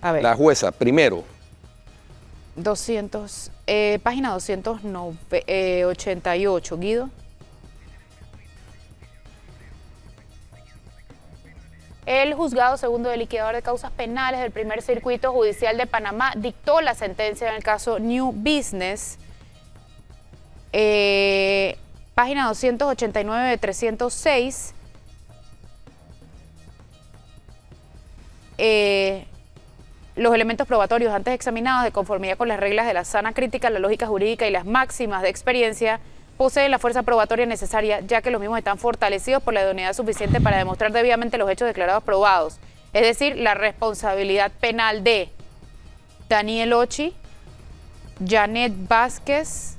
A ver. La jueza, primero. Página 288, Guido. El juzgado segundo del liquidador de causas penales del primer circuito judicial de Panamá dictó la sentencia en el caso New Business. Página 289 de 306. Los elementos probatorios antes examinados de conformidad con las reglas de la sana crítica, la lógica jurídica y las máximas de experiencia poseen la fuerza probatoria necesaria, ya que los mismos están fortalecidos por la idoneidad suficiente para demostrar debidamente los hechos declarados probados, es decir, la responsabilidad penal de Daniel Ochi, Janet Vázquez,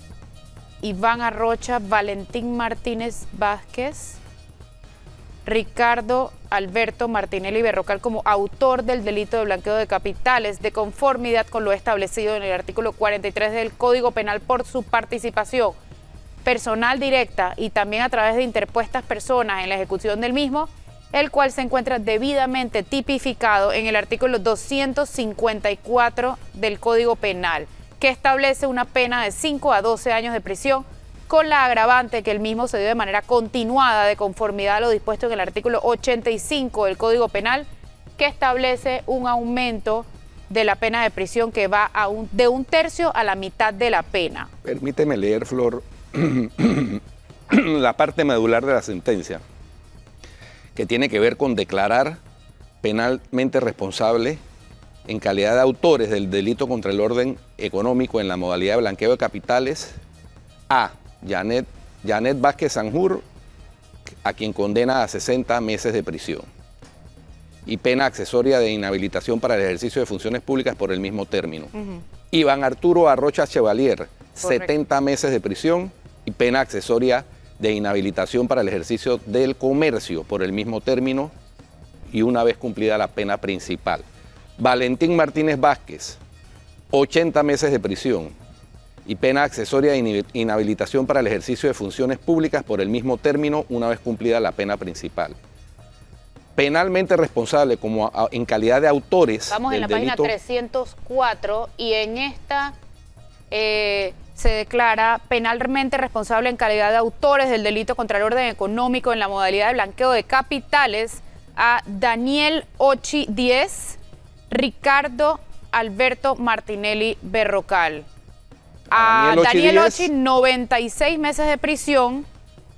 Iván Arrocha, Valentín Martínez Vázquez, Ricardo Alberto Martinelli Berrocal como autor del delito de blanqueo de capitales, de conformidad con lo establecido en el artículo 43 del Código Penal por su participación personal directa y también a través de interpuestas personas en la ejecución del mismo, el cual se encuentra debidamente tipificado en el artículo 254 del Código Penal, que establece una pena de 5 a 12 años de prisión, con la agravante que el mismo se dio de manera continuada de conformidad a lo dispuesto en el artículo 85 del Código Penal, que establece un aumento de la pena de prisión que va de 1/3 a la mitad de la pena. Permíteme leer, Flor, la parte medular de la sentencia, que tiene que ver con declarar penalmente responsable en calidad de autores del delito contra el orden económico en la modalidad de blanqueo de capitales a Janet Vázquez Sanjur, a quien condena a 60 meses de prisión y pena accesoria de inhabilitación para el ejercicio de funciones públicas por el mismo término. Iván Arturo Arrocha Chevalier, 70 meses de prisión y pena accesoria de inhabilitación para el ejercicio del comercio por el mismo término y una vez cumplida la pena principal. Valentín Martínez Vázquez, 80 meses de prisión y pena accesoria de inhabilitación para el ejercicio de funciones públicas por el mismo término una vez cumplida la pena principal. Penalmente responsable como en calidad de autores. Vamos en la página 304 y en esta se declara penalmente responsable en calidad de autores del delito contra el orden económico en la modalidad de blanqueo de capitales a Daniel Ochi 10, Ricardo Alberto Martinelli Berrocal. A Daniel Ochi 96 meses de prisión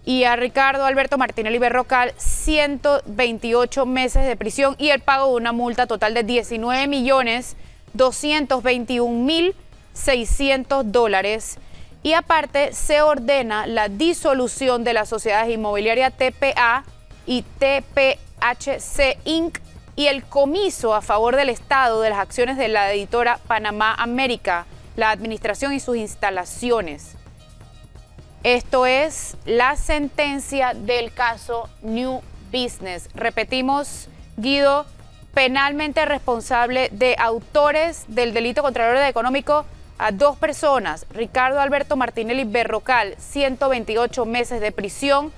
y a Ricardo Alberto Martinelli Berrocal 128 meses de prisión y el pago de una multa total de $19.221.600. Y aparte se ordena la disolución de las sociedades inmobiliarias TPA y TPHC Inc. y el comiso a favor del Estado de las acciones de la editora Panamá América, la administración y sus instalaciones. Esto es la sentencia del caso New Business. Repetimos, Guido, penalmente responsable de autores del delito contra el orden económico a 2 personas, Ricardo Alberto Martinelli Berrocal, 128 meses de prisión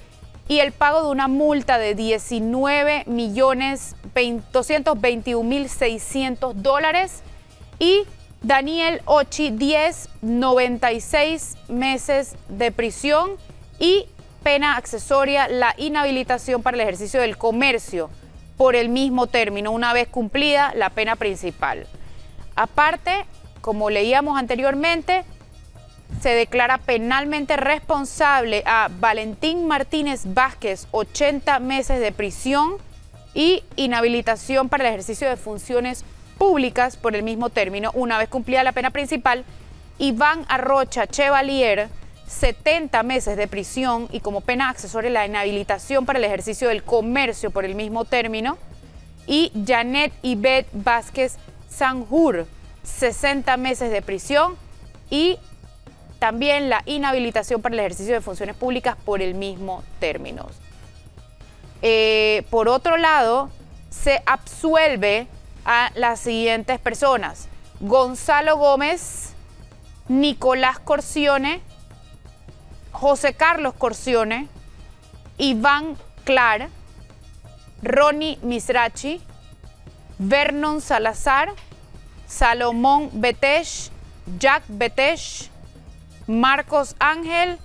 y el pago de una multa de $19.221.600 y Daniel Ochi 10, 96 meses de prisión y pena accesoria, la inhabilitación para el ejercicio del comercio por el mismo término, una vez cumplida la pena principal. Aparte, como leíamos anteriormente, se declara penalmente responsable a Valentín Martínez Vázquez, 80 meses de prisión y inhabilitación para el ejercicio de funciones públicas por el mismo término, una vez cumplida la pena principal. Iván Arrocha Chevalier, 70 meses de prisión y como pena accesoria la inhabilitación para el ejercicio del comercio por el mismo término. Y Janet Ivette Vázquez Sanjur, 60 meses de prisión y también la inhabilitación para el ejercicio de funciones públicas por el mismo término. Por otro lado, se absuelve a las siguientes personas: Gonzalo Gómez, Nicolás Corcione, José Carlos Corcione, Iván Clar, Ronnie Misrachi, Vernon Salazar Salomón Betesh, Jack Betesh, Marcos Ángel,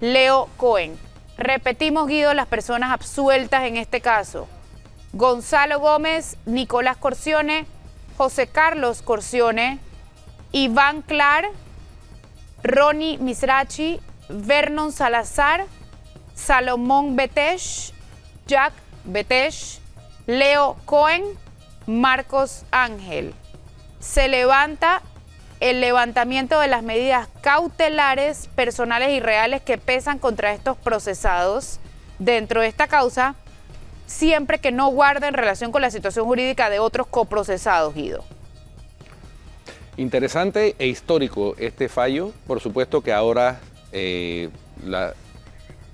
Leo Cohen. Repetimos, Guido, las personas absueltas en este caso: Gonzalo Gómez, Nicolás Corcione, José Carlos Corcione, Iván Clar, Ronnie Misrachi, Vernon Salazar, Salomón Betesh, Jack Betesh, Leo Cohen, Marcos Ángel. Se levanta el levantamiento de las medidas cautelares, personales y reales que pesan contra estos procesados dentro de esta causa, siempre que no guarden relación con la situación jurídica de otros coprocesados, Guido. Interesante e histórico este fallo. Por supuesto que ahora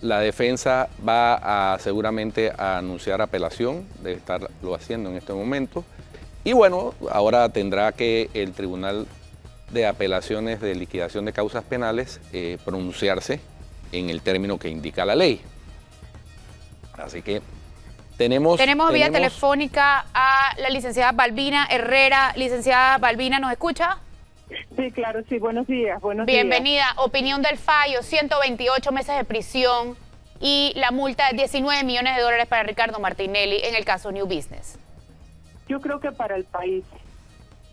la defensa va seguramente a anunciar apelación, debe estarlo haciendo en este momento. Y bueno, ahora tendrá que el Tribunal de Apelaciones de Liquidación de Causas Penales pronunciarse en el término que indica la ley. Así que tenemos vía telefónica a la licenciada Balbina Herrera. Licenciada Balbina, ¿nos escucha? Sí, claro, sí. Buenos días. Bienvenida. Opinión del fallo: 128 meses de prisión y la multa de 19 millones de dólares para Ricardo Martinelli en el caso New Business. Yo creo que para el país,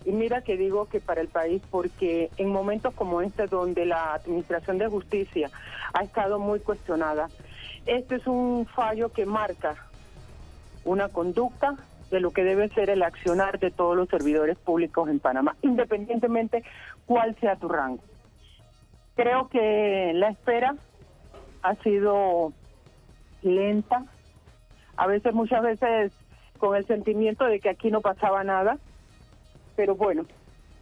y mira que digo que para el país, porque en momentos como este, donde la Administración de Justicia ha estado muy cuestionada, este es un fallo que marca una conducta de lo que debe ser el accionar de todos los servidores públicos en Panamá, independientemente cuál sea tu rango. Creo que la espera ha sido lenta, muchas veces con el sentimiento de que aquí no pasaba nada, pero bueno,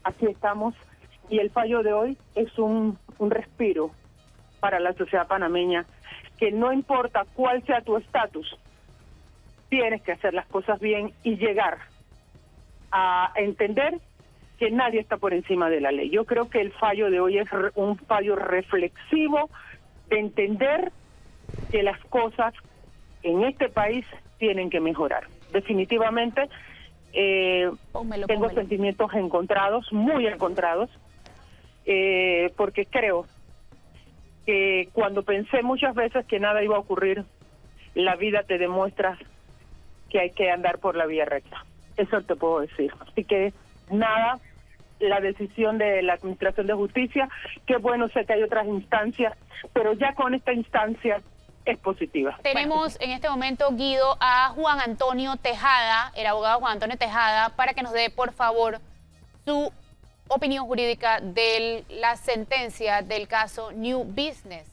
aquí estamos, y el fallo de hoy es un respiro para la sociedad panameña, que no importa cuál sea tu estatus, tienes que hacer las cosas bien y llegar a entender que nadie está por encima de la ley. Yo creo que el fallo de hoy es un fallo reflexivo de entender que las cosas en este país tienen que mejorar. Definitivamente tengo sentimientos encontrados, muy encontrados, porque creo que cuando pensé muchas veces que nada iba a ocurrir, la vida te demuestra que hay que andar por la vía recta. Eso te puedo decir. Así que nada, la decisión de la Administración de Justicia, que bueno, sé que hay otras instancias, pero ya con esta instancia es positiva. Tenemos en este momento, Guido, a Juan Antonio Tejada, el abogado Juan Antonio Tejada, para que nos dé, por favor, su opinión jurídica de la sentencia del caso New Business.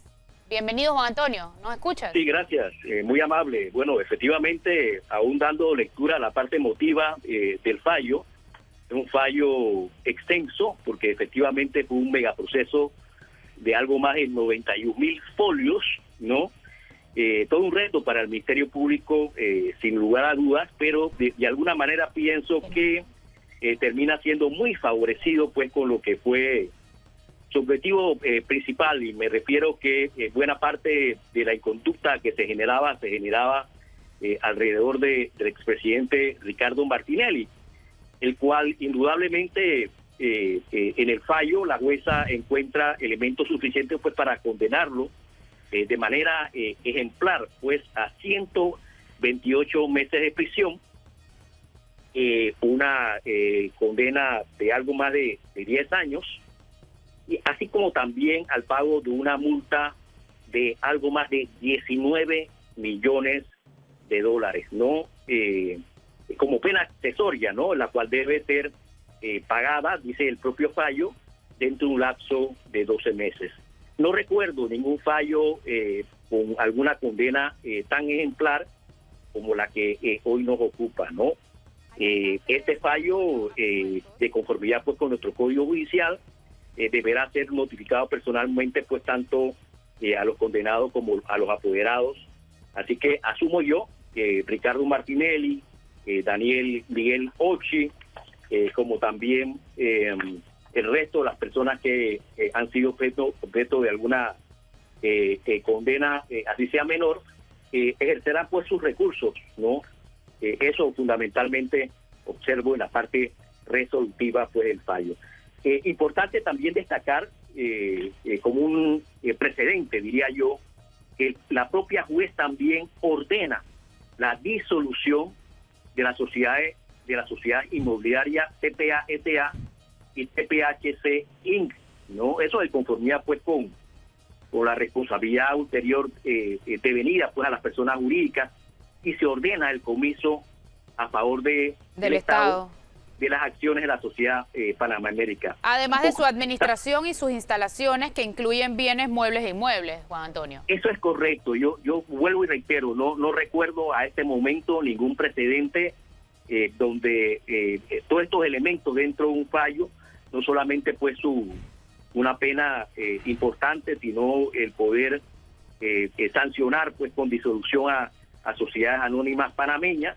Bienvenido, Juan Antonio, ¿nos escuchas? Sí, gracias, muy amable. Bueno, efectivamente, aún dando lectura a la parte emotiva del fallo, es un fallo extenso, porque efectivamente fue un megaproceso de algo más de 91.000 folios, ¿no? Todo un reto para el Ministerio Público, sin lugar a dudas, pero de alguna manera pienso que termina siendo muy favorecido pues con lo que fue su objetivo principal, y me refiero que buena parte de la inconducta que se generaba alrededor del expresidente Ricardo Martinelli, el cual indudablemente en el fallo la jueza encuentra elementos suficientes pues para condenarlo de manera ejemplar pues a 128 meses de prisión, una condena de algo más de 10 años, y así como también al pago de una multa de algo más de 19 millones de dólares, ¿no? Como pena accesoria, ¿no? La cual debe ser pagada, dice el propio fallo, dentro de un lapso de 12 meses. No recuerdo ningún fallo con alguna condena tan ejemplar como la que hoy nos ocupa, ¿no? Este fallo, de conformidad pues con nuestro Código Judicial, deberá ser notificado personalmente pues tanto a los condenados como a los apoderados. Así que asumo yo que Ricardo Martinelli, Daniel Miguel Ochi, como también el resto de las personas que han sido objeto de alguna condena, así sea menor, ejercerán pues sus recursos, ¿no? Eso fundamentalmente observo en la parte resolutiva pues del fallo. Importante también destacar como un precedente, diría yo, que la propia juez también ordena la disolución de la sociedad inmobiliaria TPA S.A. y TPHC Inc., ¿no? Eso de conformidad pues con la responsabilidad ulterior devenida pues a las personas jurídicas, y se ordena el comiso a favor del Estado de las acciones de la sociedad Panamá América. Además de su administración y sus instalaciones, que incluyen bienes muebles e inmuebles, Juan Antonio. Eso es correcto. Yo vuelvo y reitero, no recuerdo a este momento ningún precedente donde todos estos elementos dentro de un fallo, no solamente pues una pena importante, sino el poder sancionar pues con disolución a sociedades anónimas panameñas,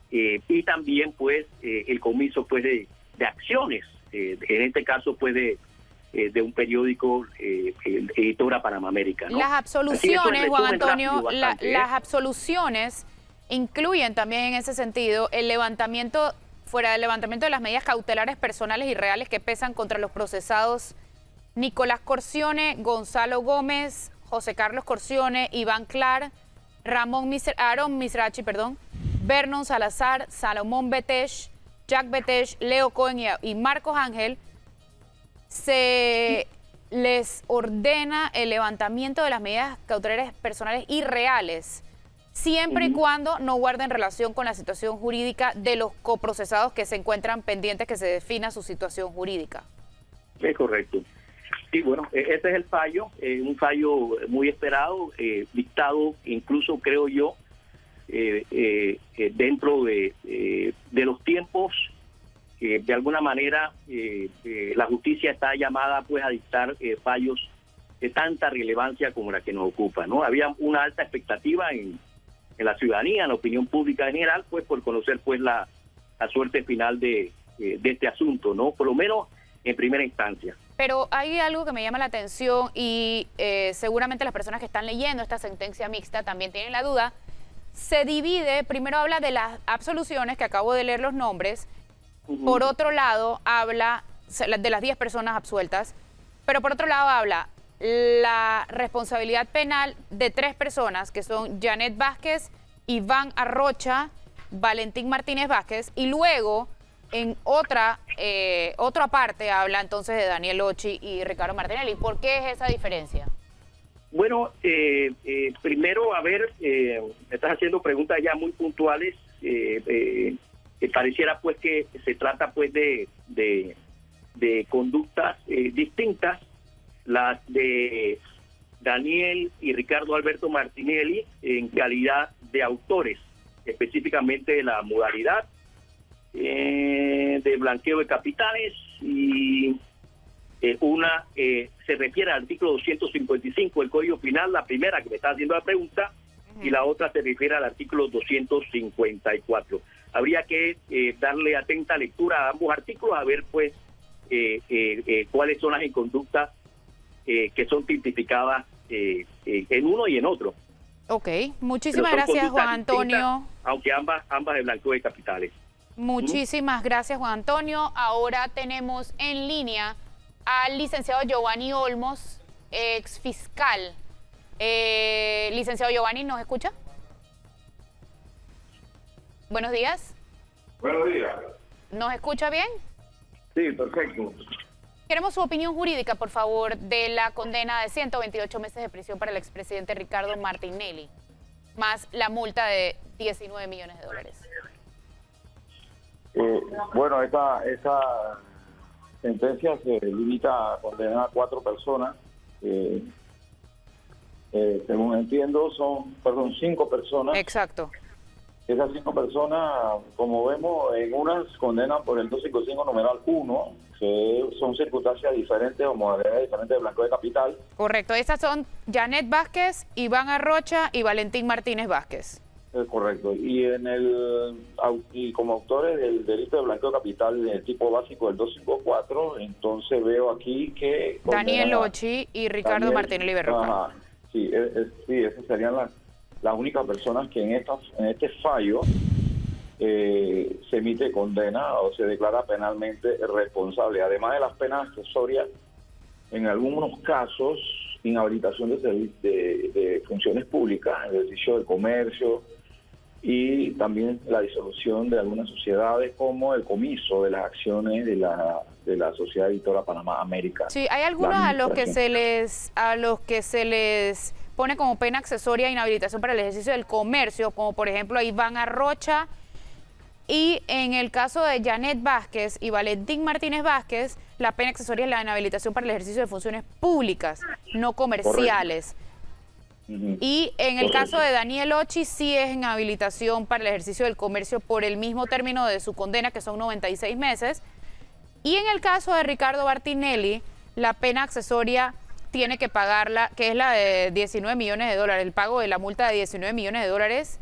y también pues el comiso pues de acciones, en este caso pues de un periódico, Editora Panamá América, ¿no? Las absoluciones, Juan Antonio, bastante, las absoluciones incluyen también en ese sentido el levantamiento, fuera del levantamiento de las medidas cautelares personales y reales que pesan contra los procesados Nicolás Corcione, Gonzalo Gómez, José Carlos Corcione, Iván Clar, Aaron Misrachi, Vernon Salazar, Salomón Betech, Jack Betech, Leo Cohen y Marcos Ángel. Se les ordena el levantamiento de las medidas cautelares personales y reales, siempre y cuando no guarden relación con la situación jurídica de los coprocesados que se encuentran pendientes que se defina su situación jurídica. Es correcto. Sí, bueno, ese es el fallo, un fallo muy esperado, dictado incluso, creo yo, dentro de los tiempos. De alguna manera la justicia está llamada pues a dictar fallos de tanta relevancia como la que nos ocupa, ¿no? Había una alta expectativa en la ciudadanía, en la opinión pública en general, pues por conocer pues la suerte final de este asunto, ¿no? Por lo menos en primera instancia. Pero hay algo que me llama la atención y seguramente las personas que están leyendo esta sentencia mixta también tienen la duda. Se divide, primero habla de las absoluciones, que acabo de leer los nombres, por otro lado habla de las 10 personas absueltas, pero por otro lado habla la responsabilidad penal de 3 personas, que son Janet Vázquez, Iván Arrocha, Valentín Martínez Vázquez, y luego en otra parte habla entonces de Daniel Ochi y Ricardo Martinelli. ¿Por qué es esa diferencia? Bueno, primero, a ver, me estás haciendo preguntas ya muy puntuales. Pareciera pues que se trata pues de conductas distintas, las de Daniel y Ricardo Alberto Martinelli en calidad de autores, específicamente de la modalidad de blanqueo de capitales, y una se refiere al artículo 255 del Código Penal, la primera que me está haciendo la pregunta, y la otra se refiere al artículo 254. Habría que darle atenta lectura a ambos artículos, a ver pues cuáles son las inconductas que son tipificadas en uno y en otro. Ok, muchísimas gracias, Juan Antonio. Aunque ambas de blanqueo de capitales. Muchísimas gracias, Juan Antonio. Ahora tenemos en línea al licenciado Giovanni Olmos, ex fiscal. Licenciado Giovanni, ¿nos escucha? Buenos días. Buenos días. ¿Nos escucha bien? Sí, perfecto. Queremos su opinión jurídica, por favor, de la condena de 128 meses de prisión para el expresidente Ricardo Martinelli, más la multa de $19 millones. Bueno, esa sentencia se limita a condenar a 4 personas. Según entiendo, son 5 personas. Exacto. Esas 5 personas, como vemos, en unas condenan por el 255 numeral 1, que son circunstancias diferentes o modalidades diferentes de blanqueo de capital. Correcto. Esas son Janet Vázquez, Iván Arrocha y Valentín Martínez Vázquez. Es correcto. Y como autores del delito de blanqueo de capital del tipo básico del 254, entonces veo aquí que Daniel Ochi y Ricardo Martinelli Berrocal. Sí, sí, esas serían las únicas personas que en este fallo se emite condena o se declara penalmente responsable. Además de las penas accesorias, en algunos casos, inhabilitación de funciones públicas, ejercicio del comercio y también la disolución de algunas sociedades, como el comiso de las acciones de la Sociedad Editora Panamá América. Sí, hay algunos a los que se les pone como pena accesoria inhabilitación para el ejercicio del comercio, como por ejemplo a Iván Arrocha, y en el caso de Janet Vázquez y Valentín Martínez Vázquez, la pena accesoria es la inhabilitación para el ejercicio de funciones públicas, no comerciales. Y en el caso de Daniel Ochi sí es inhabilitación para el ejercicio del comercio por el mismo término de su condena, que son 96 meses. Y en el caso de Ricardo Martinelli, la pena accesoria tiene que pagarla, que es la de 19 millones de dólares. El pago de la multa de 19 millones de dólares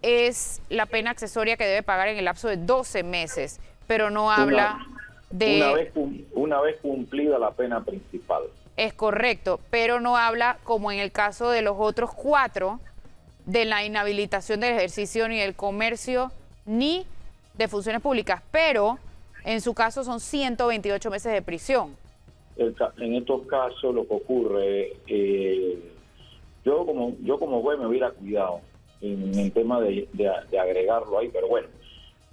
es la pena accesoria que debe pagar en el lapso de 12 meses, pero no habla de... Una vez cumplida la pena principal. Es correcto, pero no habla, como en el caso de los otros 4, de la inhabilitación del ejercicio ni del comercio ni de funciones públicas, pero en su caso son 128 meses de prisión. En estos casos lo que ocurre, yo como juez me hubiera cuidado en el tema de agregarlo ahí, pero bueno,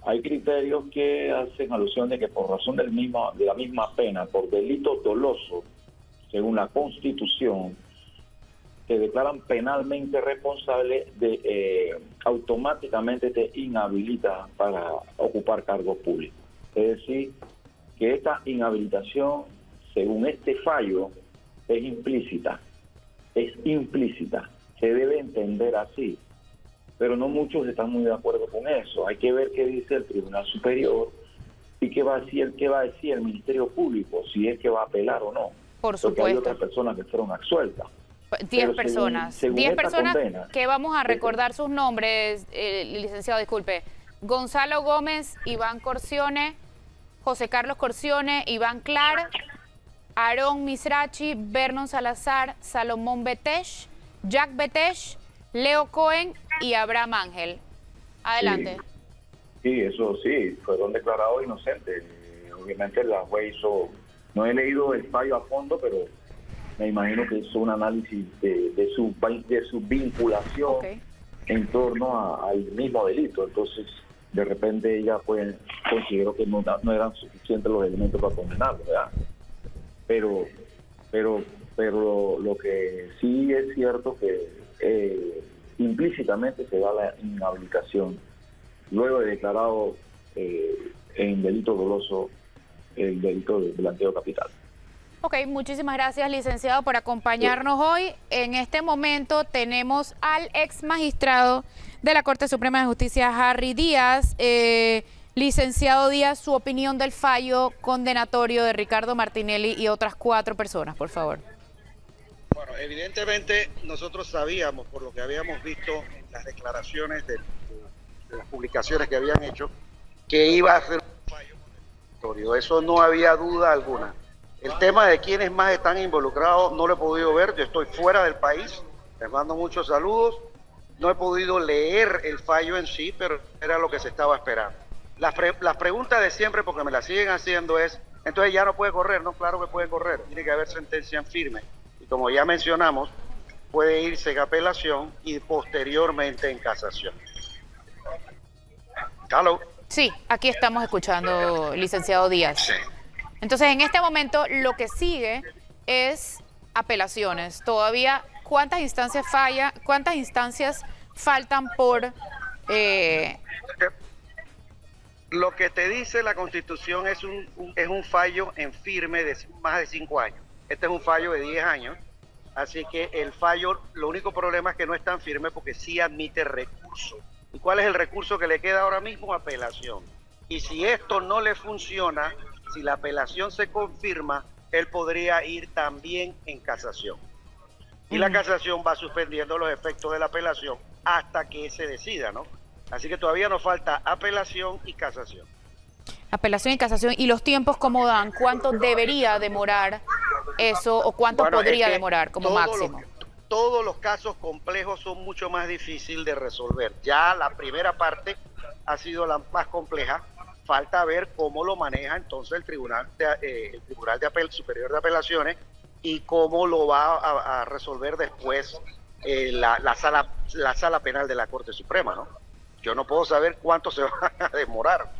hay criterios que hacen alusión de que por razón de la misma pena, por delito doloso, según la Constitución, te declaran penalmente responsable, automáticamente te inhabilita para ocupar cargos públicos. Es decir, que esta inhabilitación, según este fallo, es implícita, se debe entender así, pero no muchos están muy de acuerdo con eso. Hay que ver qué dice el Tribunal Superior y qué va a decir el Ministerio Público, si es que va a apelar o no. Por supuesto. Porque hay otras personas que fueron absueltas. 10 personas. Según 10 personas condena, que vamos a recordar sus nombres, licenciado, disculpe. Gonzalo Gómez, Iván Corcione, José Carlos Corcione, Iván Clar, Aarón Misrachi, Vernon Salazar, Salomón Betesh, Jack Betesh, Leo Cohen y Abraham Ángel. Adelante. Sí, eso sí, fueron declarados inocentes. Obviamente la juez hizo... No he leído el fallo a fondo, pero me imagino que hizo un análisis de su vinculación en torno al mismo delito. Entonces, de repente ella consideró que no eran suficientes los elementos para condenarlo, ¿verdad? Pero lo que sí es cierto que implícitamente se da la inhabilitación luego de declarado en delito doloso el delito de blanqueo capital. Ok, muchísimas gracias, licenciado, por acompañarnos hoy. En este momento tenemos al ex magistrado de la Corte Suprema de Justicia, Harry Díaz. Licenciado Díaz, su opinión del fallo condenatorio de Ricardo Martinelli y otras 4 personas, por favor. Bueno, evidentemente nosotros sabíamos, por lo que habíamos visto en las declaraciones de las publicaciones que habían hecho, que iba a ser un fallo condenatorio. Eso no había duda alguna. El tema de quiénes más están involucrados no lo he podido ver. Yo estoy fuera del país, les mando muchos saludos. No he podido leer el fallo en sí, pero era lo que se estaba esperando. Las preguntas de siempre, porque me las siguen haciendo, es, entonces ya no puede correr. No, claro que puede correr, tiene que haber sentencia en firme. Y como ya mencionamos, puede irse en apelación y posteriormente en casación. ¿Aló? Sí, aquí estamos escuchando, licenciado Díaz. Sí. Entonces, en este momento lo que sigue es apelaciones. Todavía, ¿cuántas instancias faltan por...? Lo que te dice la Constitución es un fallo en firme de más de 5 años. Este es un fallo de 10 años. Así que el fallo, lo único problema es que no es tan firme porque sí admite recurso. ¿Y cuál es el recurso que le queda ahora mismo? Apelación. Y si esto no le funciona, si la apelación se confirma, él podría ir también en casación. Y la casación va suspendiendo los efectos de la apelación hasta que se decida, ¿no? Así que todavía nos falta apelación y casación. Apelación y casación. ¿Y los tiempos cómo dan? ¿Cuánto debería demorar eso o cuánto podría demorar como máximo? Todos los casos complejos son mucho más difíciles de resolver. Ya la primera parte ha sido la más compleja. Falta ver cómo lo maneja entonces el Tribunal Superior de Apelaciones y cómo lo va a resolver después la sala penal de la Corte Suprema, ¿no? Yo no puedo saber cuánto se va a demorar,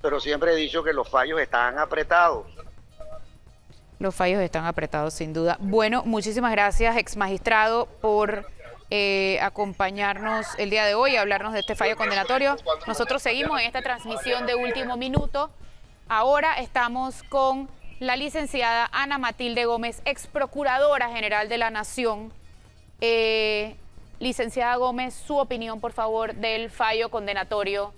pero siempre he dicho que los fallos están apretados. Los fallos están apretados, sin duda. Bueno, muchísimas gracias, ex magistrado, por acompañarnos el día de hoy y hablarnos de este fallo condenatorio. Nosotros seguimos en esta transmisión de Último Minuto. Ahora estamos con la licenciada Ana Matilde Gómez, ex procuradora general de la Nación. Licenciada Gómez, su opinión, por favor, del fallo condenatorio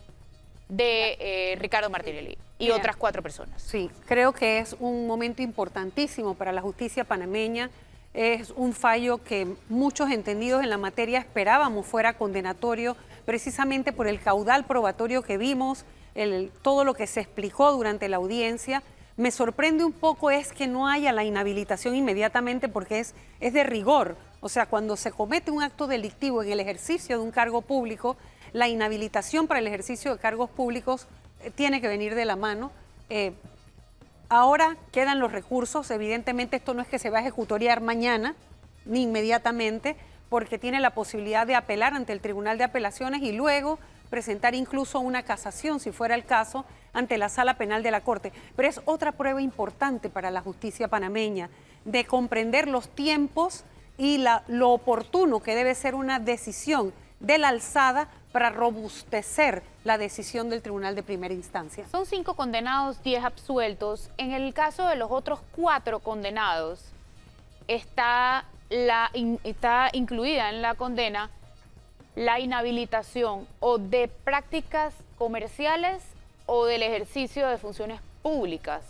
de Ricardo Martinelli y otras 4 personas. Sí, creo que es un momento importantísimo para la justicia panameña. Es un fallo que muchos entendidos en la materia esperábamos fuera condenatorio, precisamente por el caudal probatorio que vimos, todo lo que se explicó durante la audiencia. Me sorprende un poco es que no haya la inhabilitación inmediatamente, porque es de rigor. O sea, cuando se comete un acto delictivo en el ejercicio de un cargo público, la inhabilitación para el ejercicio de cargos públicos tiene que venir de la mano. Ahora quedan los recursos. Evidentemente esto no es que se va a ejecutoriar mañana ni inmediatamente, porque tiene la posibilidad de apelar ante el Tribunal de Apelaciones y luego presentar incluso una casación, si fuera el caso, ante la Sala Penal de la Corte. Pero es otra prueba importante para la justicia panameña de comprender los tiempos y lo oportuno que debe ser una decisión de la alzada para robustecer la decisión del Tribunal de Primera Instancia. Son 5 condenados, 10 absueltos. En el caso de los otros 4 condenados, está incluida en la condena la inhabilitación o de prácticas comerciales o del ejercicio de funciones públicas.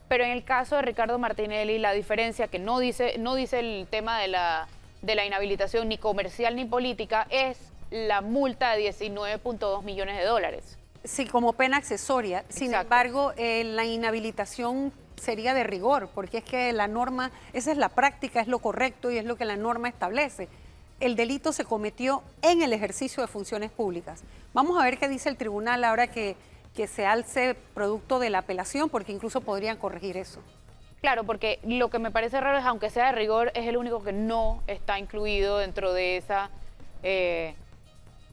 Pero en el caso de Ricardo Martinelli, la diferencia, que no dice el tema de la inhabilitación ni comercial ni política, es la multa de $19.2 millones. Sí, como pena accesoria. Sin embargo, la inhabilitación sería de rigor, porque es que la norma, esa es la práctica, es lo correcto y es lo que la norma establece. El delito se cometió en el ejercicio de funciones públicas. Vamos a ver qué dice el tribunal ahora que se alce producto de la apelación, porque incluso podrían corregir eso. Claro, porque lo que me parece raro es, aunque sea de rigor, es el único que no está incluido dentro de esa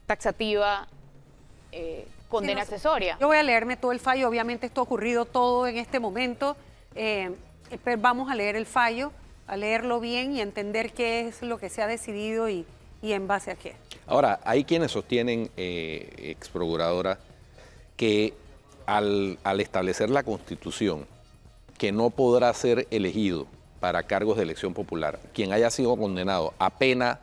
taxativa condena accesoria. Yo voy a leerme todo el fallo. Obviamente esto ha ocurrido todo en este momento, pero vamos a leer el fallo, a leerlo bien y a entender qué es lo que se ha decidido y en base a qué. Ahora, hay quienes sostienen, ex procuradora, que al establecer la Constitución, que no podrá ser elegido para cargos de elección popular quien haya sido condenado a pena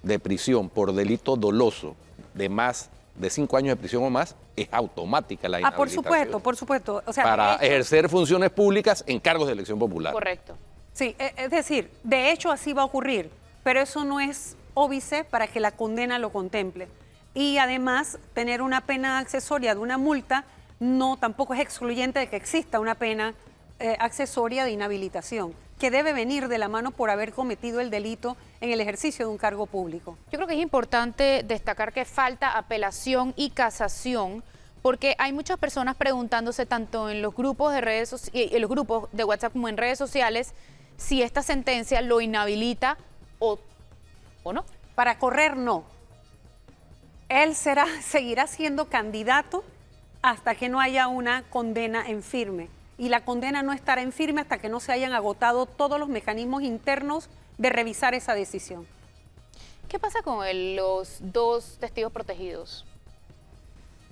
de prisión por delito doloso de más de 5 años de prisión o más, es automática la inhabilitación. Por supuesto. O sea, para ejercer funciones públicas en cargos de elección popular. Correcto. Sí, es decir, de hecho así va a ocurrir, pero eso no es óbice para que la condena lo contemple. Y además, tener una pena accesoria de una multa tampoco es excluyente de que exista una pena accesoria de inhabilitación, que debe venir de la mano por haber cometido el delito en el ejercicio de un cargo público. Yo creo que es importante destacar que falta apelación y casación, porque hay muchas personas preguntándose tanto en los grupos en los grupos de WhatsApp como en redes sociales si esta sentencia lo inhabilita o no. Para correr, no. Él seguirá siendo candidato hasta que no haya una condena en firme. Y la condena no estará en firme hasta que no se hayan agotado todos los mecanismos internos de revisar esa decisión. ¿Qué pasa con los 2 testigos protegidos?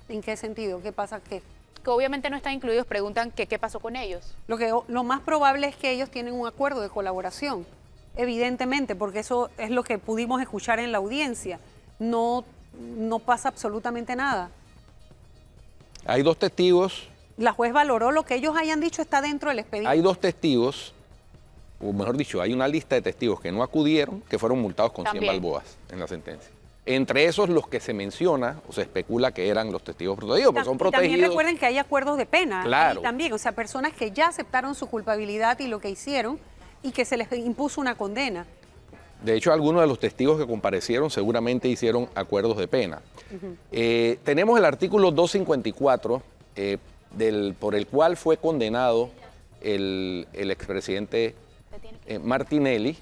¿En qué sentido? ¿Qué pasa qué? Que obviamente no están incluidos, preguntan que qué pasó con ellos. Lo más probable es que ellos tienen un acuerdo de colaboración, evidentemente, porque eso es lo que pudimos escuchar en la audiencia. No pasa absolutamente nada. Hay 2 testigos. La juez valoró lo que ellos hayan dicho, está dentro del expediente. Hay 2 testigos, o mejor dicho, hay una lista de testigos que no acudieron, que fueron multados con 100 balboas en la sentencia. Entre esos, los que se menciona o se especula que eran los testigos protegidos, porque son protegidos. También recuerden que hay acuerdos de pena. Claro. Y también, o sea, personas que ya aceptaron su culpabilidad y lo que hicieron y que se les impuso una condena. De hecho, algunos de los testigos que comparecieron seguramente hicieron acuerdos de pena. Tenemos el artículo 254, por el cual fue condenado el expresidente Martinelli.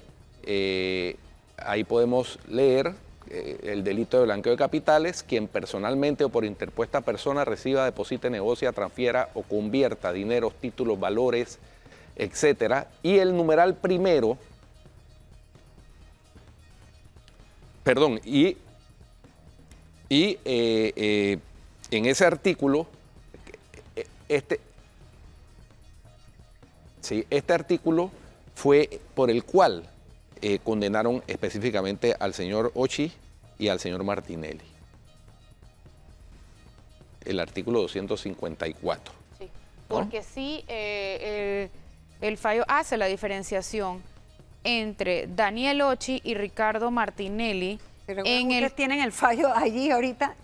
Ahí podemos leer el delito de blanqueo de capitales, quien personalmente o por interpuesta persona reciba, deposite, negocia, transfiera o convierta dineros, títulos, valores, etcétera. Y el numeral primero, perdón, en ese artículo, este artículo fue por el cual condenaron específicamente al señor Ochi y al señor Martinelli. El artículo 254. Sí, ¿no? porque sí, el fallo hace la diferenciación entre Daniel Ochi y Ricardo Martinelli. Pero ustedes tienen el fallo allí ahorita,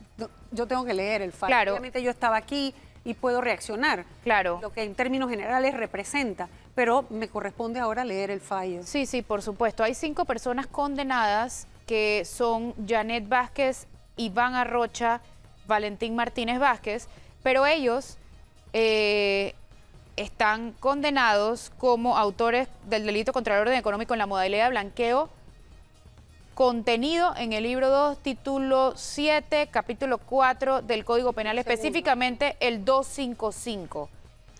yo tengo que leer el fallo. Claro. Obviamente yo estaba aquí y puedo reaccionar. Claro. Lo que en términos generales representa, pero me corresponde ahora leer el fallo. Sí, sí, por supuesto. Hay 5 personas condenadas que son Janet Vázquez, Iván Arrocha, Valentín Martínez Vázquez, pero ellos están condenados como autores del delito contra el orden económico en la modalidad de blanqueo contenido en el libro 2, título 7, capítulo 4 del Código Penal, específicamente el 255.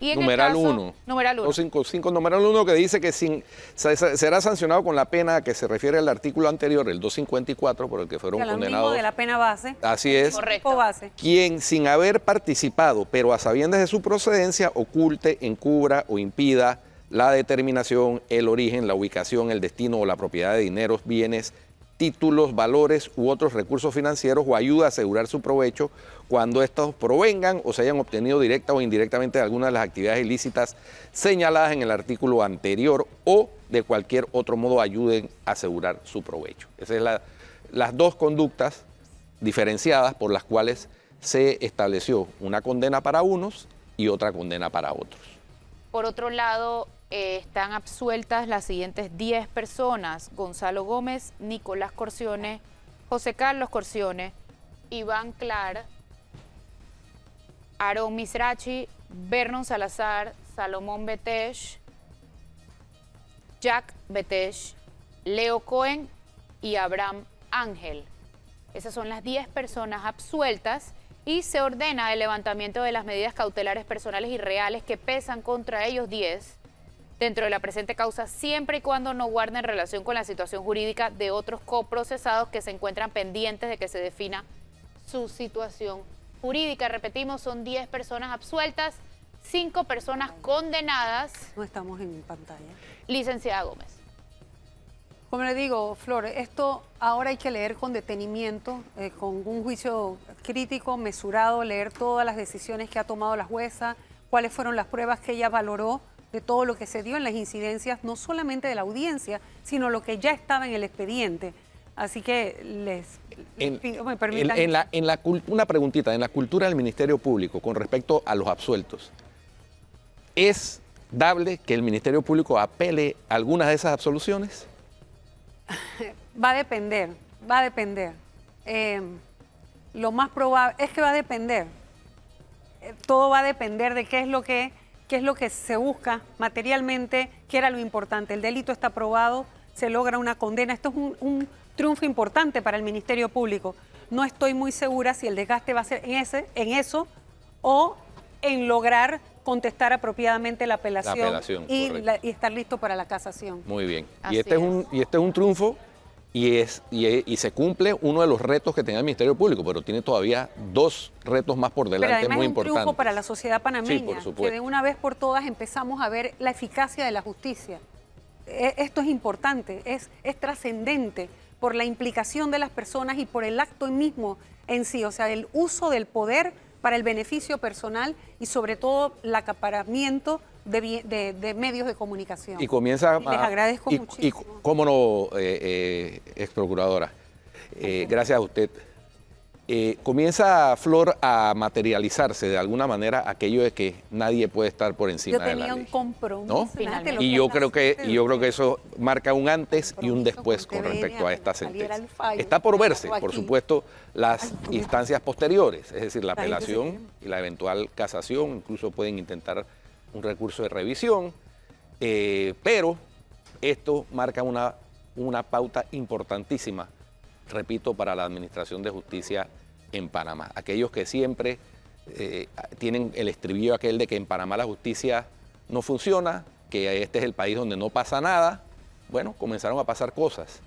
Y en Numeral el caso, 1. Numeral 1. 255, numeral 1, que dice que será sancionado con la pena que se refiere al artículo anterior, el 254, por el que fueron Lo mismo condenados. de la pena base. Así es. Correcto. Tipo base. Quien, sin haber participado, pero a sabiendas de su procedencia, oculte, encubra o impida la determinación, el origen, la ubicación, el destino o la propiedad de dineros, bienes, títulos, valores u otros recursos financieros o ayuda a asegurar su provecho cuando estos provengan o se hayan obtenido directa o indirectamente de alguna de las actividades ilícitas señaladas en el artículo anterior o de cualquier otro modo ayuden a asegurar su provecho. Esas son las dos conductas diferenciadas por las cuales se estableció una condena para unos y otra condena para otros. Por otro lado, están absueltas las siguientes 10 personas: Gonzalo Gómez, Nicolás Corcione, José Carlos Corcione, Iván Clar, Aarón Misrachi, Vernon Salazar, Salomón Betesh, Jack Betesh, Leo Cohen y Abraham Ángel. Esas son las 10 personas absueltas y se ordena el levantamiento de las medidas cautelares personales y reales que pesan contra ellos 10 dentro de la presente causa, siempre y cuando no guarden relación con la situación jurídica de otros coprocesados que se encuentran pendientes de que se defina su situación jurídica. Repetimos, son 10 personas absueltas, 5 personas condenadas. No estamos en pantalla. Licenciada Gómez. Como le digo, Flor, esto ahora hay que leer con detenimiento, con un juicio crítico, mesurado, leer todas las decisiones que ha tomado la jueza, cuáles fueron las pruebas que ella valoró de todo lo que se dio en las incidencias, no solamente de la audiencia, sino lo que ya estaba en el expediente. Así que les pido, me permitan. Una preguntita, en la cultura del Ministerio Público con respecto a los absueltos, ¿es dable que el Ministerio Público apele algunas de esas absoluciones? Va a depender, va a depender. Lo más probable es que va a depender. Todo va a depender de qué es lo que se busca materialmente, qué era lo importante. El delito está probado, se logra una condena. Esto es un triunfo importante para el Ministerio Público. No estoy muy segura si el desgaste va a ser en eso o en lograr contestar apropiadamente la apelación, y estar listo para la casación. Muy bien. Así Y este es un triunfo y se cumple uno de los retos que tenía el Ministerio Público, pero tiene todavía 2 retos más por delante. Pero además muy es un triunfo importantes. para la sociedad panameña, Sí, por que supuesto. de una vez por todas empezamos a ver la eficacia de la justicia. Esto es importante, es trascendente por la implicación de las personas y por el acto mismo en sí, o sea, el uso del poder para el beneficio personal y sobre todo el acaparamiento de medios de comunicación. Y comienza les agradezco muchísimo. Y cómo no, ex procuradora, gracias a usted, comienza, Flor, a materializarse de alguna manera aquello de que nadie puede estar por encima Yo de la tenía ley. un compromiso. ¿No? Finalmente, lo Y que yo es la creo que suerte eso marca un antes y un compromiso después con con TVN respecto a a esta que saliera sentencia. el fallo, Está por verse, dejarlo por aquí. supuesto, las Ay, instancias posteriores, es decir, la La gente se apelación quema. y la eventual casación, incluso pueden intentar un recurso de revisión, pero esto marca una pauta importantísima, repito, para la Administración de Justicia en Panamá. Aquellos que siempre tienen el estribillo aquel de que en Panamá la justicia no funciona, que este es el país donde no pasa nada, bueno, comenzaron a pasar cosas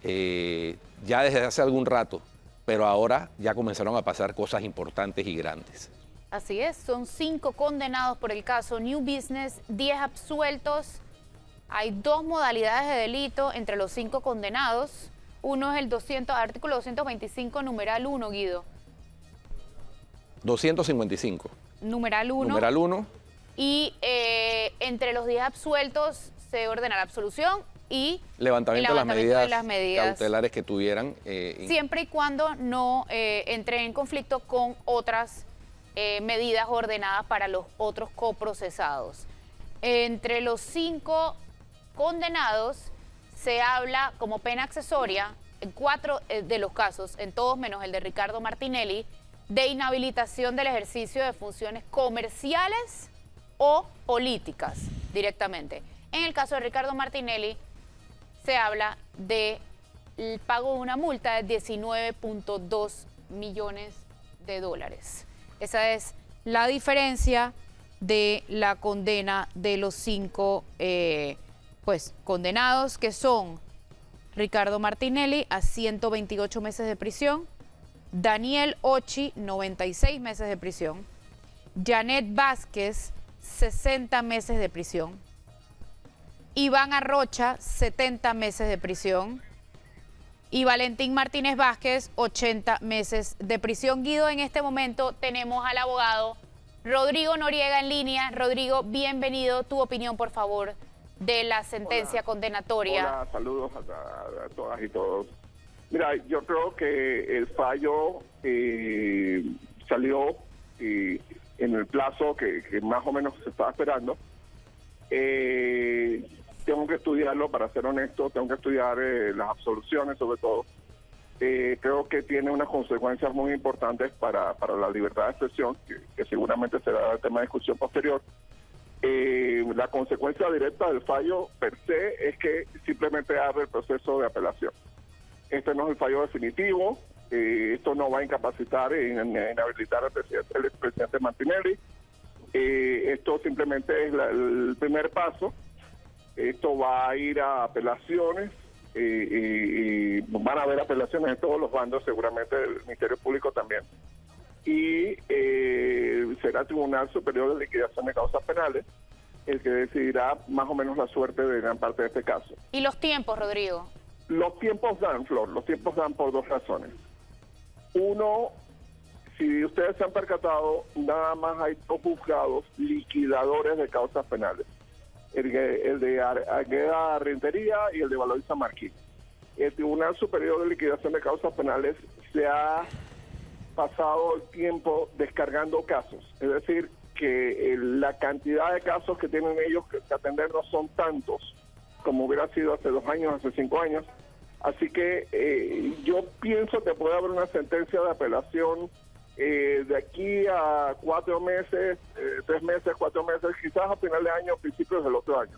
ya desde hace algún rato, pero ahora ya comenzaron a pasar cosas importantes y grandes. Así es, son 5 condenados por el caso New Business, 10 absueltos. Hay 2 modalidades de delito entre los 5 condenados. Uno es el artículo 225, numeral 1, Guido. 255. Numeral 1. Numeral 1. Y entre los 10 absueltos se ordena la absolución y Levantamiento, de las medidas cautelares que tuvieran. siempre y cuando no entre en conflicto con otras medidas ordenadas para los otros coprocesados. Entre los 5 condenados se habla como pena accesoria, en 4 de los casos, en todos menos el de Ricardo Martinelli, de inhabilitación del ejercicio de funciones comerciales o políticas directamente. En el caso de Ricardo Martinelli se habla del pago de una multa de 19.2 millones de dólares. Esa es la diferencia de la condena de los 5 condenados, que son Ricardo Martinelli a 128 meses de prisión, Daniel Ochi 96 meses de prisión, Janet Vázquez 60 meses de prisión, Iván Arrocha 70 meses de prisión y Valentín Martínez Vázquez 80 meses de prisión. Guido, en este momento tenemos al abogado Rodrigo Noriega en línea. Rodrigo, bienvenido. Tu opinión, por favor, de la sentencia condenatoria. Hola, saludos a todas y todos. Mira, yo creo que el fallo salió en el plazo que más o menos se estaba esperando. Tengo que estudiarlo, para ser honesto, tengo que estudiar las absoluciones sobre todo. Creo que tiene unas consecuencias muy importantes para la libertad de expresión, que seguramente será el tema de discusión posterior. La consecuencia directa del fallo per se es que simplemente abre el proceso de apelación. Este no es el fallo definitivo, esto no va a incapacitar e inhabilitar al expresidente Martinelli. Esto simplemente es el primer paso. Esto va a ir a apelaciones y van a haber apelaciones de todos los bandos, seguramente del Ministerio Público también. Y será el Tribunal Superior de Liquidación de Causas Penales el que decidirá más o menos la suerte de gran parte de este caso. ¿Y los tiempos, Rodrigo? Los tiempos dan, Flor, los tiempos dan por 2 razones. Uno, si ustedes se han percatado, nada más hay 2 juzgados liquidadores de causas penales. El de Argueda Rentería y el de Valoisa Marquín. El Tribunal Superior de Liquidación de Causas Penales se ha pasado el tiempo descargando casos. Es decir, que la cantidad de casos que tienen ellos que atender no son tantos como hubiera sido hace 2 años, hace 5 años. Así que yo pienso que puede haber una sentencia de apelación de aquí a 4 meses, 3 meses, 4 meses, quizás a final de año, principios del otro año.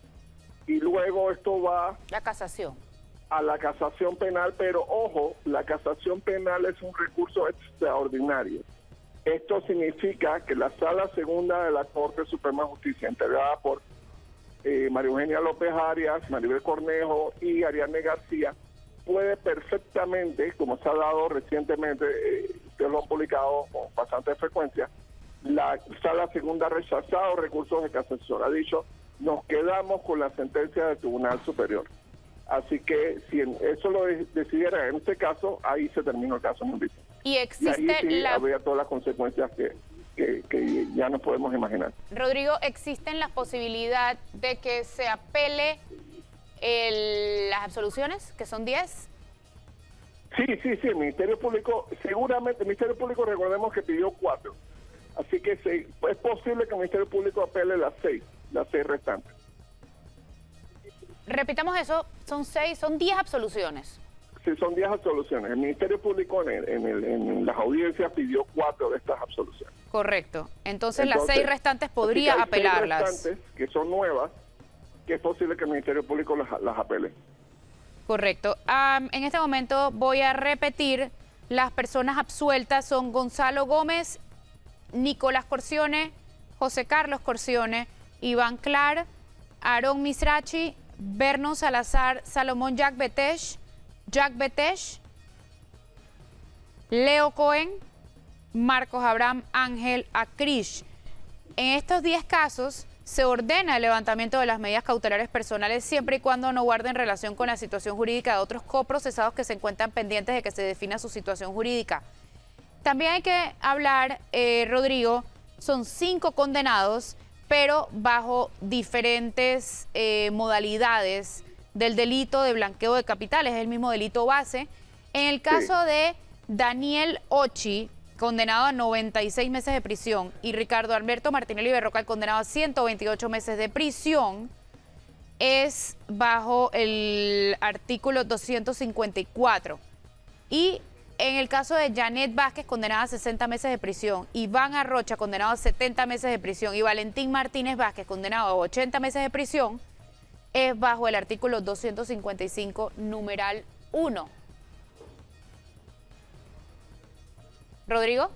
Y luego esto va La casación. a la casación penal, pero ojo, la casación penal es un recurso extraordinario. Esto significa que la Sala Segunda de la Corte Suprema de Justicia, integrada por María Eugenia López Arias, Maribel Cornejo y Ariadne García, puede perfectamente, como se ha dado recientemente, ustedes lo han publicado con bastante frecuencia, la Sala Segunda ha rechazado recursos de casación, ha dicho, nos quedamos con la sentencia del Tribunal Superior. Así que si eso lo decidiera en este caso, ahí se termina el caso. Y Y existe ahí sí habría todas las consecuencias que ya nos podemos imaginar. Rodrigo, ¿existen la posibilidad de que se apele las absoluciones, que son 10? Sí, el Ministerio Público, seguramente el Ministerio Público, recordemos que pidió 4. Así que es posible que el Ministerio Público apele las 6 restantes. Repitamos eso, son 10 absoluciones. Sí, son 10 absoluciones. El Ministerio Público en las audiencias pidió 4 de estas absoluciones. Correcto. Entonces las 6 restantes podría hay apelarlas. 6 restantes, que son nuevas, que es posible que el Ministerio Público las apele. Correcto. En este momento voy a repetir, las personas absueltas son Gonzalo Gómez, Nicolás Corcione, José Carlos Corcione, Iván Clar, Aarón Misrachi, Vernon Salazar, Salomón Jack Betesh, Leo Cohen, Marcos Abraham Ángel Acrish. En estos 10 casos se ordena el levantamiento de las medidas cautelares personales siempre y cuando no guarden relación con la situación jurídica de otros coprocesados que se encuentran pendientes de que se defina su situación jurídica. También hay que hablar, Rodrigo, son 5 condenados, pero bajo diferentes modalidades del delito de blanqueo de capitales, es el mismo delito base. En el caso de Daniel Ochi, condenado a 96 meses de prisión, y Ricardo Alberto Martinelli Berrocal, condenado a 128 meses de prisión, es bajo el artículo 254. Y en el caso de Janet Vázquez, condenada a 60 meses de prisión, Iván Arrocha, condenado a 70 meses de prisión, y Valentín Martínez Vázquez, condenado a 80 meses de prisión, es bajo el artículo 255, numeral 1. ¿Rodrigo?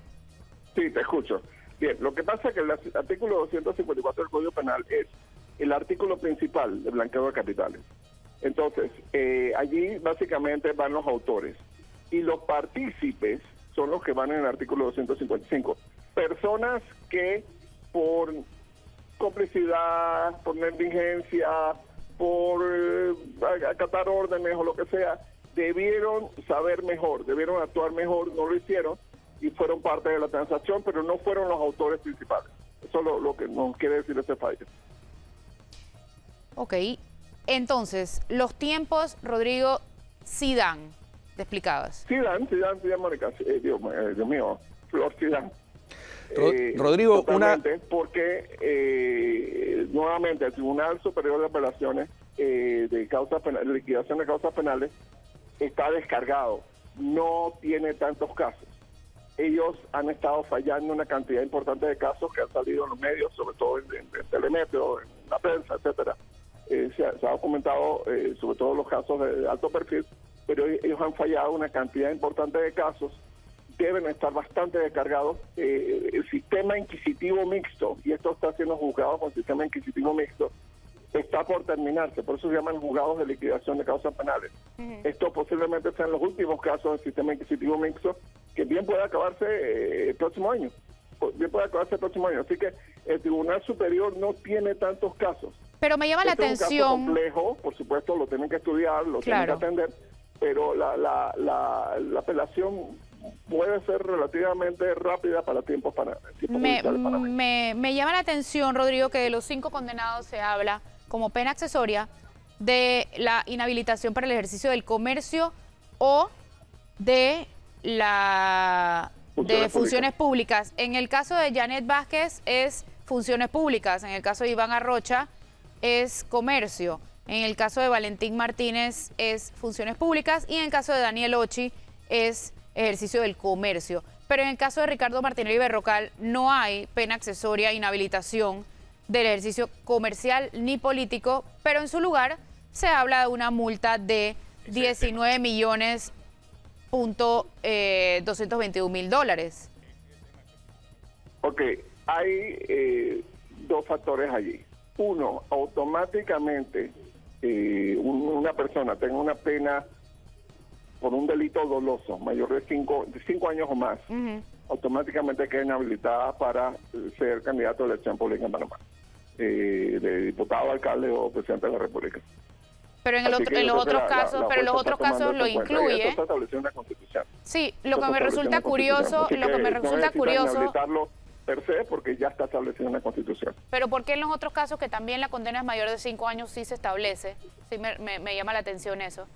Sí, te escucho. Bien, lo que pasa es que el artículo 254 del Código Penal es el artículo principal de blanqueo de capitales. Entonces, allí básicamente van los autores y los partícipes son los que van en el artículo 255. Personas que por complicidad, por negligencia, por acatar órdenes o lo que sea, debieron saber mejor, debieron actuar mejor, no lo hicieron y fueron parte de la transacción, pero no fueron los autores principales. Eso es lo que nos quiere decir ese fallo. Ok, entonces, los tiempos, Rodrigo, sí dan, te explicabas. Sí dan, Mónica, Dios mío, Flor, sí dan. Rodrigo, porque nuevamente el Tribunal Superior de Apelaciones de causas penales, liquidación de causas penales, está descargado, no tiene tantos casos. Ellos han estado fallando una cantidad importante de casos que han salido en los medios, sobre todo en Telemetro, en la prensa, etcétera. Se ha documentado sobre todo los casos de alto perfil, pero ellos han fallado una cantidad importante de casos, deben estar bastante descargados. El sistema inquisitivo mixto, y esto está siendo juzgado con sistema inquisitivo mixto, está por terminarse, por eso se llaman juzgados de liquidación de causas penales. Esto posiblemente sean los últimos casos del sistema inquisitivo mixto, que bien puede acabarse el próximo año. Así que el Tribunal Superior no tiene tantos casos. Pero me llama la atención... Es un caso complejo, por supuesto, lo tienen que estudiar, lo tienen que atender, pero la apelación puede ser relativamente rápida para tiempos me llama la atención, Rodrigo, que de los 5 condenados se habla como pena accesoria de la inhabilitación para el ejercicio del comercio o de funciones públicas. En el caso de Janet Vázquez es funciones públicas, en el caso de Iván Arrocha es comercio, en el caso de Valentín Martínez es funciones públicas y en el caso de Daniel Ochi es ejercicio del comercio. Pero en el caso de Ricardo Martinelli Berrocal no hay pena accesoria, inhabilitación del ejercicio comercial ni político, pero en su lugar se habla de una multa de 19.221.000 dólares. Ok, hay 2 factores allí. Uno, automáticamente una persona tenga una pena por un delito doloso mayor de 5 años o más, automáticamente queda inhabilitada para ser candidato a la elección pública en Panamá, de diputado, alcalde o presidente de la República. Pero en los otros casos lo incluye. Esto está establecido en la Constitución. Sí, lo que me resulta curioso, inhabilitarlo per se, porque ya está establecido en la Constitución. Pero ¿por qué en los otros casos que también la condena es mayor de 5 años sí se establece? Sí, me llama la atención eso.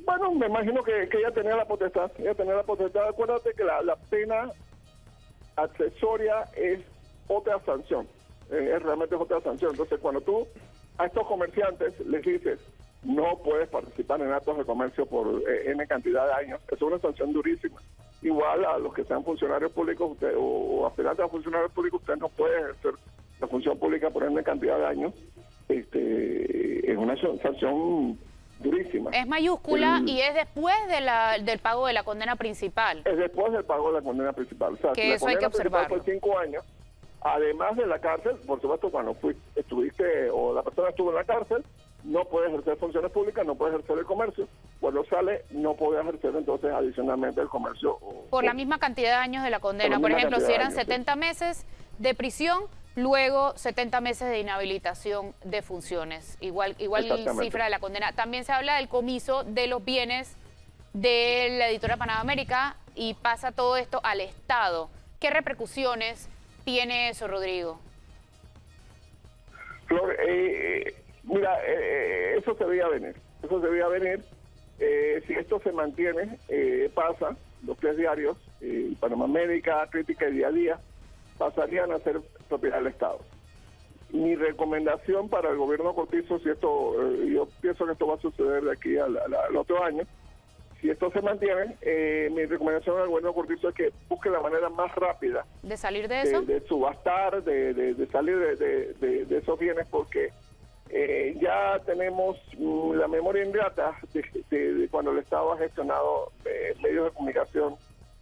Bueno, me imagino que ella tenía la potestad. Acuérdate que la pena accesoria es otra sanción. Realmente es otra sanción. Entonces, cuando tú a estos comerciantes les dices no puedes participar en actos de comercio por N cantidad de años, eso es una sanción durísima. Igual a los que sean funcionarios públicos o aspirantes a funcionarios públicos, usted no puede ejercer la función pública por N cantidad de años. Es una sanción durísima. Es mayúscula y es después del pago de la condena principal. Es después del pago de la condena principal. O sea, que si la eso hay que condena principal observarlo. fue 5 años, además de la cárcel, por supuesto, cuando estuviste o la persona estuvo en la cárcel, no puede ejercer funciones públicas, no puede ejercer el comercio. Cuando sale, no puede ejercer entonces adicionalmente el comercio. Por la misma cantidad de años de la condena. Por ejemplo, si eran 70 meses de prisión, luego 70 meses de inhabilitación de funciones. Igual cifra de la condena. También se habla del comiso de los bienes de la editora Panamérica y pasa todo esto al Estado. ¿Qué repercusiones tiene eso, Rodrigo? Flor, mira, eso se debía venir. Si esto se mantiene, pasa, los 3 diarios, Panamá América, Crítica y Día a Día, pasarían a ser propiedad del Estado. Mi recomendación para el gobierno Cortizo, si esto, yo pienso que esto va a suceder de aquí al otro año, si esto se mantiene, mi recomendación al gobierno Cortizo es que busque la manera más rápida ¿De salir de eso? de subastar, de salir de esos bienes, porque ya tenemos la memoria ingrata de cuando el Estado ha gestionado medios de comunicación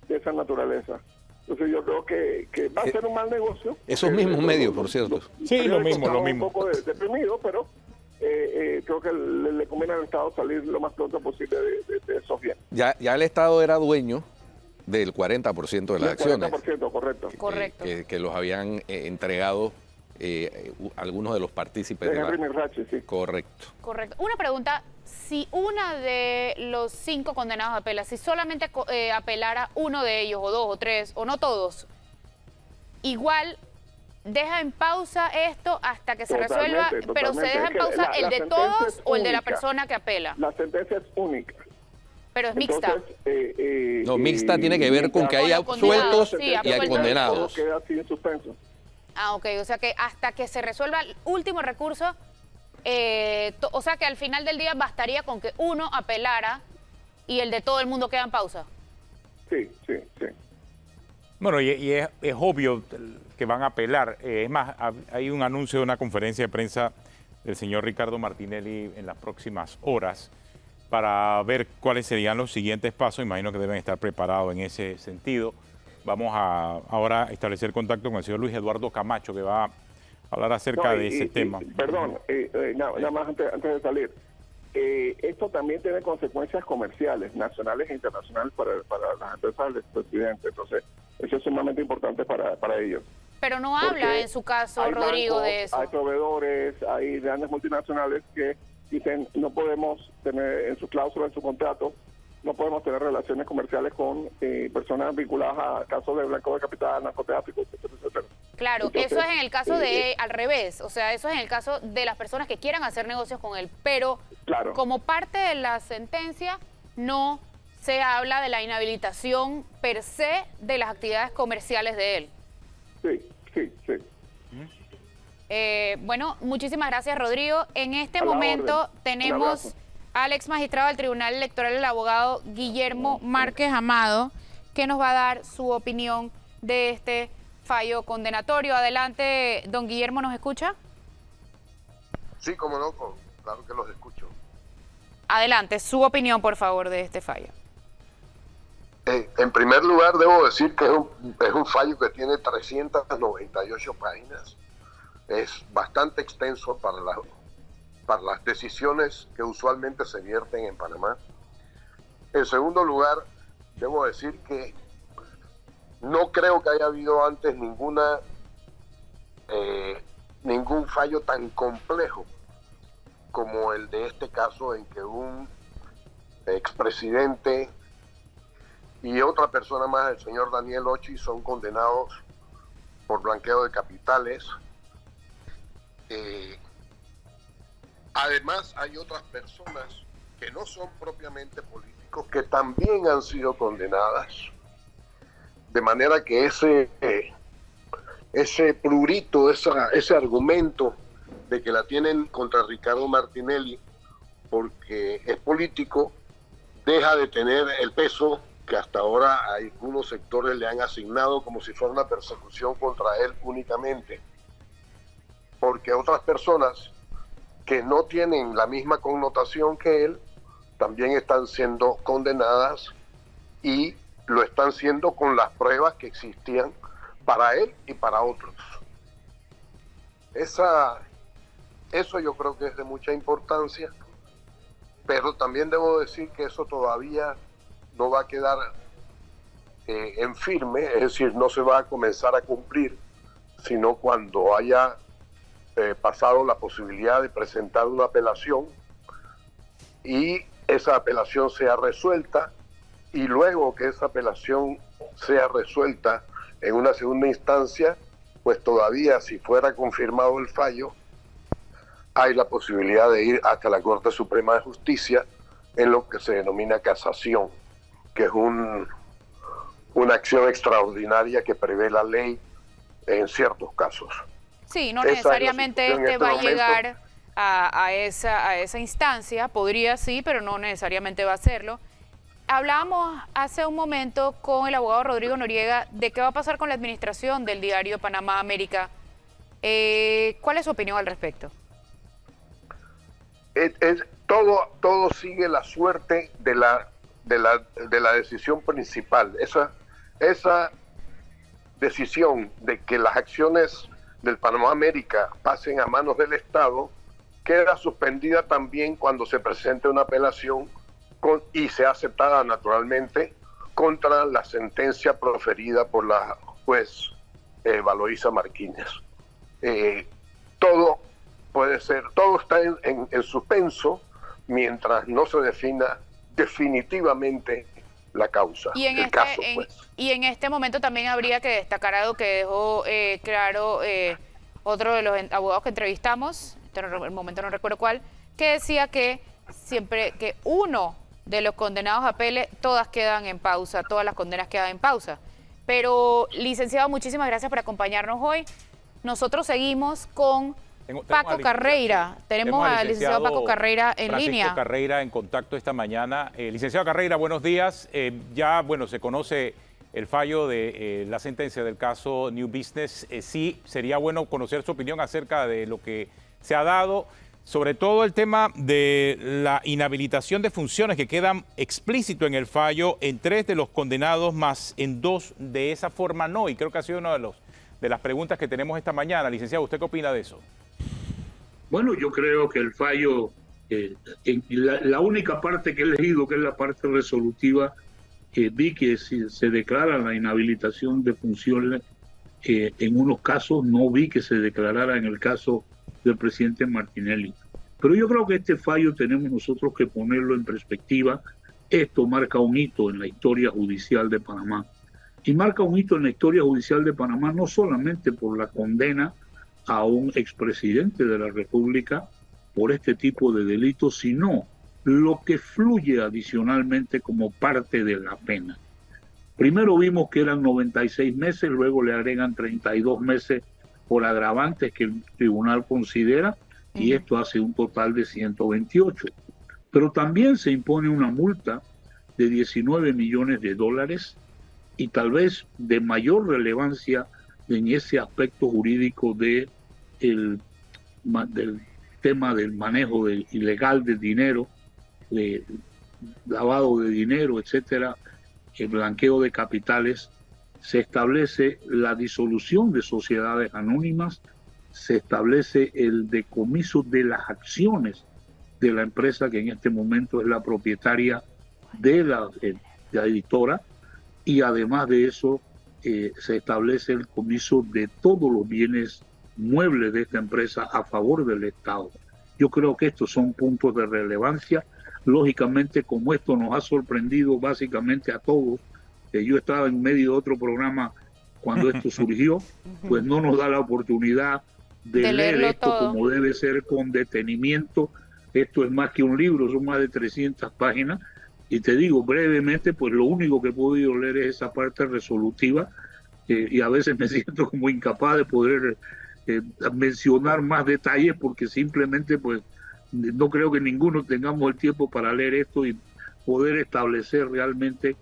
de esa naturaleza. Entonces yo creo que va a ser un mal negocio. Esos mismos medios, por cierto. Sí, lo mismo. Un poco deprimido, pero creo que le conviene al Estado salir lo más pronto posible de esos bienes. Ya el Estado era dueño del 40% de las acciones. 40%, correcto. Correcto. Que los habían entregado algunos de los partícipes De de Henry Mirrachi, sí. Correcto. Correcto. Una pregunta, si una de los 5 condenados apela, si solamente apelara uno de ellos, o 2 o 3, o no todos, igual deja en pausa esto hasta que se resuelva, pero se deja en pausa el de todos o el de la persona que apela. La sentencia es única. Pero es mixta. Entonces, No, mixta tiene que ver con que haya sueltos sí, y hay condenados. Todo queda así en suspenso. Ah, ok, o sea que hasta que se resuelva el último recurso, o sea que al final del día bastaría con que uno apelara y el de todo el mundo queda en pausa. Sí. Bueno, y es obvio que van a apelar. Es más, hay un anuncio de una conferencia de prensa del señor Ricardo Martinelli en las próximas horas para ver cuáles serían los siguientes pasos. Imagino que deben estar preparados en ese sentido. Vamos a ahora establecer contacto con el señor Luis Eduardo Camacho, que va a hablar acerca de ese tema. Perdón, nada más antes de salir. Esto también tiene consecuencias comerciales, nacionales e internacionales para las empresas del presidente. Entonces, eso es sumamente importante para ellos. Pero no habla en su caso, Rodrigo, bancos, de eso. Hay proveedores, hay grandes multinacionales que dicen no podemos tener en su cláusula, en su contrato, no podemos tener relaciones comerciales con personas vinculadas a casos de blanqueo de capital, narcotráfico, etcétera. Claro, Entonces, eso es en el caso de al revés, o sea, eso es en el caso de las personas que quieran hacer negocios con él, pero claro. Como parte de la sentencia no se habla de la inhabilitación per se de las actividades comerciales de él. Sí. Bueno, muchísimas gracias, Rodrigo. En este A la momento orden. Un tenemos abrazo. al ex magistrado del Tribunal Electoral, el abogado Guillermo Márquez Amado, que nos va a dar su opinión de este fallo condenatorio. Adelante, don Guillermo, ¿nos escucha? Sí, cómo no, claro que los escucho. Adelante, su opinión, por favor, de este fallo. En primer lugar, debo decir que es un fallo que tiene 398 páginas. Es bastante extenso para las decisiones que usualmente se vierten en Panamá. En segundo lugar, debo decir que no creo que haya habido antes ningún fallo tan complejo como el de este caso, en que un expresidente y otra persona más, el señor Daniel Ochi, son condenados por blanqueo de capitales. Además, hay otras personas que no son propiamente políticos, que también han sido condenadas. De manera que ese prurito, ese argumento de que la tienen contra Ricardo Martinelli porque es político, deja de tener el peso que hasta ahora algunos sectores le han asignado como si fuera una persecución contra él únicamente. Porque otras personas que no tienen la misma connotación que él también están siendo condenadas y lo están siendo con las pruebas que existían para él y para otros. Eso yo creo que es de mucha importancia, pero también debo decir que eso todavía no va a quedar en firme, es decir, no se va a comenzar a cumplir, sino cuando haya pasado la posibilidad de presentar una apelación y esa apelación sea resuelta, y luego que esa apelación sea resuelta en una segunda instancia, pues todavía si fuera confirmado el fallo, hay la posibilidad de ir hasta la Corte Suprema de Justicia en lo que se denomina casación, que es una acción extraordinaria que prevé la ley en ciertos casos. Sí, no necesariamente este va a llegar a esa instancia, podría sí, pero no necesariamente va a hacerlo. Hablábamos hace un momento con el abogado Rodrigo Noriega de qué va a pasar con la administración del diario Panamá América. ¿Cuál es su opinión al respecto? Todo sigue la suerte de la decisión principal. Esa decisión de que las acciones del Panamá América pasen a manos del Estado queda suspendida también cuando se presente una apelación y sea aceptada naturalmente contra la sentencia proferida por la juez Valoisa Marquínez. Todo puede ser, todo está en suspenso mientras no se defina definitivamente la causa, el caso, pues. Y en este momento también habría que destacar algo que dejó claro otro de los abogados que entrevistamos, en el momento no recuerdo cuál, que decía que siempre que uno de los condenados apele, todas quedan en pausa, todas las condenas quedan en pausa. Pero, licenciado, muchísimas gracias por acompañarnos hoy. Nosotros seguimos con Paco Carreira. Tenemos al licenciado Paco Carreira en línea. Francisco Carreira en contacto esta mañana. Licenciado Carreira, buenos días. Ya, bueno, se conoce el fallo de la sentencia del caso New Business. Sí, sería bueno conocer su opinión acerca de lo que se ha dado, sobre todo el tema de la inhabilitación de funciones que quedan explícito en el fallo en 3 de los condenados, más en 2 de esa forma no. Y creo que ha sido una de las preguntas que tenemos esta mañana. Licenciado, ¿usted qué opina de eso? Bueno, yo creo que el fallo, la única parte que he leído, que es la parte resolutiva, vi que se declara la inhabilitación de funciones en unos casos, no vi que se declarara en el caso del presidente Martinelli. Pero yo creo que este fallo tenemos nosotros que ponerlo en perspectiva. Esto marca un hito en la historia judicial de Panamá. Y marca un hito en la historia judicial de Panamá no solamente por la condena a un expresidente de la República por este tipo de delitos, sino lo que fluye adicionalmente como parte de la pena. Primero vimos que eran 96 meses, luego le agregan 32 meses por agravantes que el tribunal considera, y esto hace un total de 128. Pero también se impone una multa de 19 millones de dólares y tal vez de mayor relevancia en ese aspecto jurídico del tema del manejo ilegal de dinero, de lavado de dinero, etcétera, el blanqueo de capitales. Se establece la disolución de sociedades anónimas, se establece el decomiso de las acciones de la empresa que en este momento es la propietaria de la editora, y además de eso se establece el comiso de todos los bienes muebles de esta empresa a favor del Estado. Yo creo que estos son puntos de relevancia. Lógicamente, como esto nos ha sorprendido básicamente a todos, yo estaba en medio de otro programa cuando esto surgió, pues no nos da la oportunidad de leer esto todo como debe ser, con detenimiento, Esto es más que un libro, son más de 300 páginas. Y te digo brevemente, pues lo único que he podido leer es esa parte resolutiva, y a veces me siento como incapaz de poder mencionar más detalles, porque simplemente pues no creo que ninguno tengamos el tiempo para leer esto y poder establecer realmente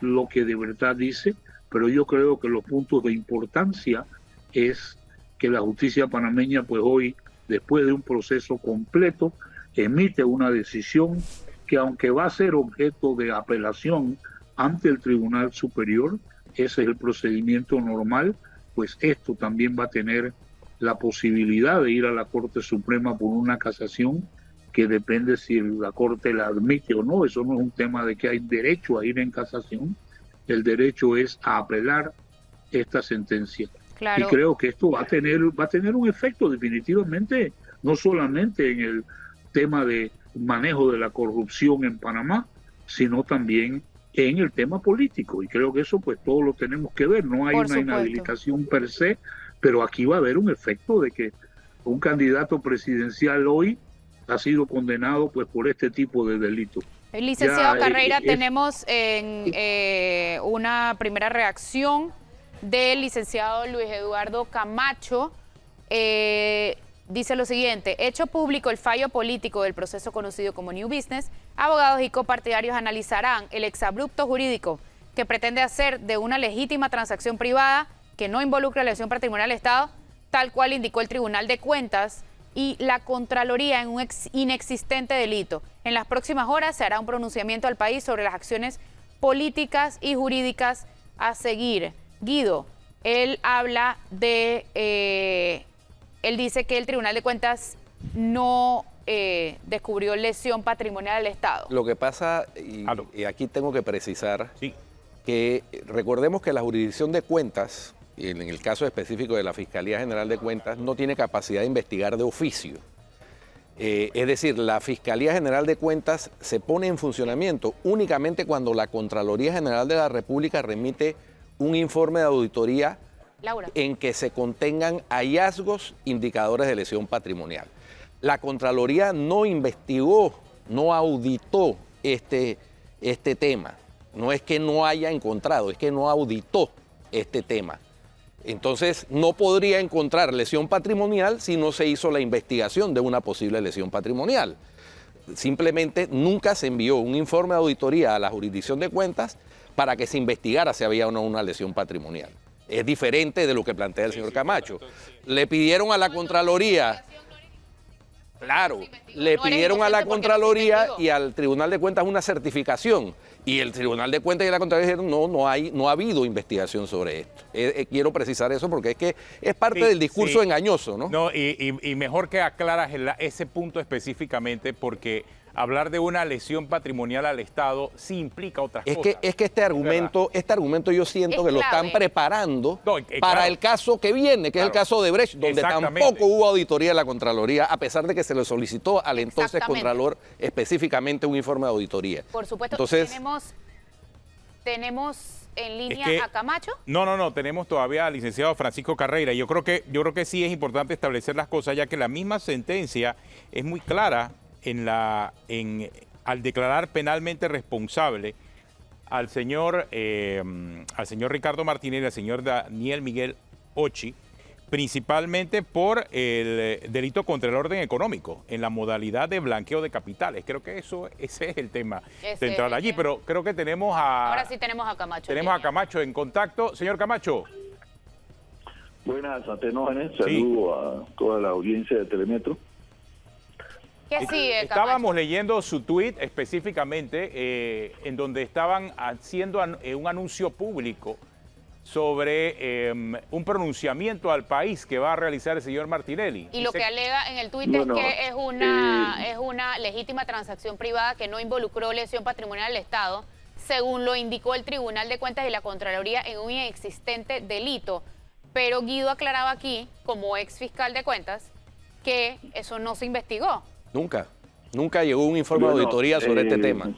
lo que de verdad dice. Pero yo creo que los puntos de importancia es que la justicia panameña pues hoy, después de un proceso completo, emite una decisión que, aunque va a ser objeto de apelación ante el Tribunal Superior, ese es el procedimiento normal, pues esto también va a tener la posibilidad de ir a la Corte Suprema por una casación, que depende si la Corte la admite o no. Eso no es un tema de que hay derecho a ir en casación, el derecho es a apelar esta sentencia. Claro. Y creo que esto va a tener un efecto definitivamente, no solamente en el tema de manejo de la corrupción en Panamá, sino también en el tema político. Y creo que eso pues todos lo tenemos que ver. No hay una inhabilitación per se, pero aquí va a haber un efecto de que un candidato presidencial hoy ha sido condenado pues por este tipo de delitos. Licenciado Carreira, tenemos una primera reacción del licenciado Luis Eduardo Camacho. Dice lo siguiente: hecho público el fallo político del proceso conocido como New Business, abogados y copartidarios analizarán el exabrupto jurídico que pretende hacer de una legítima transacción privada que no involucra la lesión patrimonial del Estado, tal cual indicó el Tribunal de Cuentas y la Contraloría, en un inexistente delito. En las próximas horas se hará un pronunciamiento al país sobre las acciones políticas y jurídicas a seguir. Guido, él habla de... él dice que el Tribunal de Cuentas no descubrió lesión patrimonial del Estado. Lo que pasa, y aquí tengo que precisar, que recordemos que la jurisdicción de cuentas, y en el caso específico de la Fiscalía General de Cuentas, no tiene capacidad de investigar de oficio. Es decir, la Fiscalía General de Cuentas se pone en funcionamiento únicamente cuando la Contraloría General de la República remite un informe de auditoría en que se contengan hallazgos indicadores de lesión patrimonial. La Contraloría no investigó, no auditó este tema. No es que no haya encontrado, es que no auditó este tema. Entonces, no podría encontrar lesión patrimonial si no se hizo la investigación de una posible lesión patrimonial. Simplemente nunca se envió un informe de auditoría a la jurisdicción de cuentas para que se investigara si había o no una lesión patrimonial. Es diferente de lo que plantea el señor Camacho. Le pidieron a la Contraloría, claro, le pidieron a la Contraloría y al Tribunal de Cuentas una certificación. Y el Tribunal de Cuentas y la Contraloría dijeron, no ha habido investigación sobre esto. Quiero precisar eso porque es que es parte del discurso engañoso, ¿no? No, y mejor que aclaras ese punto específicamente, porque hablar de una lesión patrimonial al Estado sí implica otras cosas. Es que este argumento yo siento que lo están preparando para el caso que viene, que es el caso de Brecht, donde tampoco hubo auditoría de la Contraloría, a pesar de que se le solicitó al entonces Contralor específicamente un informe de auditoría. Por supuesto. Entonces, ¿tenemos en línea a Camacho? No, tenemos todavía al licenciado Francisco Carreira. Yo creo que sí es importante establecer las cosas, ya que la misma sentencia es muy clara al declarar penalmente responsable al señor Ricardo Martínez y al señor Daniel Miguel Ochi, principalmente por el delito contra el orden económico en la modalidad de blanqueo de capitales. Creo que ese es el tema central allí, pero creo que tenemos ahora sí tenemos a Camacho. Tenemos a Camacho en contacto. Señor Camacho. Buenas, Atenógenes. Saludo a toda la audiencia de Telemetro. ¿Qué sigue, Estábamos leyendo su tuit específicamente en donde estaban haciendo un anuncio público sobre un pronunciamiento al país que va a realizar el señor Martinelli. Y lo que alega en el tuit es que es una legítima transacción privada que no involucró lesión patrimonial del Estado, según lo indicó el Tribunal de Cuentas y la Contraloría en un inexistente delito. Pero Guido aclaraba aquí, como ex fiscal de cuentas, que eso no se investigó. Nunca llegó un informe de auditoría sobre este tema.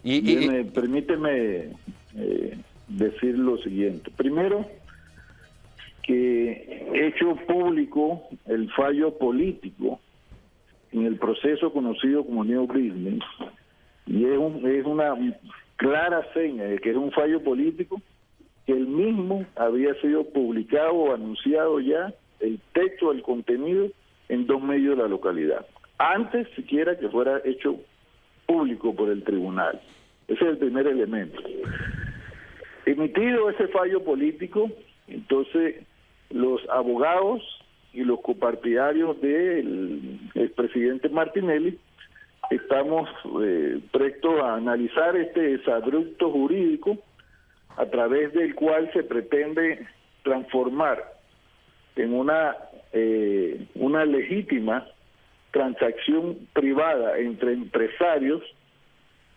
Permíteme decir lo siguiente. Primero, que hecho público el fallo político en el proceso conocido como New Business, y es una clara seña de que es un fallo político, que el mismo había sido publicado o anunciado ya, el texto, el contenido, en 2 medios de la localidad, antes siquiera que fuera hecho público por el tribunal. Ese es el primer elemento. Emitido ese fallo político, entonces los abogados y los copartidarios del expresidente Martinelli estamos prestos a analizar este exabrupto jurídico a través del cual se pretende transformar en una legítima transacción privada entre empresarios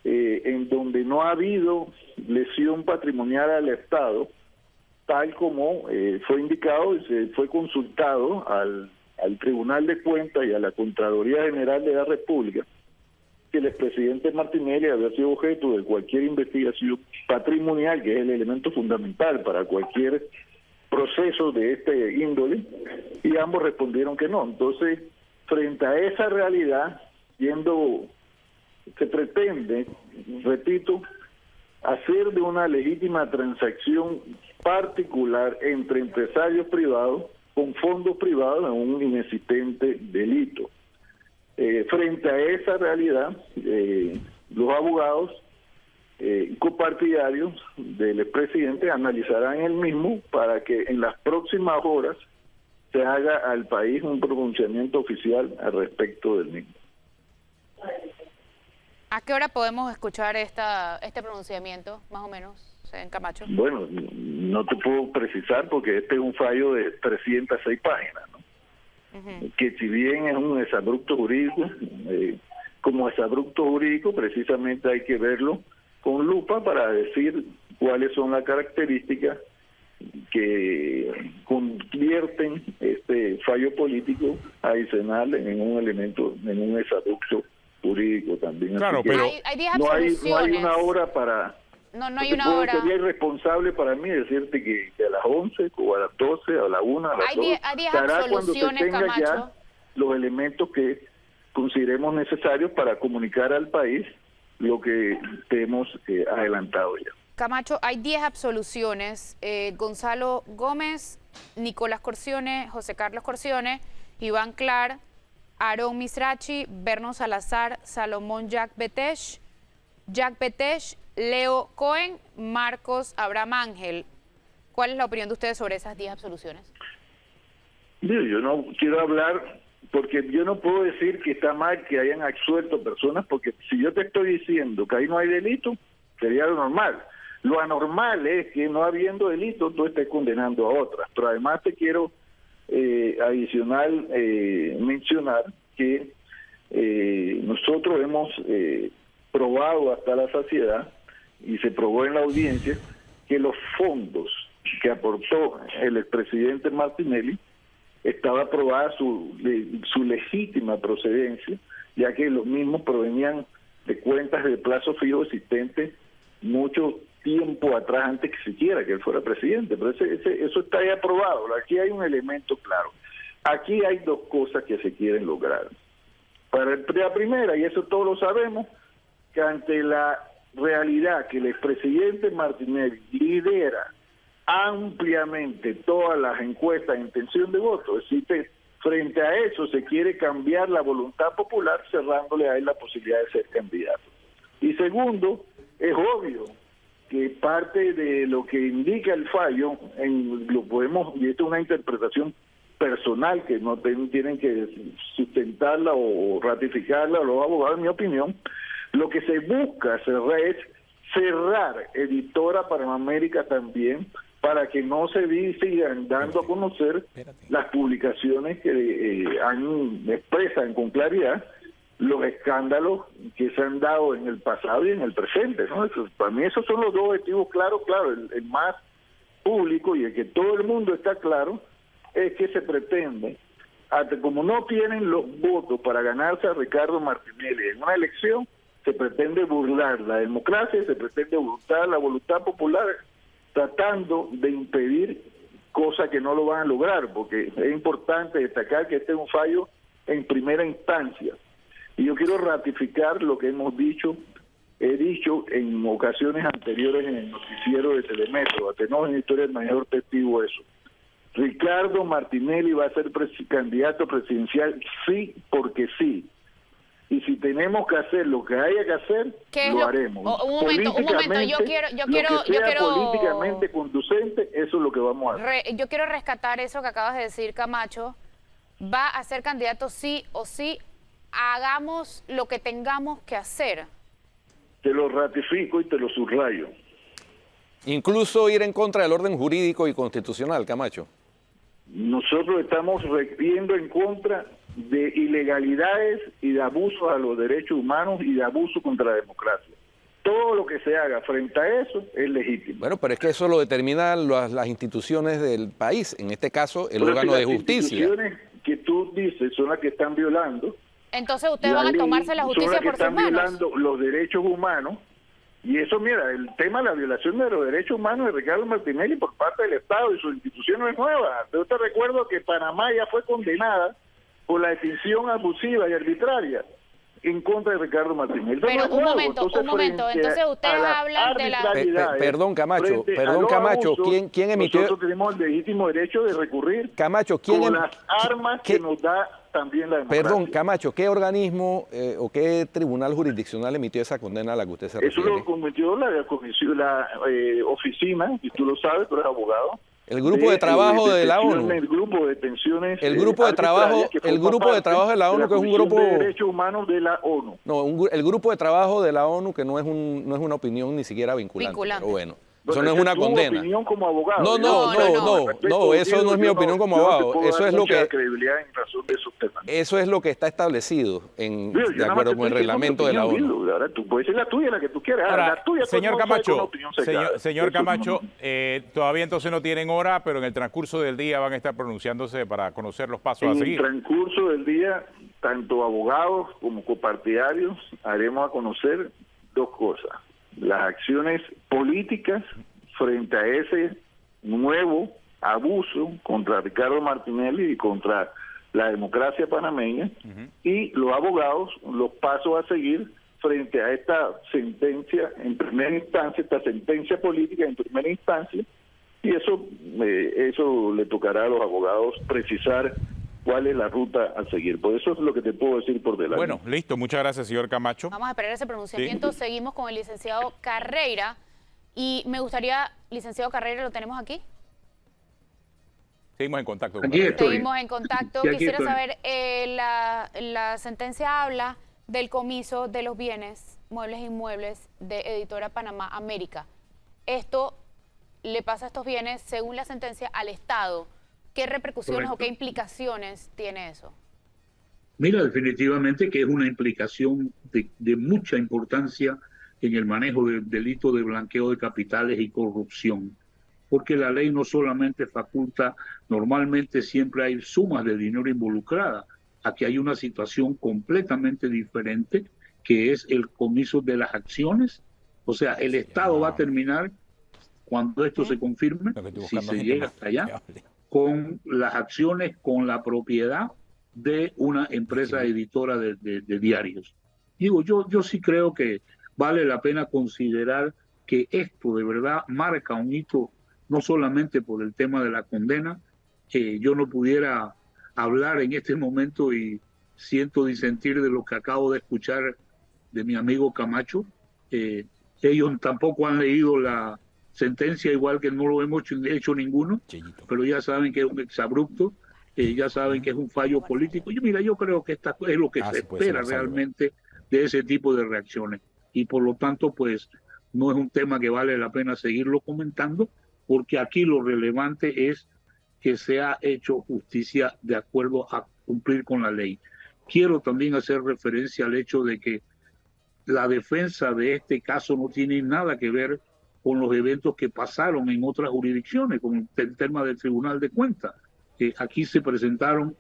en donde no ha habido lesión patrimonial al Estado, tal como fue indicado y se fue consultado al Tribunal de Cuentas y a la Contraloría General de la República, que el expresidente Martinelli había sido objeto de cualquier investigación patrimonial, que es el elemento fundamental para cualquier proceso de este índole, y ambos respondieron que no. Entonces, frente a esa realidad, se pretende, repito, hacer de una legítima transacción particular entre empresarios privados con fondos privados en un inexistente delito. Frente a esa realidad, los abogados copartidarios del expresidente analizarán el mismo para que en las próximas horas se haga al país un pronunciamiento oficial al respecto del mismo. ¿A qué hora podemos escuchar este pronunciamiento, más o menos, en Camacho? Bueno, no te puedo precisar porque este es un fallo de 306 páginas, ¿no? Que si bien es un exabrupto jurídico, como exabrupto jurídico precisamente hay que verlo con lupa para decir cuáles son las características que convierten este fallo político adicional en un elemento, en un exabrupto jurídico también. Claro, así pero hay 10 no hay absoluciones. una hora para... No hay una hora. Sería irresponsable para mí decirte que a las 11 o a las 12, a la 1, a las 2, Hay 10 será cuando se absoluciones, tenga Camacho. ya los elementos que consideremos necesarios para comunicar al país lo que te hemos adelantado ya. Camacho, hay 10 absoluciones. Gonzalo Gómez, Nicolás Corcione, José Carlos Corcione, Iván Clar, Aarón Misrachi, Berno Salazar, Salomón Jack Betech, Leo Cohen, Marcos Abraham Ángel. ¿Cuál es la opinión de ustedes sobre esas 10 absoluciones? Yo no quiero hablar porque yo no puedo decir que está mal que hayan absuelto personas, porque si yo te estoy diciendo que ahí no hay delito, sería lo normal. Lo anormal es que no habiendo delito tú estés condenando a otras. Pero además te quiero adicional mencionar que nosotros hemos probado hasta la saciedad, y se probó en la audiencia, que los fondos que aportó el expresidente Martinelli estaba probada su legítima procedencia, ya que los mismos provenían de cuentas de plazo fijo existentes mucho tiempo atrás, antes que siquiera que él fuera presidente. Pero eso está ya probado. Aquí hay un elemento claro. Aquí hay dos cosas que se quieren lograr. Para la primera, y eso todos lo sabemos, que ante la realidad que el expresidente Martinelli lidera ampliamente todas las encuestas de intención de voto, es decir, frente a eso se quiere cambiar la voluntad popular cerrándole a él la posibilidad de ser candidato. Y segundo, es obvio que parte de lo que indica el fallo, lo podemos, y esto es una interpretación personal que no tienen que sustentarla o ratificarla los abogados, en mi opinión, lo que se busca es cerrar Editora Panamérica también, para que no se sigan dando a conocer las publicaciones que expresan con claridad los escándalos que se han dado en el pasado y en el presente, ¿no? Para mí esos son los dos objetivos claro, el más público y el que todo el mundo está claro, es que se pretende, como no tienen los votos para ganarse a Ricardo Martinelli en una elección, se pretende burlar la democracia, se pretende burlar la voluntad popular, tratando de impedir cosas que no lo van a lograr, porque es importante destacar que este es un fallo en primera instancia. Y yo quiero ratificar lo que hemos dicho, he dicho en ocasiones anteriores en el noticiero de Telemetro, Atenor en Historia del Mayor Testigo eso. Ricardo Martinelli va a ser candidato presidencial sí porque sí. Y si tenemos que hacer lo que haya que hacer, lo haremos. Un momento, yo quiero políticamente conducente, eso es lo que vamos a hacer. Yo quiero rescatar eso que acabas de decir, Camacho. Va a ser candidato sí o sí, hagamos lo que tengamos que hacer. Te lo ratifico y te lo subrayo. Incluso ir en contra del orden jurídico y constitucional, Camacho. Nosotros estamos yendo en contra de ilegalidades y de abusos a los derechos humanos y de abuso contra la democracia. Todo lo que se haga frente a eso es legítimo. Bueno, pero es que eso lo determinan las instituciones del país, en este caso el órgano de justicia. Las instituciones que tú dices son las que están violando. Entonces ustedes van a tomarse la justicia por sus manos. Son las que están violando los derechos humanos. Y eso, mira, el tema de la violación de los derechos humanos de Ricardo Martinelli por parte del Estado y sus instituciones no es nueva. Yo te recuerdo que Panamá ya fue condenada por la detención abusiva y arbitraria en contra de Ricardo Martinelli. Pero un momento, entonces ustedes hablan de la... Perdón, Camacho, ¿quién emitió? Nosotros tenemos el legítimo derecho de recurrir Camacho, con las armas que nos da también la democracia. Perdón, Camacho, ¿qué organismo o qué tribunal jurisdiccional emitió esa condena a la que usted se refiere? Eso lo cometió la oficina, y tú lo sabes, tú eres abogado. El grupo de trabajo de la ONU. El grupo de detenciones. El grupo de trabajo de la ONU, que es un grupo de derechos humanos de la ONU. No, el grupo de trabajo de la ONU, que no es una opinión ni siquiera vinculante. Pero bueno, eso no es una condena. Opinión como abogado. No, eso no es mi opinión como abogado. Eso es lo que credibilidad en razón de esos temas. Eso es lo que está establecido de acuerdo con el reglamento de la ONU. Ahora tú puedes decir la tuya, la que tú quieras. Ahora, la tuya, señor Camacho, señor Camacho, todavía entonces no tienen hora, pero en el transcurso del día van a estar pronunciándose para conocer los pasos a seguir. En el transcurso del día, tanto abogados como copartidarios haremos a conocer dos cosas: las acciones políticas frente a ese nuevo abuso contra Ricardo Martinelli y contra la democracia panameña, y los abogados, los pasos a seguir frente a esta sentencia en primera instancia, esta sentencia política en primera instancia, y eso le tocará a los abogados precisar cuál es la ruta a seguir. Por eso es lo que te puedo decir por delante. Bueno, listo. Muchas gracias, señor Camacho. Vamos a esperar ese pronunciamiento. Sí. Seguimos con el licenciado Carreira. Y me gustaría, licenciado Carreira, ¿lo tenemos aquí? Seguimos en contacto. Seguimos en contacto. Quisiera saber, la sentencia habla del comiso de los bienes, muebles e inmuebles de Editora Panamá América. Esto le pasa a estos bienes, según la sentencia, al Estado. ¿Qué repercusiones o qué implicaciones tiene eso? Mira, definitivamente que es una implicación de mucha importancia en el manejo del delito de blanqueo de capitales y corrupción, porque la ley no solamente faculta, normalmente siempre hay sumas de dinero involucradas, aquí hay una situación completamente diferente, que es el comiso de las acciones. O sea, el Estado va a terminar, cuando esto se confirme, si se llega hasta allá, con las acciones, con la propiedad de una empresa editora de diarios. Digo, yo sí creo que vale la pena considerar que esto de verdad marca un hito, no solamente por el tema de la condena. Yo no pudiera hablar en este momento y siento disentir de lo que acabo de escuchar de mi amigo Camacho. Ellos tampoco han leído la sentencia, igual que no lo hemos hecho ninguno, pero ya saben que es un exabrupto, ya saben que es un fallo político. Yo creo que esta es lo que se espera realmente de ese tipo de reacciones. Y por lo tanto, pues, no es un tema que vale la pena seguirlo comentando, porque aquí lo relevante es que se ha hecho justicia de acuerdo a cumplir con la ley. Quiero también hacer referencia al hecho de que la defensa de este caso no tiene nada que ver con los eventos que pasaron en otras jurisdicciones, con el tema del Tribunal de Cuentas. Aquí se presentaron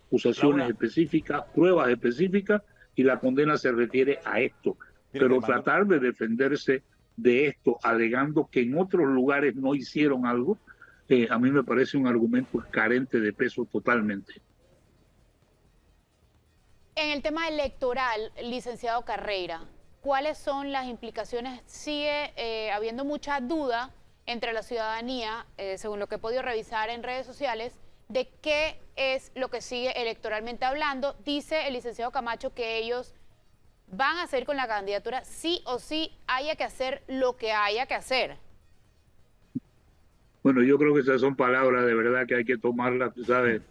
acusaciones específicas, pruebas específicas, y la condena se refiere a esto. Pero tratar de defenderse de esto, alegando que en otros lugares no hicieron algo, a mí me parece un argumento carente de peso totalmente. En el tema electoral, licenciado Carreira, ¿cuáles son las implicaciones? Sigue habiendo mucha duda entre la ciudadanía, según lo que he podido revisar en redes sociales, de qué es lo que sigue electoralmente hablando. Dice el licenciado Camacho que ellos van a seguir con la candidatura sí o sí, haya que hacer lo que haya que hacer. Bueno, yo creo que esas son palabras de verdad que hay que tomarlas, tú sabes,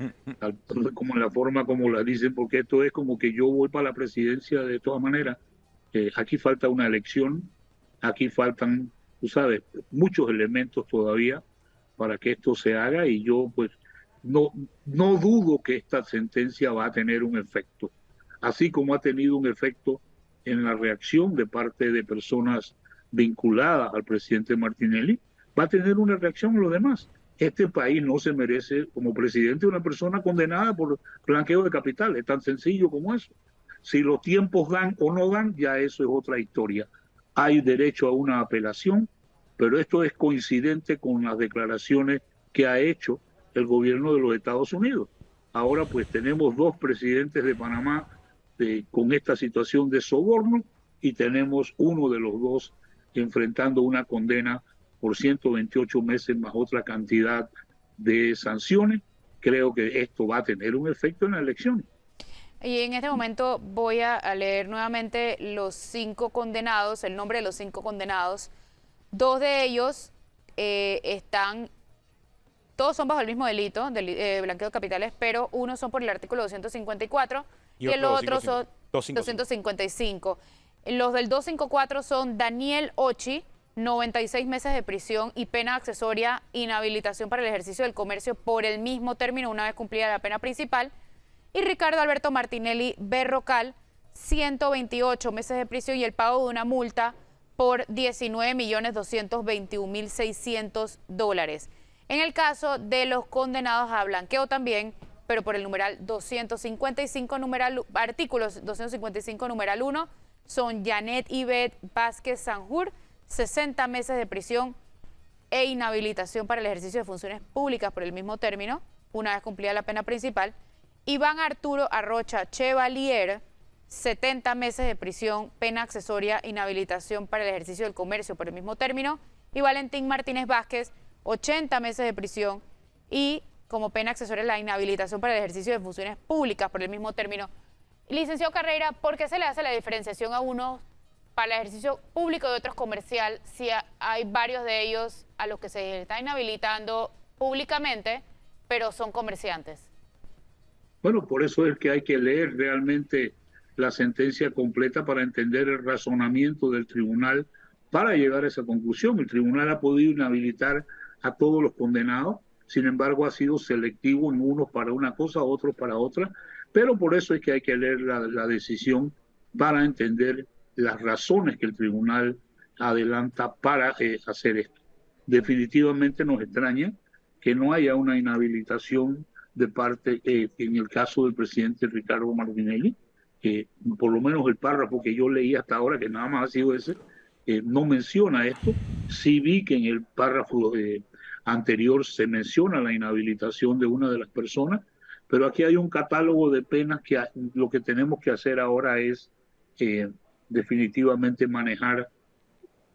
como en la forma como las dicen, porque esto es como que yo voy para la presidencia de todas maneras. Aquí falta una elección, aquí faltan, tú sabes, muchos elementos todavía para que esto se haga, y yo pues no dudo que esta sentencia va a tener un efecto, así como ha tenido un efecto en la reacción de parte de personas vinculadas al presidente Martinelli. Va a tener una reacción en los demás. Este país no se merece como presidente una persona condenada por blanqueo de capital. Es tan sencillo como eso. Si los tiempos dan o no dan, ya eso es otra historia. Hay derecho a una apelación, pero esto es coincidente con las declaraciones que ha hecho el gobierno de los Estados Unidos. Ahora pues tenemos dos presidentes de Panamá con esta situación de soborno, y tenemos uno de los dos enfrentando una condena por 128 meses más otra cantidad de sanciones. Creo que esto va a tener un efecto en la elección. Y en este momento voy a leer nuevamente los 5 condenados, el nombre de los 5 condenados. 2 de ellos todos son bajo el mismo delito, blanqueo de capitales, pero uno son por el artículo 254 y el otro son 255. Los del 254 son Daniel Ochi, 96 meses de prisión y pena accesoria, inhabilitación para el ejercicio del comercio por el mismo término una vez cumplida la pena principal. Y Ricardo Alberto Martinelli Berrocal, 128 meses de prisión y el pago de una multa por $19.221.600. En el caso de los condenados a blanqueo también, pero por el numeral 255, artículos 255, numeral 1, son Janet Ivette Vázquez Sanjur, 60 meses de prisión e inhabilitación para el ejercicio de funciones públicas por el mismo término, una vez cumplida la pena principal. Iván Arturo Arrocha Chevalier, 70 meses de prisión, pena accesoria, inhabilitación para el ejercicio del comercio por el mismo término. Y Valentín Martínez Vázquez, 80 meses de prisión y como pena accesoria la inhabilitación para el ejercicio de funciones públicas por el mismo término. Licenciado Carreira, ¿por qué se le hace la diferenciación a unos para el ejercicio público y otros comercial si hay varios de ellos a los que se está inhabilitando públicamente, pero son comerciantes? Bueno, por eso es que hay que leer realmente la sentencia completa para entender el razonamiento del tribunal para llegar a esa conclusión. El tribunal ha podido inhabilitar a todos los condenados, sin embargo ha sido selectivo en unos para una cosa, otros para otra, pero por eso es que hay que leer la decisión para entender las razones que el tribunal adelanta para hacer esto. Definitivamente nos extraña que no haya una inhabilitación de parte, en el caso del presidente Ricardo Martinelli, por lo menos el párrafo que yo leí hasta ahora, que nada más ha sido ese, no menciona esto. Sí vi que en el párrafo anterior se menciona la inhabilitación de una de las personas, pero aquí hay un catálogo de penas que lo que tenemos que hacer ahora es definitivamente manejar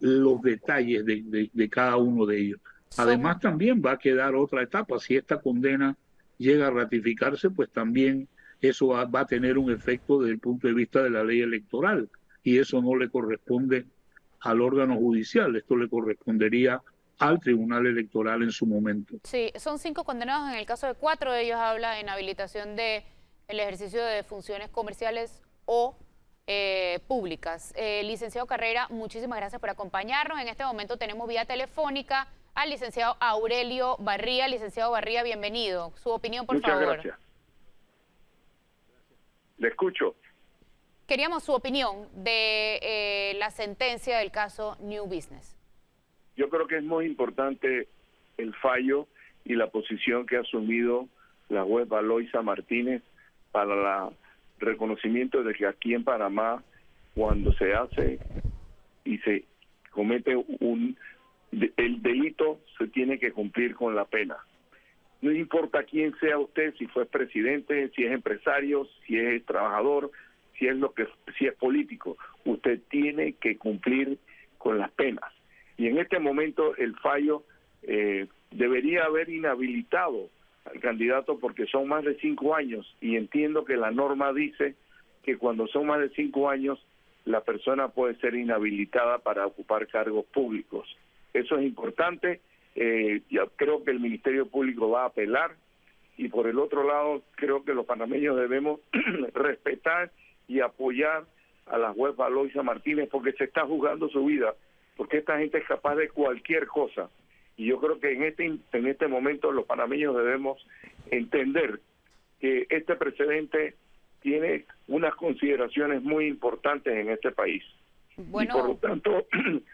los detalles de cada uno de ellos. Además, también va a quedar otra etapa. Si esta condena llega a ratificarse, pues también eso va a tener un efecto desde el punto de vista de la ley electoral, y eso no le corresponde al órgano judicial, esto le correspondería al Tribunal Electoral en su momento. Sí, son 5 condenados. En el caso de 4 de ellos habla de inhabilitación del ejercicio de funciones comerciales o públicas. Licenciado Carreira, muchísimas gracias por acompañarnos. En este momento tenemos vía telefónica al licenciado Aurelio Barría. Licenciado Barría, bienvenido. Su opinión, por favor. Muchas gracias. Le escucho. Queríamos su opinión de la sentencia del caso New Business. Yo creo que es muy importante el fallo y la posición que ha asumido la juez Valoisa Martínez para el reconocimiento de que aquí en Panamá, cuando se hace y se comete el delito, se tiene que cumplir con la pena. No importa quién sea usted, si fue presidente, si es empresario, si es trabajador, si es político, usted tiene que cumplir con las penas. Y en este momento el fallo debería haber inhabilitado al candidato porque son más de 5 años, y entiendo que la norma dice que cuando son más de 5 años la persona puede ser inhabilitada para ocupar cargos públicos. Eso es importante. Yo creo que el Ministerio Público va a apelar, y por el otro lado creo que los panameños debemos respetar y apoyar a la juez Valoisa Martínez, porque se está jugando su vida, porque esta gente es capaz de cualquier cosa. Y yo creo que en este momento los panameños debemos entender que este precedente tiene unas consideraciones muy importantes en este país. Bueno. Y por lo tanto,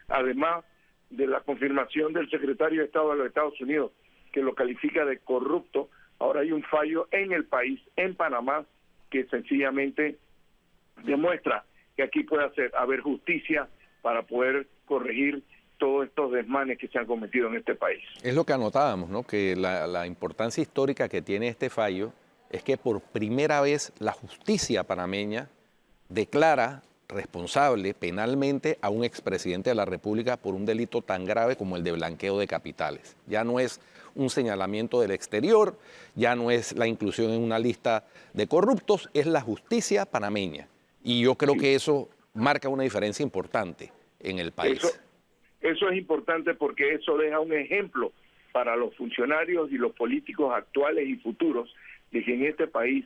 además de la confirmación del secretario de Estado de los Estados Unidos, que lo califica de corrupto, ahora hay un fallo en el país, en Panamá, que sencillamente demuestra que aquí puede haber justicia para poder corregir todos estos desmanes que se han cometido en este país. Es lo que anotábamos, ¿no? Que la importancia histórica que tiene este fallo es que por primera vez la justicia panameña declara responsable penalmente a un expresidente de la República por un delito tan grave como el de blanqueo de capitales. Ya no es un señalamiento del exterior, ya no es la inclusión en una lista de corruptos, es la justicia panameña. Y yo creo que eso marca una diferencia importante en el país. Eso es importante porque eso deja un ejemplo para los funcionarios y los políticos actuales y futuros de que en este país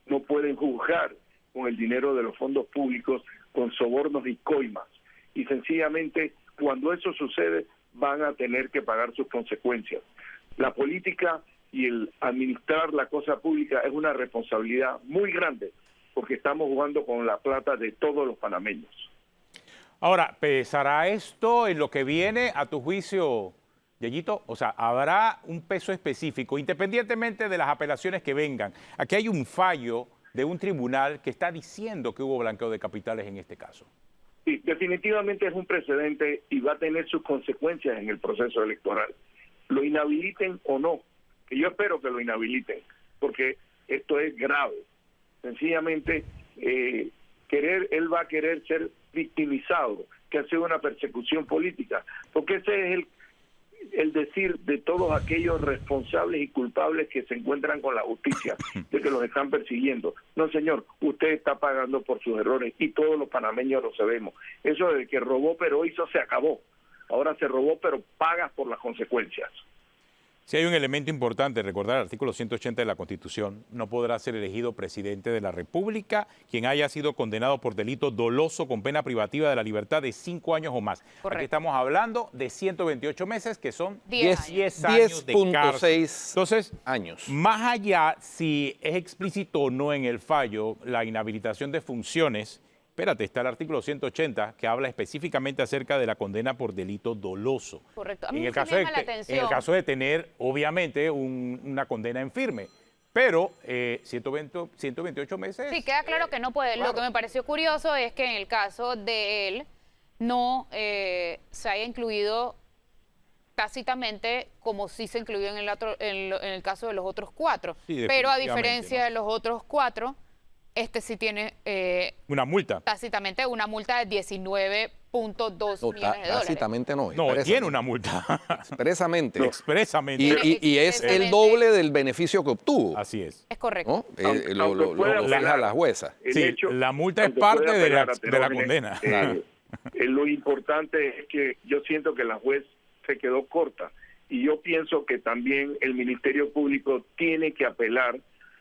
no pueden juzgar con el dinero de los fondos públicos, con sobornos y coimas. Y sencillamente, cuando eso sucede, van a tener que pagar sus consecuencias. La política y el administrar la cosa pública es una responsabilidad muy grande, porque estamos jugando con la plata de todos los panameños. Ahora, ¿pesará esto en lo que viene a tu juicio, Yeyito? O sea, ¿habrá un peso específico, independientemente de las apelaciones que vengan? Aquí hay un fallo de un tribunal que está diciendo que hubo blanqueo de capitales en este caso. Sí, definitivamente es un precedente y va a tener sus consecuencias en el proceso electoral. Lo inhabiliten o no, que yo espero que lo inhabiliten, porque esto es grave. Sencillamente, él va a querer ser victimizado, que ha sido una persecución política, porque ese es el decir de todos aquellos responsables y culpables que se encuentran con la justicia, de que los están persiguiendo. No, señor, usted está pagando por sus errores y todos los panameños lo sabemos. Eso de que robó pero hizo se acabó. Ahora se robó pero pagas por las consecuencias. Si hay un elemento importante, recordar el artículo 180 de la Constitución, no podrá ser elegido presidente de la República quien haya sido condenado por delito doloso con pena privativa de la libertad de 5 años o más. Correcto. Aquí estamos hablando de 128 meses, que son 10 años de cárcel. 10.6 Entonces, años. más allá si es explícito o no en el fallo la inhabilitación de funciones, espérate, está el artículo 180 que habla específicamente acerca de la condena por delito doloso. Correcto. A mí En el sí caso me llama la atención. en el caso de tener, obviamente, una condena en firme. Pero 128 meses... Sí, queda claro que no puede. claro. Lo que me pareció curioso es que en el caso de él no se haya incluido tácitamente como sí se incluyó en el caso de los otros 4. Sí, pero a definitivamente, diferencia ¿no? de los otros 4, este sí tiene Una multa. tácitamente una multa de 19.2 No, millones de dólares. tácitamente no. No, expresamente. tiene una multa. Expresamente. Expresamente. Y es el doble del beneficio que obtuvo. Así es. Es correcto. ¿No? Lo pueda fija apelar, la jueza. el Sí, hecho- la multa es aunque parte pueda de la apelar a Terógenes, condena. Claro. Lo importante es que yo siento que la juez se quedó corta, y yo pienso que también el Ministerio Público tiene que apelar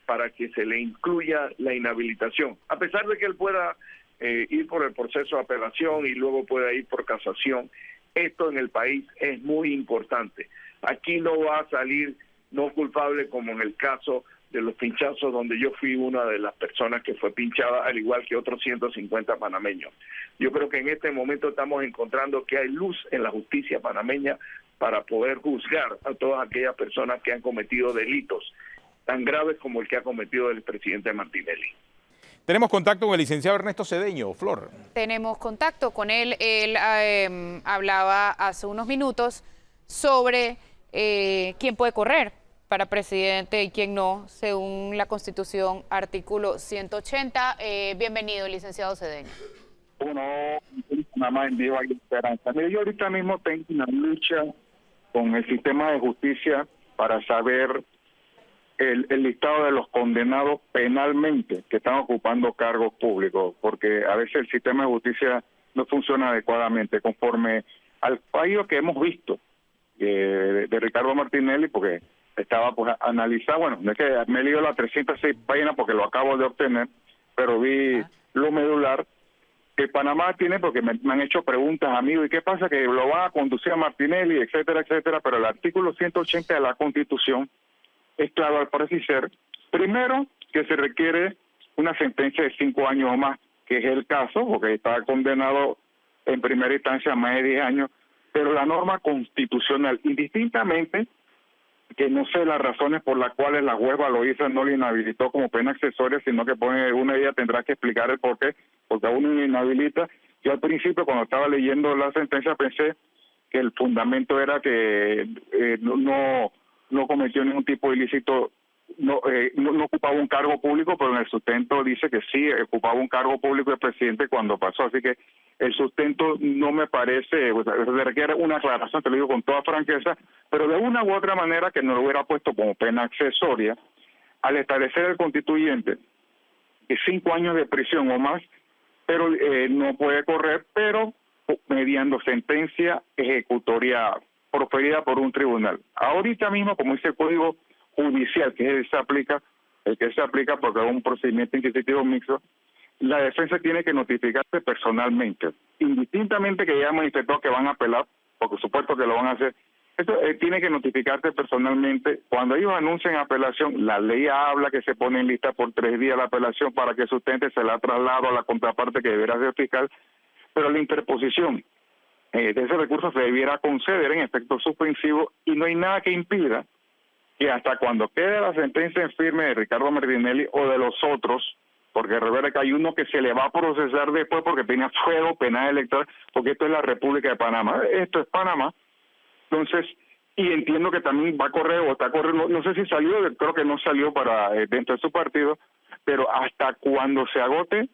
para que se le incluya la inhabilitación, a pesar de que él pueda ir por el proceso de apelación y luego pueda ir por casación. Esto en el país es muy importante. Aquí no va a salir no culpable como en el caso de los pinchazos, donde yo fui una de las personas que fue pinchada, al igual que otros 150 panameños. Yo creo que en este momento estamos encontrando que hay luz en la justicia panameña para poder juzgar a todas aquellas personas que han cometido delitos tan graves como el que ha cometido el presidente Martinelli. Tenemos contacto con el licenciado Ernesto Cedeño. Flor. Tenemos contacto con él. Él hablaba hace unos minutos sobre quién puede correr para presidente y quién no, según la Constitución, artículo 180. Bienvenido, licenciado Cedeño. Uno, nada más en vivo hay esperanza. Mire, yo ahorita mismo tengo una lucha con el sistema de justicia para saber el listado de los condenados penalmente que están ocupando cargos públicos, porque a veces el sistema de justicia no funciona adecuadamente conforme al fallo que hemos visto de Ricardo Martinelli, porque estaba pues analizado, bueno, no es que me he leído las 306 páginas porque lo acabo de obtener, pero vi lo medular que Panamá tiene, porque me han hecho preguntas, amigos, ¿y qué pasa? Que lo va a conducir a Martinelli, etcétera, etcétera, pero el artículo 180 de la Constitución es claro al parecer, primero, que se requiere una sentencia de 5 años o más, que es el caso, porque está condenado en primera instancia a más de 10 años, pero la norma constitucional, indistintamente, que no sé las razones por las cuales la jueza lo hizo, no le inhabilitó como pena accesoria, sino que pone una de ellas tendrá que explicar el por qué, porque a uno le inhabilita. Yo al principio, cuando estaba leyendo la sentencia, pensé que el fundamento era que no cometió ningún tipo de ilícito, no ocupaba un cargo público, pero en el sustento dice que sí ocupaba un cargo público de presidente cuando pasó, así que el sustento no me parece, o sea, se requiere una aclaración, te lo digo con toda franqueza, pero de una u otra manera que no lo hubiera puesto como pena accesoria, al establecer el constituyente que 5 años de prisión o más, pero no puede correr, pero mediando sentencia ejecutoria proferida por un tribunal. Ahorita mismo, como dice el Código Judicial, que el que se aplica porque es un procedimiento inquisitivo mixto, la defensa tiene que notificarse personalmente, indistintamente que ya manifestó que van a apelar, por supuesto que lo van a hacer. Esto tiene que notificarse personalmente. Cuando ellos anuncian apelación, la ley habla que se pone en lista por 3 días la apelación para que sustente, se la traslado a la contraparte que deberá ser fiscal, pero la interposición de ese recurso se debiera conceder en efecto suspensivo y no hay nada que impida que hasta cuando quede la sentencia en firme de Ricardo Martinelli o de los otros, porque recuerda que hay uno que se le va a procesar después porque tiene fuego penal electoral, porque esto es la República de Panamá, esto es Panamá. Entonces, y entiendo que también va a correr o está corriendo, no sé si salió, creo que no salió para dentro de su partido, pero hasta cuando se agote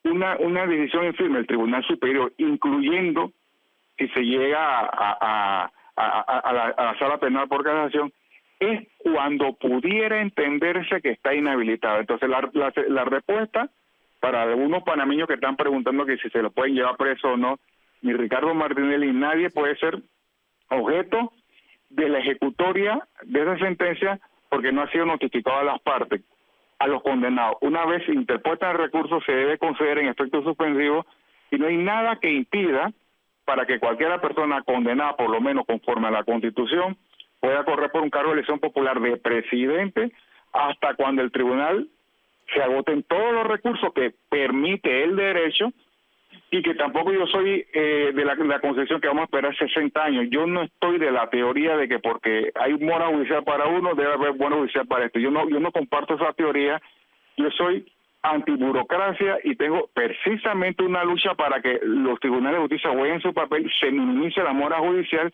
una decisión en firme del Tribunal Superior, incluyendo si se llega a la sala penal por casación, es cuando pudiera entenderse que está inhabilitado. Entonces la respuesta para algunos panameños que están preguntando que si se lo pueden llevar preso o no, ni Ricardo Martinelli, nadie puede ser objeto de la ejecutoria de esa sentencia porque no ha sido notificado a las partes, a los condenados. Una vez interpuesta el recurso se debe conceder en efecto suspensivo y no hay nada que impida para que cualquiera persona condenada, por lo menos conforme a la Constitución, pueda correr por un cargo de elección popular de presidente hasta cuando el tribunal se agoten todos los recursos que permite el derecho, y que tampoco yo soy de la concepción que vamos a esperar 60 años. Yo no estoy de la teoría de que porque hay mora judicial para uno, debe haber buena judicial para esto. Yo no comparto esa teoría. Yo soy antiburocracia y tengo precisamente una lucha para que los tribunales de justicia jueguen su papel, se minimice la mora judicial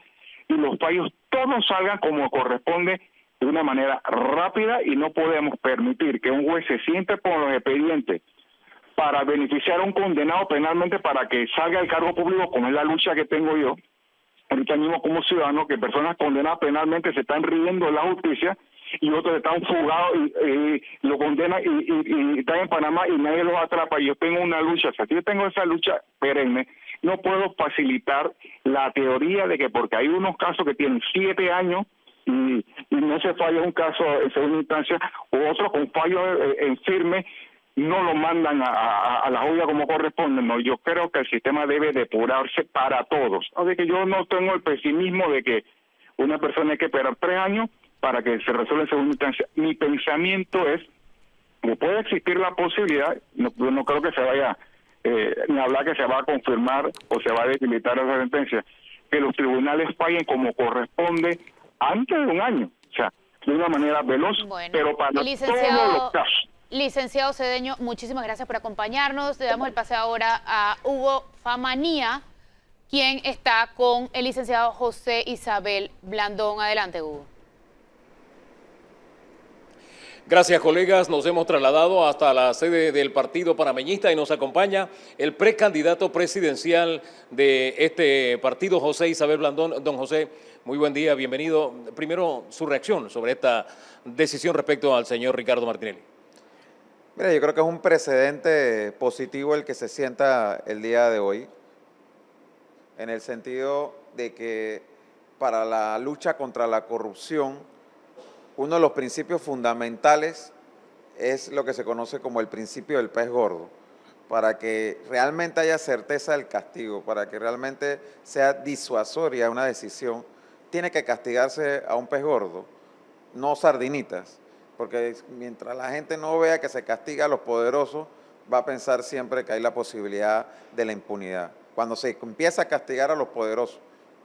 y los fallos todos salgan como corresponde de una manera rápida, y no podemos permitir que un juez se siente con los expedientes para beneficiar a un condenado penalmente para que salga del cargo público, como es la lucha que tengo yo ahorita mismo como ciudadano, que personas condenadas penalmente se están riendo de la justicia y otros están fugados y lo condenan y están en Panamá y nadie los atrapa. Y yo tengo una lucha, o sea, yo tengo esa lucha perenne. No puedo facilitar la teoría de que porque hay unos casos que tienen 7 años y no se falla un caso en segunda instancia, o otros con fallo en firme, no lo mandan a la joya como corresponde. No, yo creo que el sistema debe depurarse para todos. Así que yo no tengo el pesimismo de que una persona hay que esperar 3 años para que se resuelva en segunda instancia. Mi pensamiento es que puede existir la posibilidad, no creo que se vaya ni hablar que se va a confirmar o se va a debilitar esa sentencia, que los tribunales fallen como corresponde antes de 1 año, o sea, de una manera veloz, pero para todos los casos. Licenciado Cedeño, muchísimas gracias por acompañarnos. Le damos el pase ahora a Hugo Famanía, quien está con el licenciado José Isabel Blandón. Adelante, Hugo. Gracias, colegas. Nos hemos trasladado hasta la sede del Partido Panameñista y nos acompaña el precandidato presidencial de este partido, José Isabel Blandón. Don José, muy buen día, bienvenido. Primero, su reacción sobre esta decisión respecto al señor Ricardo Martinelli. Mira, yo creo que es un precedente positivo el que se sienta el día de hoy, en el sentido de que para la lucha contra la corrupción, uno de los principios fundamentales es lo que se conoce como el principio del pez gordo, para que realmente haya certeza del castigo, para que realmente sea disuasoria una decisión, tiene que castigarse a un pez gordo, no sardinitas, porque mientras la gente no vea que se castiga a los poderosos, va a pensar siempre que hay la posibilidad de la impunidad. Cuando se empieza a castigar a los poderosos,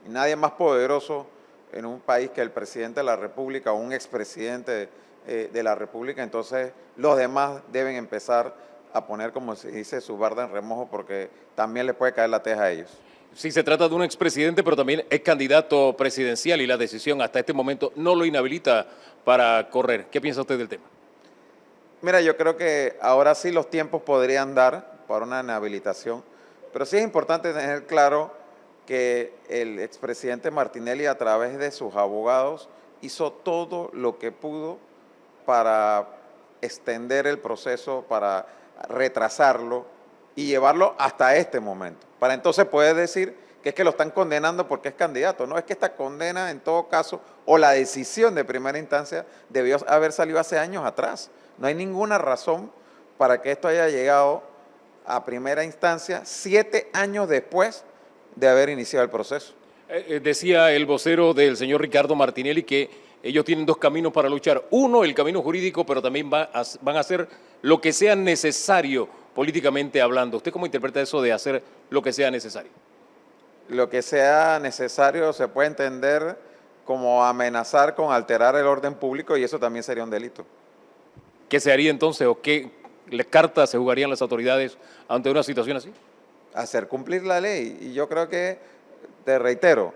y nadie más poderoso en un país que el presidente de la República o un expresidente de la República, entonces los demás deben empezar a poner, como se dice, su barda en remojo, porque también le puede caer la teja a ellos. Sí, se trata de un expresidente, pero también es candidato presidencial y la decisión hasta este momento no lo inhabilita para correr. ¿Qué piensa usted del tema? Mira, yo creo que ahora sí los tiempos podrían dar para una inhabilitación, pero sí es importante tener claro que el expresidente Martinelli, a través de sus abogados, hizo todo lo que pudo para extender el proceso, para retrasarlo y llevarlo hasta este momento. Para entonces poder decir que es que lo están condenando porque es candidato. No, es que esta condena en todo caso, o la decisión de primera instancia, debió haber salido hace años atrás. No hay ninguna razón para que esto haya llegado a primera instancia 7 años después de haber iniciado el proceso. Decía el vocero del señor Ricardo Martinelli que ellos tienen 2 caminos para luchar. Uno, el camino jurídico, pero también van a hacer lo que sea necesario políticamente hablando. ¿Usted cómo interpreta eso de hacer lo que sea necesario? Lo que sea necesario se puede entender como amenazar con alterar el orden público, y eso también sería un delito. ¿Qué se haría entonces o qué cartas se jugarían las autoridades ante una situación así? Hacer cumplir la ley. Y yo creo que, te reitero,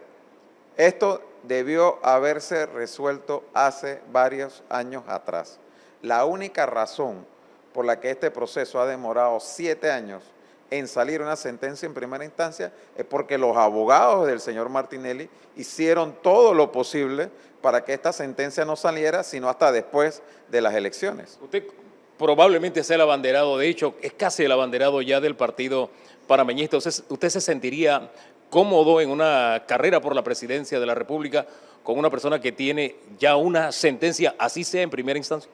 esto debió haberse resuelto hace varios años atrás. La única razón por la que este proceso ha demorado 7 años en salir una sentencia en primera instancia es porque los abogados del señor Martinelli hicieron todo lo posible para que esta sentencia no saliera, sino hasta después de las elecciones. Usted probablemente sea el abanderado, de hecho, es casi el abanderado ya del Partido Panameñista. ¿Usted se sentiría cómodo en una carrera por la presidencia de la República con una persona que tiene ya una sentencia, así sea en primera instancia?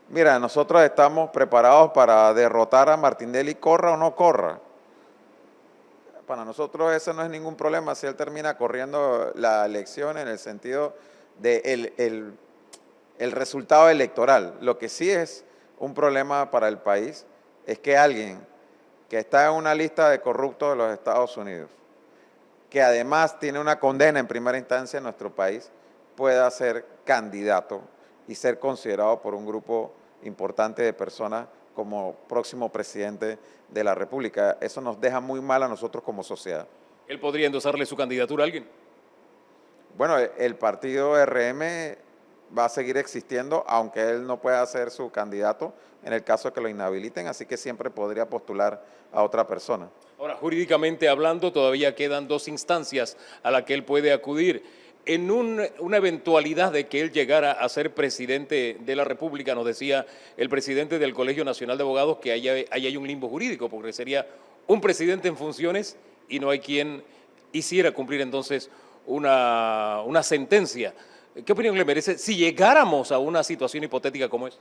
Mira, nosotros estamos preparados para derrotar a Martinelli, corra o no corra. Para nosotros ese no es ningún problema si él termina corriendo la elección en el sentido de el resultado electoral. Lo que sí es un problema para el país es que alguien que está en una lista de corruptos de los Estados Unidos, que además tiene una condena en primera instancia en nuestro país, pueda ser candidato y ser considerado por un grupo importante de personas como próximo presidente de la República. Eso nos deja muy mal a nosotros como sociedad. ¿Él podría endosarle su candidatura a alguien? Bueno, el partido RM va a seguir existiendo, aunque él no pueda ser su candidato en el caso de que lo inhabiliten, así que siempre podría postular a otra persona. Ahora, jurídicamente hablando, todavía quedan 2 instancias a las que él puede acudir. En una eventualidad de que él llegara a ser presidente de la República, nos decía el presidente del Colegio Nacional de Abogados que ahí hay un limbo jurídico, porque sería un presidente en funciones y no hay quien hiciera cumplir entonces una sentencia. ¿Qué opinión le merece si llegáramos a una situación hipotética como esa?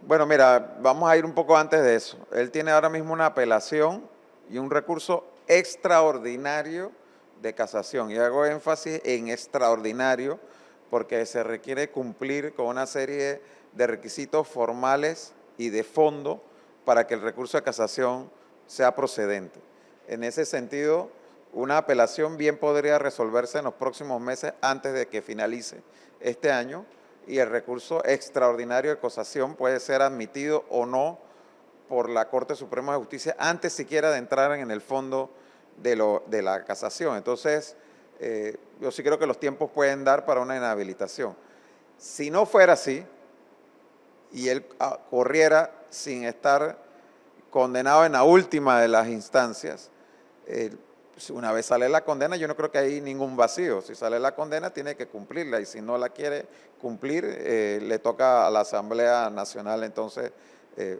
Bueno, mira, vamos a ir un poco antes de eso. Él tiene ahora mismo una apelación y un recurso extraordinario de casación. Y hago énfasis en extraordinario porque se requiere cumplir con una serie de requisitos formales y de fondo para que el recurso de casación sea procedente. En ese sentido, una apelación bien podría resolverse en los próximos meses antes de que finalice este año, y el recurso extraordinario de casación puede ser admitido o no por la Corte Suprema de Justicia antes siquiera de entrar en el fondo de la casación. Entonces, yo sí creo que los tiempos pueden dar para una inhabilitación. Si no fuera así, y él corriera sin estar condenado en la última de las instancias, una vez sale la condena, yo no creo que hay ningún vacío. Si sale la condena, tiene que cumplirla, y si no la quiere cumplir, le toca a la Asamblea Nacional, entonces,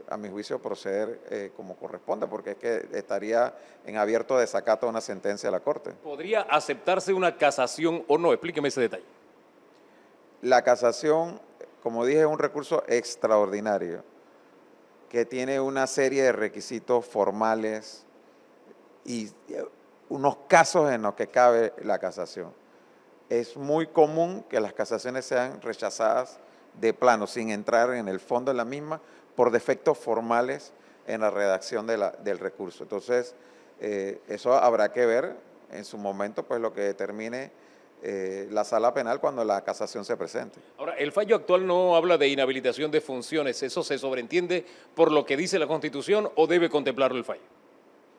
a mi juicio, proceder como corresponde, porque es que estaría en abierto desacato a una sentencia de la Corte. ¿Podría aceptarse una casación o no? Explíqueme ese detalle. La casación, como dije, es un recurso extraordinario que tiene una serie de requisitos formales y unos casos en los que cabe la casación. Es muy común que las casaciones sean rechazadas de plano, sin entrar en el fondo de la misma, por defectos formales en la redacción del recurso. Entonces, eso habrá que ver en su momento, pues lo que determine la sala penal cuando la casación se presente. Ahora, el fallo actual no habla de inhabilitación de funciones. ¿Eso se sobreentiende por lo que dice la Constitución o debe contemplarlo el fallo?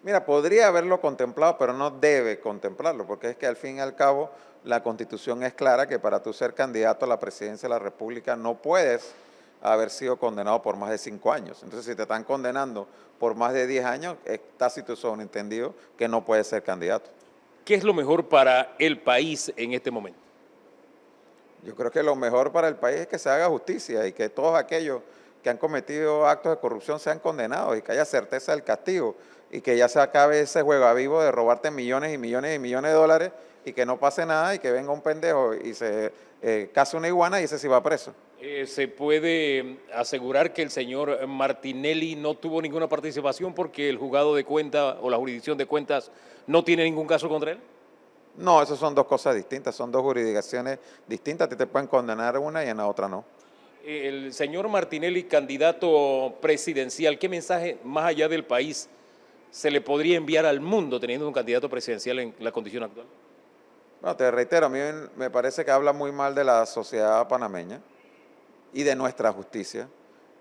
Mira, podría haberlo contemplado, pero no debe contemplarlo, porque es que al fin y al cabo la Constitución es clara que para tú ser candidato a la presidencia de la República no puedes haber sido condenado por más de 5 años. Entonces, si te están condenando por más de 10 años, es tácito sobreentendido que no puedes ser candidato. ¿Qué es lo mejor para el país en este momento? Yo creo que lo mejor para el país es que se haga justicia y que todos aquellos que han cometido actos de corrupción sean condenados y que haya certeza del castigo y que ya se acabe ese juego a vivo de robarte millones y millones y millones de dólares y que no pase nada y que venga un pendejo y se case una iguana y ese sí va preso. ¿Se puede asegurar que el señor Martinelli no tuvo ninguna participación porque el juzgado de cuentas o la jurisdicción de cuentas no tiene ningún caso contra él? No, esas son dos cosas distintas, son dos jurisdicciones distintas. A ti te pueden condenar una y en la otra no. El señor Martinelli, candidato presidencial, ¿qué mensaje más allá del país se le podría enviar al mundo teniendo un candidato presidencial en la condición actual? Bueno, te reitero, a mí me parece que habla muy mal de la sociedad panameña y de nuestra justicia,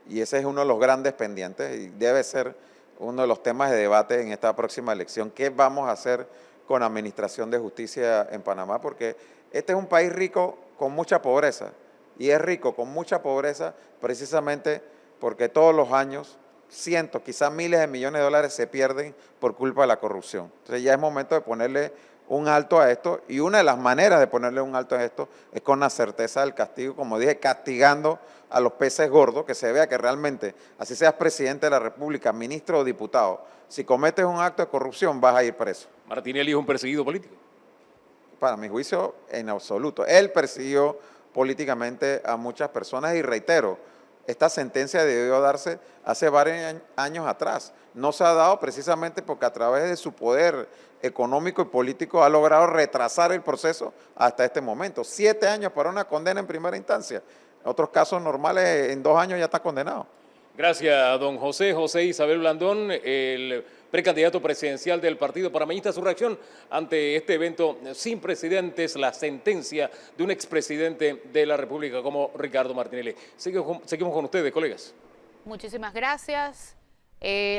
y ese es uno de los grandes pendientes y debe ser uno de los temas de debate en esta próxima elección. ¿Qué vamos a hacer con la administración de justicia en Panamá? Porque este es un país rico con mucha pobreza, y es rico con mucha pobreza precisamente porque todos los años cientos, quizás miles de millones de dólares se pierden por culpa de la corrupción. Entonces ya es momento de ponerle un alto a esto, y una de las maneras de ponerle un alto a esto es con la certeza del castigo, como dije, castigando a los peces gordos, que se vea que realmente, así seas presidente de la República, ministro o diputado, si cometes un acto de corrupción vas a ir preso. ¿Martinelli es un perseguido político? Para mi juicio, en absoluto. Él persiguió políticamente a muchas personas y reitero, esta sentencia debió darse hace varios años atrás. No se ha dado precisamente porque a través de su poder económico y político ha logrado retrasar el proceso hasta este momento. 7 años para una condena en primera instancia. En otros casos normales, en 2 años ya está condenado. Gracias, don José Isabel Blandón, el precandidato presidencial del Partido Panameñista. Su reacción ante este evento sin precedentes, la sentencia de un expresidente de la República como Ricardo Martinelli. Seguimos con ustedes, colegas. Muchísimas gracias.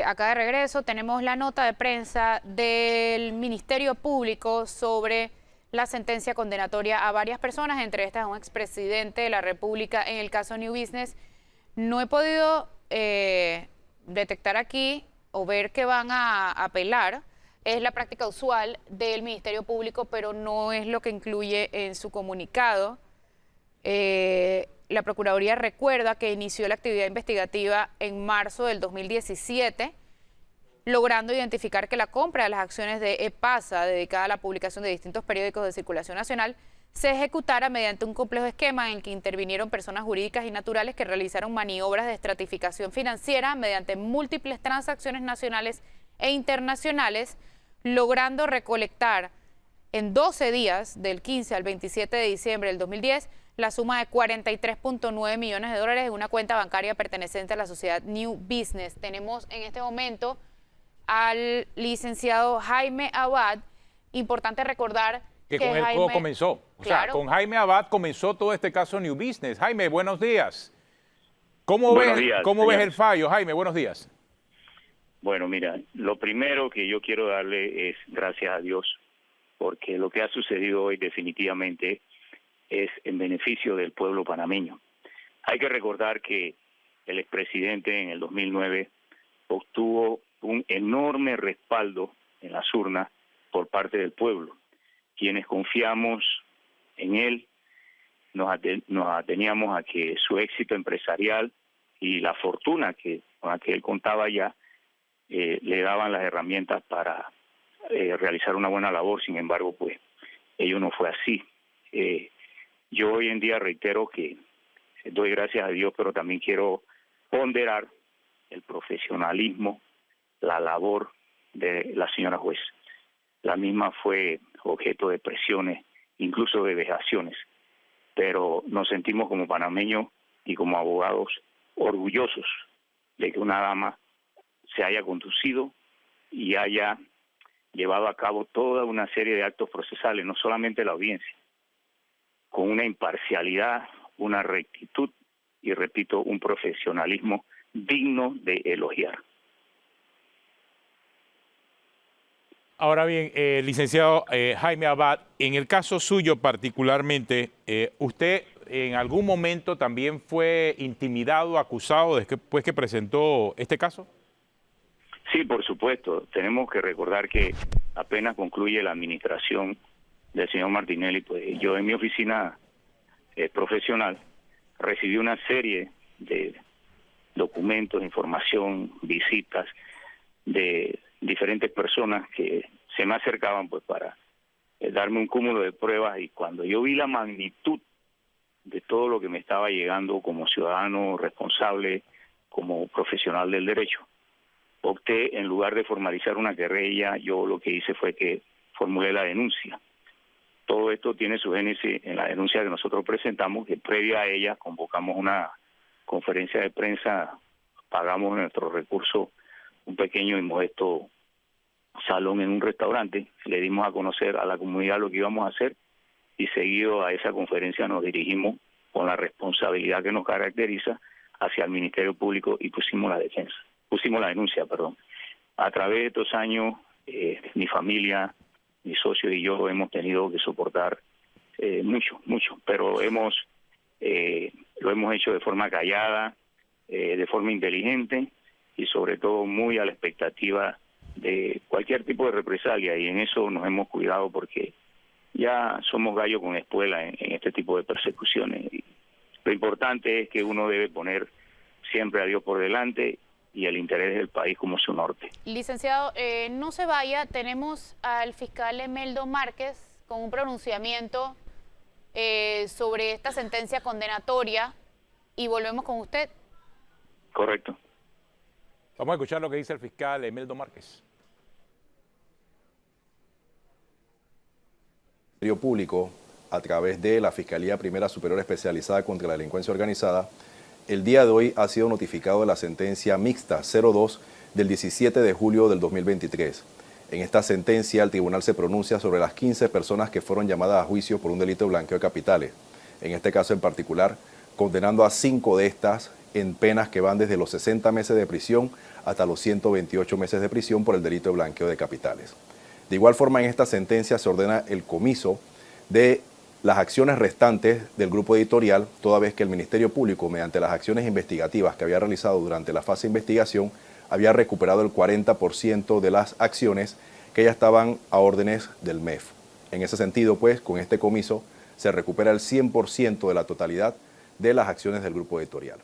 Acá de regreso tenemos la nota de prensa del Ministerio Público sobre la sentencia condenatoria a varias personas, entre estas a un expresidente de la República en el caso New Business. No he podido detectar aquí o ver que van a apelar. Es la práctica usual del Ministerio Público, pero no es lo que incluye en su comunicado. La Procuraduría recuerda que inició la actividad investigativa en marzo del 2017, logrando identificar que la compra de las acciones de EPASA, dedicada a la publicación de distintos periódicos de circulación nacional, se ejecutara mediante un complejo esquema en el que intervinieron personas jurídicas y naturales que realizaron maniobras de estratificación financiera mediante múltiples transacciones nacionales e internacionales, logrando recolectar en 12 días, del 15 al 27 de diciembre del 2010, la suma de 43.9 millones de dólares en una cuenta bancaria perteneciente a la sociedad New Business. Tenemos en este momento al licenciado Jaime Abad. Importante recordar que con él todo comenzó. O sea, con Jaime Abad comenzó todo este caso New Business. Jaime, buenos días. ¿Cómo ves el fallo, Jaime? Buenos días. Bueno, mira, lo primero que yo quiero darle es gracias a Dios, porque lo que ha sucedido hoy definitivamente es en beneficio del pueblo panameño. Hay que recordar que el expresidente en el 2009 obtuvo un enorme respaldo en las urnas por parte del pueblo. Quienes confiamos en él nos ateníamos a que su éxito empresarial y la fortuna con la que él contaba ya le daban las herramientas para realizar una buena labor. Sin embargo, pues ello no fue así. Yo hoy en día reitero que doy gracias a Dios, pero también quiero ponderar el profesionalismo, la labor de la señora juez. La misma fue objeto de presiones, incluso de vejaciones, pero nos sentimos como panameños y como abogados orgullosos de que una dama se haya conducido y haya llevado a cabo toda una serie de actos procesales, no solamente la audiencia, con una imparcialidad, una rectitud y, repito, un profesionalismo digno de elogiar. Ahora bien, licenciado Jaime Abad, en el caso suyo particularmente, ¿usted en algún momento también fue intimidado, acusado después que presentó este caso? Sí, por supuesto. Tenemos que recordar que apenas concluye la administración del señor Martinelli, pues yo en mi oficina profesional recibí una serie de documentos, información, visitas de diferentes personas que se me acercaban pues para darme un cúmulo de pruebas, y cuando yo vi la magnitud de todo lo que me estaba llegando como ciudadano responsable, como profesional del derecho, opté, en lugar de formalizar una querella, yo lo que hice fue que formulé la denuncia. Todo esto tiene su génesis en la denuncia que nosotros presentamos, que previa a ella convocamos una conferencia de prensa, pagamos nuestro recurso un pequeño y modesto salón en un restaurante, le dimos a conocer a la comunidad lo que íbamos a hacer, y seguido a esa conferencia nos dirigimos con la responsabilidad que nos caracteriza hacia el Ministerio Público y pusimos la denuncia. A través de estos años, mi familia, mis socios y yo hemos tenido que soportar mucho, pero lo hemos hecho de forma callada, de forma inteligente y sobre todo muy a la expectativa de cualquier tipo de represalia, y en eso nos hemos cuidado porque ya somos gallo con espuela en este tipo de persecuciones. Y lo importante es que uno debe poner siempre a Dios por delante y el interés del país como su norte. Licenciado, no se vaya, tenemos al fiscal Emeldo Márquez con un pronunciamiento sobre esta sentencia condenatoria y volvemos con usted. Correcto. Vamos a escuchar lo que dice el fiscal Emeldo Márquez. El Ministerio Público, a través de la Fiscalía Primera Superior Especializada contra la Delincuencia Organizada, el día de hoy ha sido notificado de la sentencia mixta 02 del 17 de julio del 2023. En esta sentencia, el tribunal se pronuncia sobre las 15 personas que fueron llamadas a juicio por un delito de blanqueo de capitales. En este caso en particular, condenando a 5 de estas en penas que van desde los 60 meses de prisión hasta los 128 meses de prisión por el delito de blanqueo de capitales. De igual forma, en esta sentencia se ordena el comiso de las acciones restantes del grupo editorial, toda vez que el Ministerio Público, mediante las acciones investigativas que había realizado durante la fase de investigación, había recuperado el 40% de las acciones que ya estaban a órdenes del MEF. En ese sentido, pues, con este comiso se recupera el 100% de la totalidad de las acciones del grupo editorial.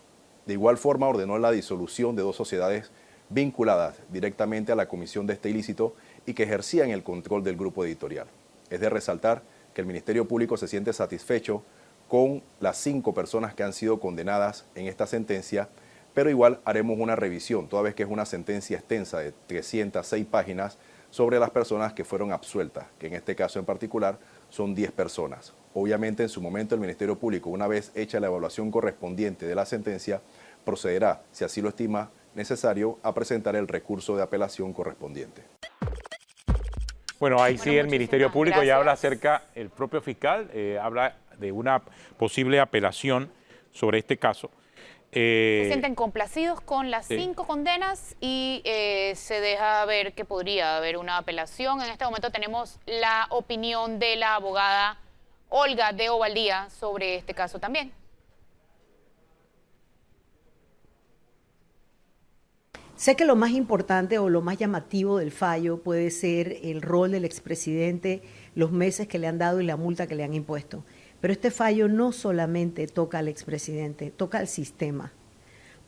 De igual forma, ordenó la disolución de 2 sociedades vinculadas directamente a la comisión de este ilícito y que ejercían el control del grupo editorial. Es de resaltar que el Ministerio Público se siente satisfecho con las 5 personas que han sido condenadas en esta sentencia, pero igual haremos una revisión, toda vez que es una sentencia extensa de 306 páginas sobre las personas que fueron absueltas, que en este caso en particular son 10 personas. Obviamente, en su momento el Ministerio Público, una vez hecha la evaluación correspondiente de la sentencia, procederá, si así lo estima necesario, a presentar el recurso de apelación correspondiente. Bueno, ahí sí el Ministerio Público ya habla acerca, el propio fiscal habla de una posible apelación sobre este caso. Se sienten complacidos con las 5 condenas y se deja ver que podría haber una apelación. En este momento tenemos la opinión de la abogada Olga de Ovaldía sobre este caso también. Sé que lo más importante o lo más llamativo del fallo puede ser el rol del expresidente, los meses que le han dado y la multa que le han impuesto. Pero este fallo no solamente toca al expresidente, toca al sistema.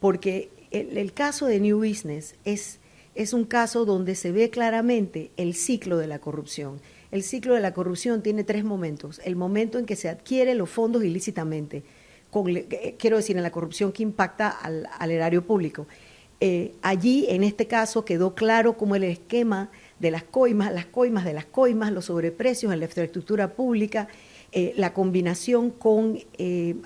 Porque el caso de New Business es un caso donde se ve claramente el ciclo de la corrupción. El ciclo de la corrupción tiene 3 momentos. El momento en que se adquiere los fondos ilícitamente, quiero decir, en la corrupción que impacta al erario público. Allí, en este caso, quedó claro cómo el esquema de las coimas, los sobreprecios en la infraestructura pública, la combinación con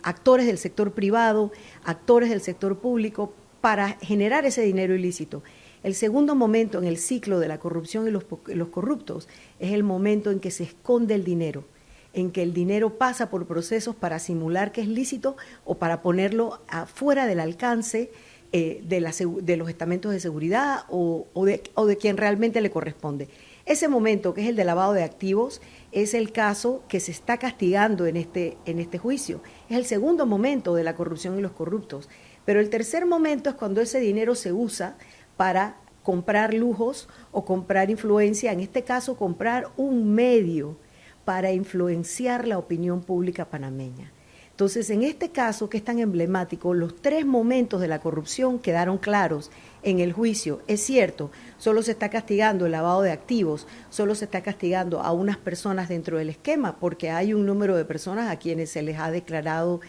actores del sector privado, actores del sector público, para generar ese dinero ilícito. El segundo momento en el ciclo de la corrupción y los corruptos es el momento en que se esconde el dinero, en que el dinero pasa por procesos para simular que es lícito o para ponerlo afuera del alcance de los estamentos de seguridad o de quien realmente le corresponde. Ese momento, que es el de lavado de activos, es el caso que se está castigando en este juicio. Es el segundo momento de la corrupción y los corruptos. Pero el tercer momento es cuando ese dinero se usa para comprar lujos o comprar influencia, en este caso comprar un medio para influenciar la opinión pública panameña. Entonces, en este caso, que es tan emblemático, los 3 momentos de la corrupción quedaron claros en el juicio. Es cierto, solo se está castigando el lavado de activos, solo se está castigando a unas personas dentro del esquema, porque hay un número de personas a quienes se les ha declarado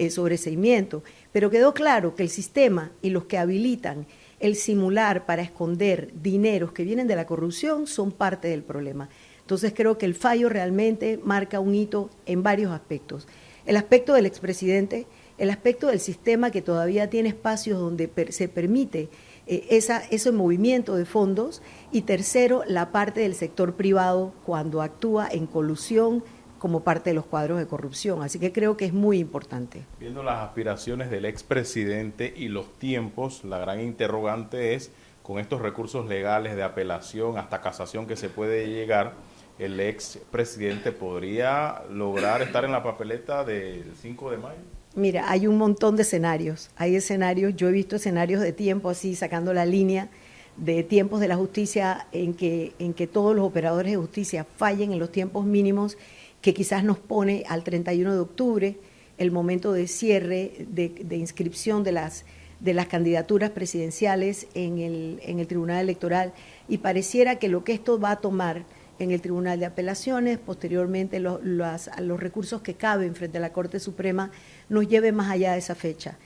sobreseimiento, pero quedó claro que el sistema y los que habilitan el simular para esconder dineros que vienen de la corrupción son parte del problema. Entonces, creo que el fallo realmente marca un hito en varios aspectos. El aspecto del expresidente, el aspecto del sistema que todavía tiene espacios donde se permite ese movimiento de fondos, y tercero, la parte del sector privado cuando actúa en colusión como parte de los cuadros de corrupción. Así que creo que es muy importante. Viendo las aspiraciones del expresidente y los tiempos, la gran interrogante es, con estos recursos legales de apelación hasta casación que se puede llegar, ¿el expresidente podría lograr estar en la papeleta del 5 de mayo? Mira, hay un montón de escenarios. Hay escenarios, yo he visto escenarios de tiempo así, sacando la línea de tiempos de la justicia en que todos los operadores de justicia fallen en los tiempos mínimos, que quizás nos pone al 31 de octubre, el momento de cierre, de inscripción de las candidaturas presidenciales en el Tribunal Electoral, y pareciera que lo que esto va a tomar en el Tribunal de Apelaciones, posteriormente los recursos que caben frente a la Corte Suprema, nos lleve más allá de esa fecha.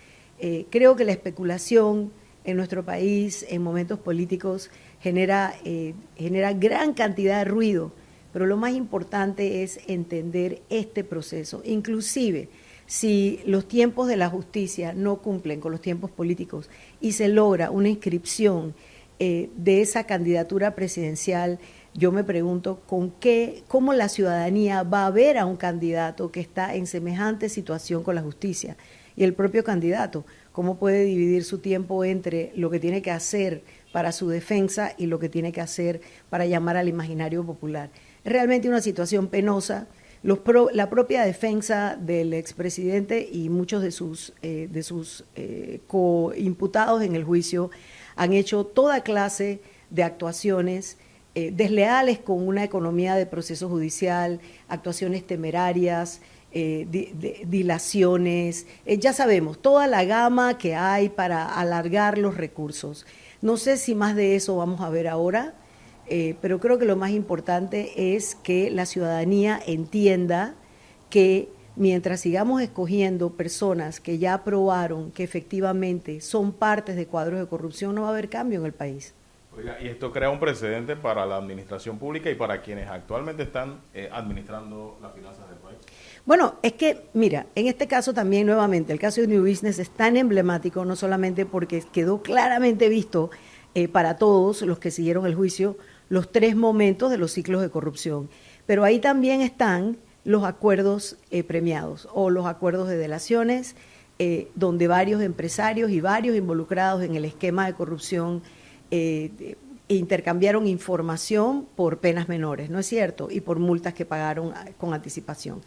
Creo que la especulación en nuestro país en momentos políticos genera gran cantidad de ruido, pero lo más importante es entender este proceso. Inclusive, si los tiempos de la justicia no cumplen con los tiempos políticos y se logra una inscripción de esa candidatura presidencial, yo me pregunto cómo la ciudadanía va a ver a un candidato que está en semejante situación con la justicia, y el propio candidato, cómo puede dividir su tiempo entre lo que tiene que hacer para su defensa y lo que tiene que hacer para llamar al imaginario popular. Es realmente una situación penosa. La propia defensa del expresidente y muchos de sus coimputados en el juicio han hecho toda clase de actuaciones desleales con una economía de proceso judicial, actuaciones temerarias, dilaciones, ya sabemos, toda la gama que hay para alargar los recursos. No sé si más de eso vamos a ver ahora, pero creo que lo más importante es que la ciudadanía entienda que mientras sigamos escogiendo personas que ya probaron que efectivamente son partes de cuadros de corrupción, no va a haber cambio en el país. Oiga, y esto crea un precedente para la administración pública y para quienes actualmente están administrando las finanzas del país. Bueno, es que, mira, en este caso también, nuevamente, el caso de New Business es tan emblemático, no solamente porque quedó claramente visto para todos los que siguieron el juicio los 3 momentos de los ciclos de corrupción, pero ahí también están los acuerdos premiados o los acuerdos de delaciones, donde varios empresarios y varios involucrados en el esquema de corrupción intercambiaron información por penas menores, ¿no es cierto? Y por multas que pagaron con anticipación.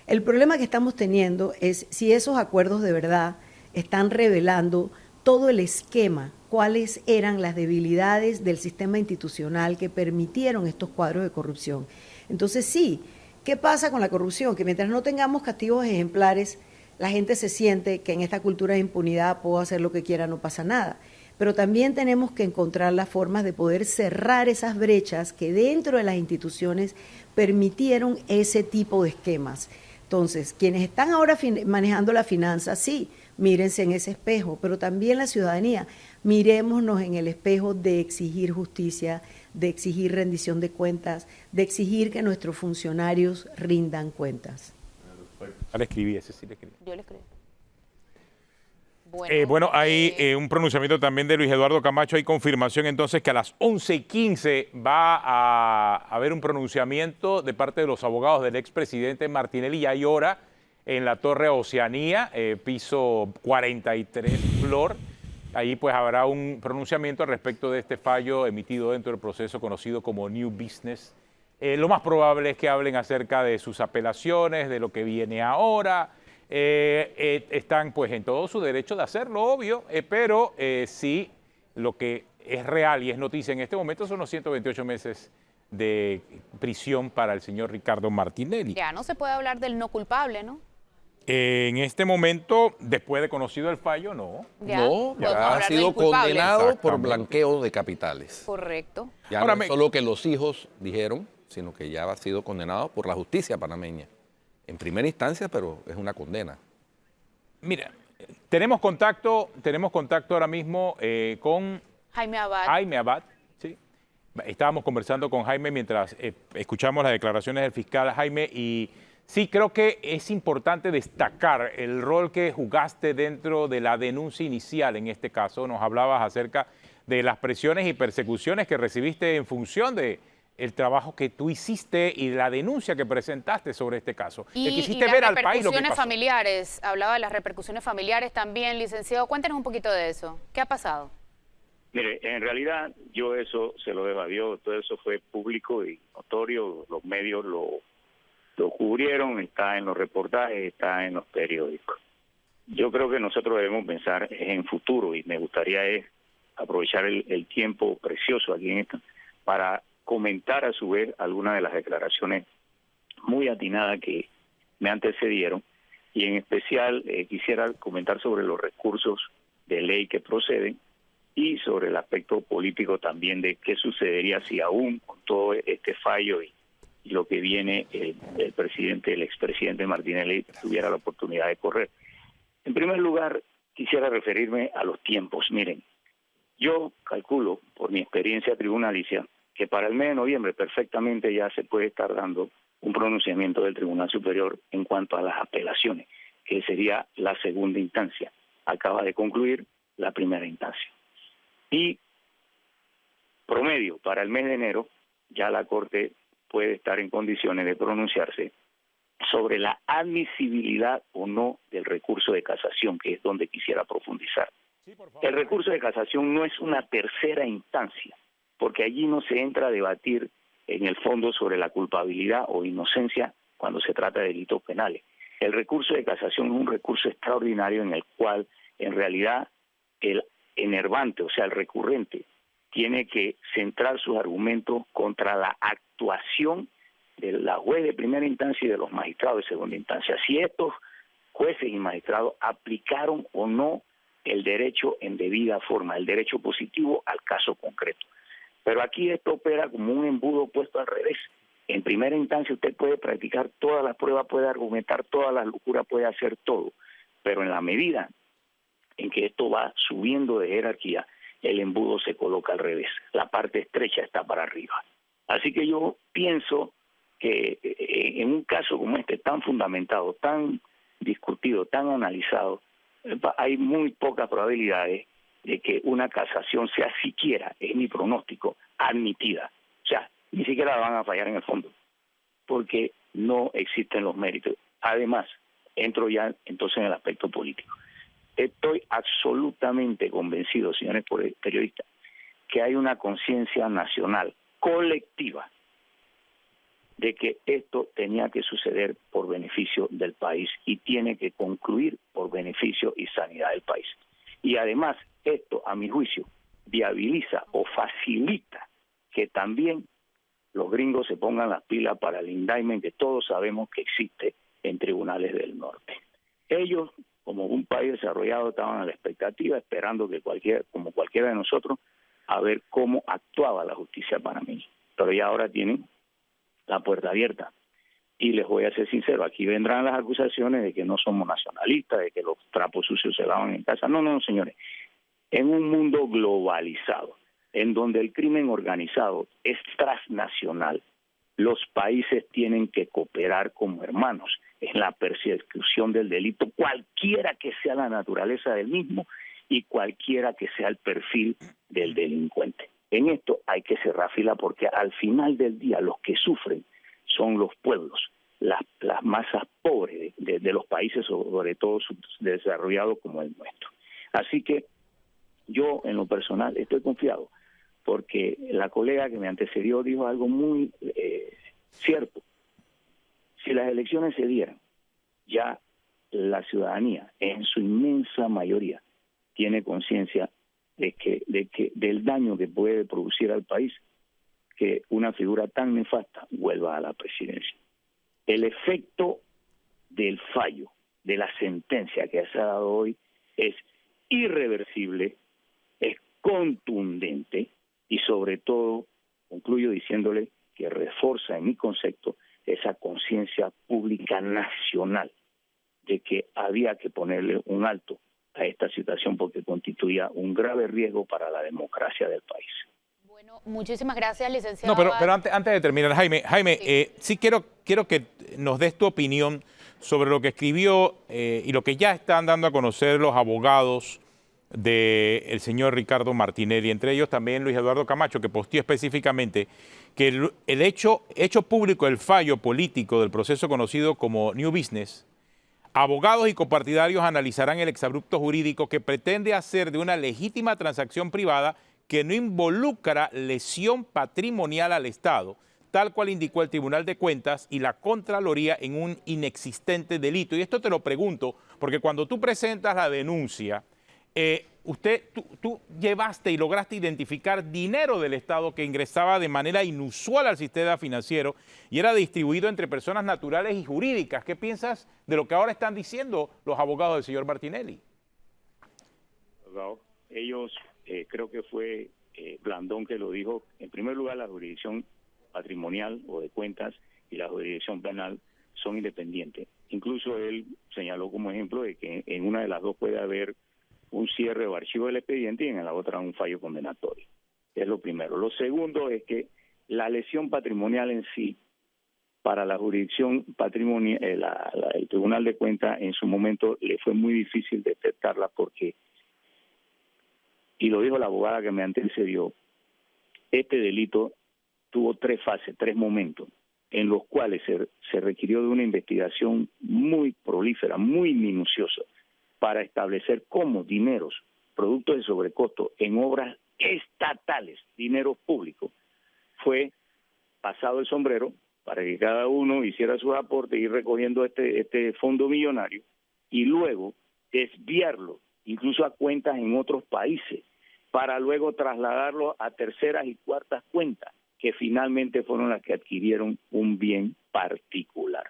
El problema que estamos teniendo es si esos acuerdos de verdad están revelando todo el esquema, cuáles eran las debilidades del sistema institucional que permitieron estos cuadros de corrupción. Entonces sí, ¿qué pasa con la corrupción? Que mientras no tengamos castigos ejemplares, la gente se siente que en esta cultura de impunidad puedo hacer lo que quiera, no pasa nada. Pero también tenemos que encontrar las formas de poder cerrar esas brechas que dentro de las instituciones permitieron ese tipo de esquemas. Entonces, quienes están ahora manejando la finanza, sí, mírense en ese espejo, pero también la ciudadanía, mirémonos en el espejo de exigir justicia, de exigir rendición de cuentas, de exigir que nuestros funcionarios rindan cuentas. Le escribí, ese sí le escribí. Yo le escribí. Bueno, hay un pronunciamiento también de Luis Eduardo Camacho. Hay confirmación entonces que a las 11:15 va a haber un pronunciamiento de parte de los abogados del expresidente Martinelli. Ya hay hora en la Torre Oceanía, piso 43, Flor. Ahí pues habrá un pronunciamiento al respecto de este fallo emitido dentro del proceso conocido como New Business. Lo más probable es que hablen acerca de sus apelaciones, de lo que viene ahora. Están pues en todo su derecho de hacerlo, obvio, pero sí lo que es real y es noticia en este momento son los 128 meses de prisión para el señor Ricardo Martinelli. Ya no se puede hablar del no culpable, ¿no? En este momento, después de conocido el fallo, no. Ya, No, podemos ya ha hablar del sido culpable. condenado por blanqueo de capitales. Correcto. Ya Ahora no es solo que los hijos dijeron, sino que ya ha sido condenado por la justicia panameña. En primera instancia, pero es una condena. Mira, tenemos contacto ahora mismo con Jaime Abad. Jaime Abad, sí. Estábamos conversando con Jaime mientras escuchamos las declaraciones del fiscal Jaime y sí creo que es importante destacar el rol que jugaste dentro de la denuncia inicial. En este caso nos hablabas acerca de las presiones y persecuciones que recibiste en función de el trabajo que tú hiciste y la denuncia que presentaste sobre este caso. Que quisiste ver al país lo que pasó. Familiares, hablaba de las repercusiones familiares también, licenciado. Cuéntenos un poquito de eso. ¿Qué ha pasado? Mire, en realidad yo eso se lo debo a Dios, todo eso fue público y notorio, los medios lo cubrieron, está en los reportajes, está en los periódicos. Yo creo que nosotros debemos pensar en futuro y me gustaría aprovechar el tiempo precioso aquí en esto para comentar a su vez algunas de las declaraciones muy atinadas que me antecedieron y en especial quisiera comentar sobre los recursos de ley que proceden y sobre el aspecto político también de qué sucedería si aún con todo este fallo y lo que viene el expresidente Martinelli tuviera la oportunidad de correr. En primer lugar, quisiera referirme a los tiempos. Miren, yo calculo por mi experiencia tribunalicia que para el mes de noviembre perfectamente ya se puede estar dando un pronunciamiento del Tribunal Superior en cuanto a las apelaciones, que sería la segunda instancia. Acaba de concluir la primera instancia. Y promedio, para el mes de enero, ya la Corte puede estar en condiciones de pronunciarse sobre la admisibilidad o no del recurso de casación, que es donde quisiera profundizar. El recurso de casación no es una tercera instancia, porque allí no se entra a debatir en el fondo sobre la culpabilidad o inocencia cuando se trata de delitos penales. El recurso de casación es un recurso extraordinario en el cual, en realidad, el enervante, o sea, el recurrente, tiene que centrar sus argumentos contra la actuación de la juez de primera instancia y de los magistrados de segunda instancia. Si estos jueces y magistrados aplicaron o no el derecho en debida forma, el derecho positivo al caso concreto. Pero aquí esto opera como un embudo puesto al revés. En primera instancia usted puede practicar todas las pruebas, puede argumentar todas las locuras, puede hacer todo, pero en la medida en que esto va subiendo de jerarquía, el embudo se coloca al revés, la parte estrecha está para arriba. Así que yo pienso que en un caso como este, tan fundamentado, tan discutido, tan analizado, hay muy pocas probabilidades de que una casación sea siquiera, es mi pronóstico, admitida. O sea, ni siquiera van a fallar en el fondo, porque no existen los méritos. Además, entro ya entonces en el aspecto político. Estoy absolutamente convencido, señores periodistas, que hay una conciencia nacional colectiva de que esto tenía que suceder por beneficio del país y tiene que concluir por beneficio y sanidad del país. Y además, esto, a mi juicio, viabiliza o facilita que también los gringos se pongan las pilas para el indictment que todos sabemos que existe en tribunales del norte. Ellos, como un país desarrollado, estaban a la expectativa, esperando que como cualquiera de nosotros, a ver cómo actuaba la justicia panameña. Pero ya ahora tienen la puerta abierta. Y les voy a ser sincero, aquí vendrán las acusaciones de que no somos nacionalistas, de que los trapos sucios se lavan en casa. No, no, señores. En un mundo globalizado, en donde el crimen organizado es transnacional, los países tienen que cooperar como hermanos en la persecución del delito, cualquiera que sea la naturaleza del mismo y cualquiera que sea el perfil del delincuente. En esto hay que cerrar fila porque al final del día los que sufren son los pueblos, las masas pobres de los países, sobre todo desarrollados como el nuestro. Así que yo, en lo personal, estoy confiado porque la colega que me antecedió dijo algo muy cierto. Si las elecciones se dieran, ya la ciudadanía, en su inmensa mayoría, tiene conciencia del daño que puede producir al país que una figura tan nefasta vuelva a la presidencia. El efecto del fallo, de la sentencia que se ha dado hoy, es irreversible, es contundente y sobre todo, concluyo diciéndole que refuerza en mi concepto esa conciencia pública nacional de que había que ponerle un alto a esta situación porque constituía un grave riesgo para la democracia del país. Bueno, muchísimas gracias, licenciado. No, pero antes de terminar, Jaime, sí quiero que nos des tu opinión sobre lo que escribió y lo que ya están dando a conocer los abogados del señor Ricardo Martinelli, entre ellos también Luis Eduardo Camacho, que posteó específicamente que el hecho público del fallo político del proceso conocido como New Business, abogados y copartidarios analizarán el exabrupto jurídico que pretende hacer de una legítima transacción privada que no involucra lesión patrimonial al Estado, tal cual indicó el Tribunal de Cuentas y la Contraloría en un inexistente delito. Y esto te lo pregunto porque cuando tú presentas la denuncia, tú llevaste y lograste identificar dinero del Estado que ingresaba de manera inusual al sistema financiero y era distribuido entre personas naturales y jurídicas. ¿Qué piensas de lo que ahora están diciendo los abogados del señor Martinelli? Ellos, creo que fue Blandón que lo dijo, en primer lugar la jurisdicción patrimonial o de cuentas y la jurisdicción penal son independientes. Incluso él señaló como ejemplo de que en una de las dos puede haber un cierre o archivo del expediente y en la otra un fallo condenatorio. Es lo primero. Lo segundo es que la lesión patrimonial en sí, para la jurisdicción patrimonial, el Tribunal de Cuentas en su momento le fue muy difícil detectarla porque, y lo dijo la abogada que me antecedió, este delito tuvo 3 fases, 3 momentos, en los cuales se requirió de una investigación muy prolífera, muy minuciosa, para establecer cómo dineros, productos de sobrecosto en obras estatales, dinero público, fue pasado el sombrero para que cada uno hiciera su aporte y ir recogiendo este fondo millonario y luego desviarlo incluso a cuentas en otros países para luego trasladarlo a terceras y cuartas cuentas que finalmente fueron las que adquirieron un bien particular.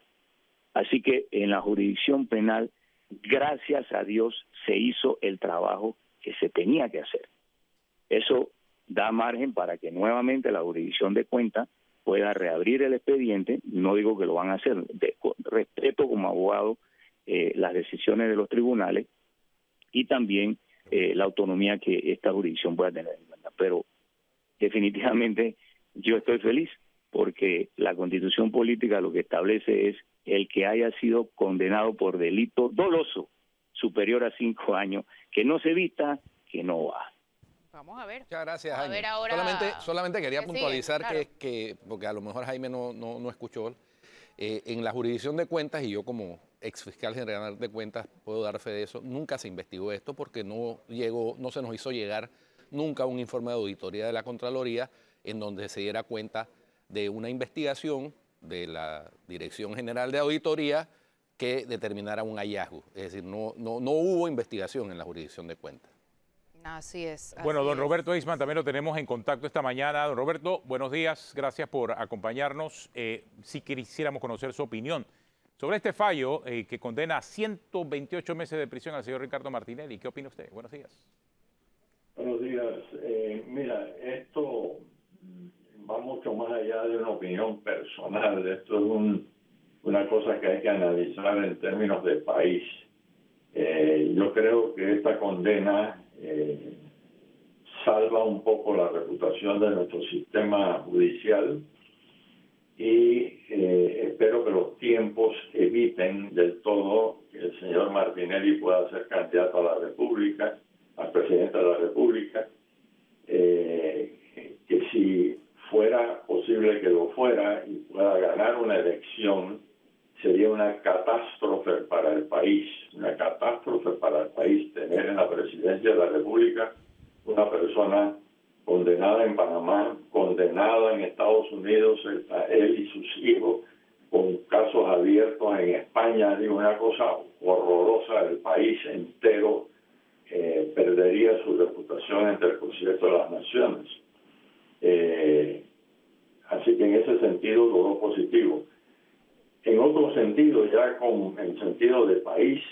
Así que en la jurisdicción penal, gracias a Dios, se hizo el trabajo que se tenía que hacer. Eso da margen para que nuevamente la jurisdicción de cuentas pueda reabrir el expediente. No digo que lo van a hacer, respeto como abogado las decisiones de los tribunales y también la autonomía que esta jurisdicción pueda tener en cuenta. Pero definitivamente yo estoy feliz porque la Constitución política lo que establece es el que haya sido condenado por delito doloso superior a 5 años, que no se vista, que no va. Vamos a ver. Muchas gracias, Jaime. A ver ahora Solamente quería puntualizar claro. que, porque a lo mejor Jaime no escuchó, en la jurisdicción de cuentas, y yo como ex fiscal general de cuentas puedo dar fe de eso, nunca se investigó esto porque no se nos hizo llegar nunca un informe de auditoría de la Contraloría en donde se diera cuenta de una investigación de la Dirección General de Auditoría que determinara un hallazgo. Es decir, no hubo investigación en la jurisdicción de cuentas. Así es. Bueno, don Roberto Eisman también lo tenemos en contacto esta mañana. Don Roberto, buenos días, gracias por acompañarnos. Si quisiéramos conocer su opinión sobre este fallo que condena a 128 meses de prisión al señor Ricardo Martinelli. ¿Qué opina usted? Buenos días. Buenos días. Mira, esto va mucho más allá de una opinión personal. Esto es una cosa que hay que analizar en términos de país. Yo creo que esta condena salva un poco la reputación de nuestro sistema judicial y espero que los tiempos eviten del todo que el señor Martinelli pueda ser candidato a la República, al presidente de la República, que si fuera posible que lo fuera y pueda ganar una elección, sería una catástrofe para el país, tener en la presidencia de la República una persona condenada en Panamá, condenada en Estados Unidos, él y sus hijos, con casos abiertos en España. Digo, una cosa horrorosa. El país entero perdería su reputación entre el concierto de las naciones. Así que en ese sentido lo veo positivo. En otro sentido, ya con el sentido de país,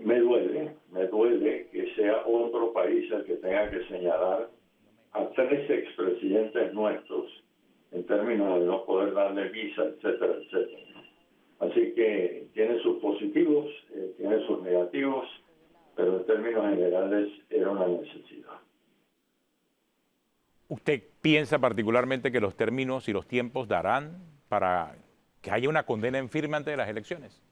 me duele que sea otro país el que tenga que señalar a 3 expresidentes nuestros en términos de no poder darle visa, etcétera, etcétera. Así que tiene sus positivos, tiene sus negativos, pero en términos generales era una necesidad. ¿Usted piensa particularmente que los términos y los tiempos darán para que haya una condena en firme antes de las elecciones?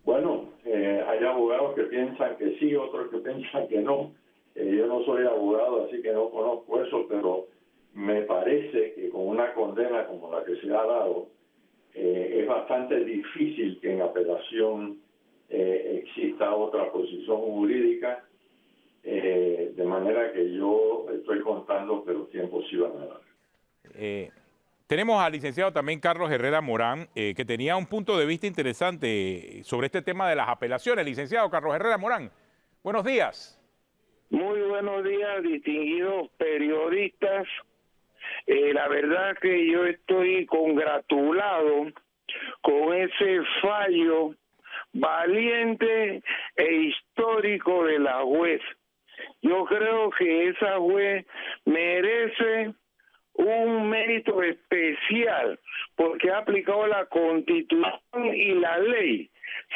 Bueno, hay abogados que piensan que sí, otros que piensan que no. Yo no soy abogado, así que no conozco eso, pero me parece que con una condena como la que se ha dado, es bastante difícil que en apelación exista otra posición jurídica, de manera que yo estoy contando que los tiempos sí van a dar. Tenemos al licenciado también Carlos Herrera Morán, que tenía un punto de vista interesante sobre este tema de las apelaciones. Licenciado Carlos Herrera Morán, buenos días. Muy buenos días, distinguidos periodistas. La verdad que yo estoy congratulado con ese fallo valiente e histórico de la juez. Yo creo que esa juez merece un mérito especial porque ha aplicado la Constitución y la ley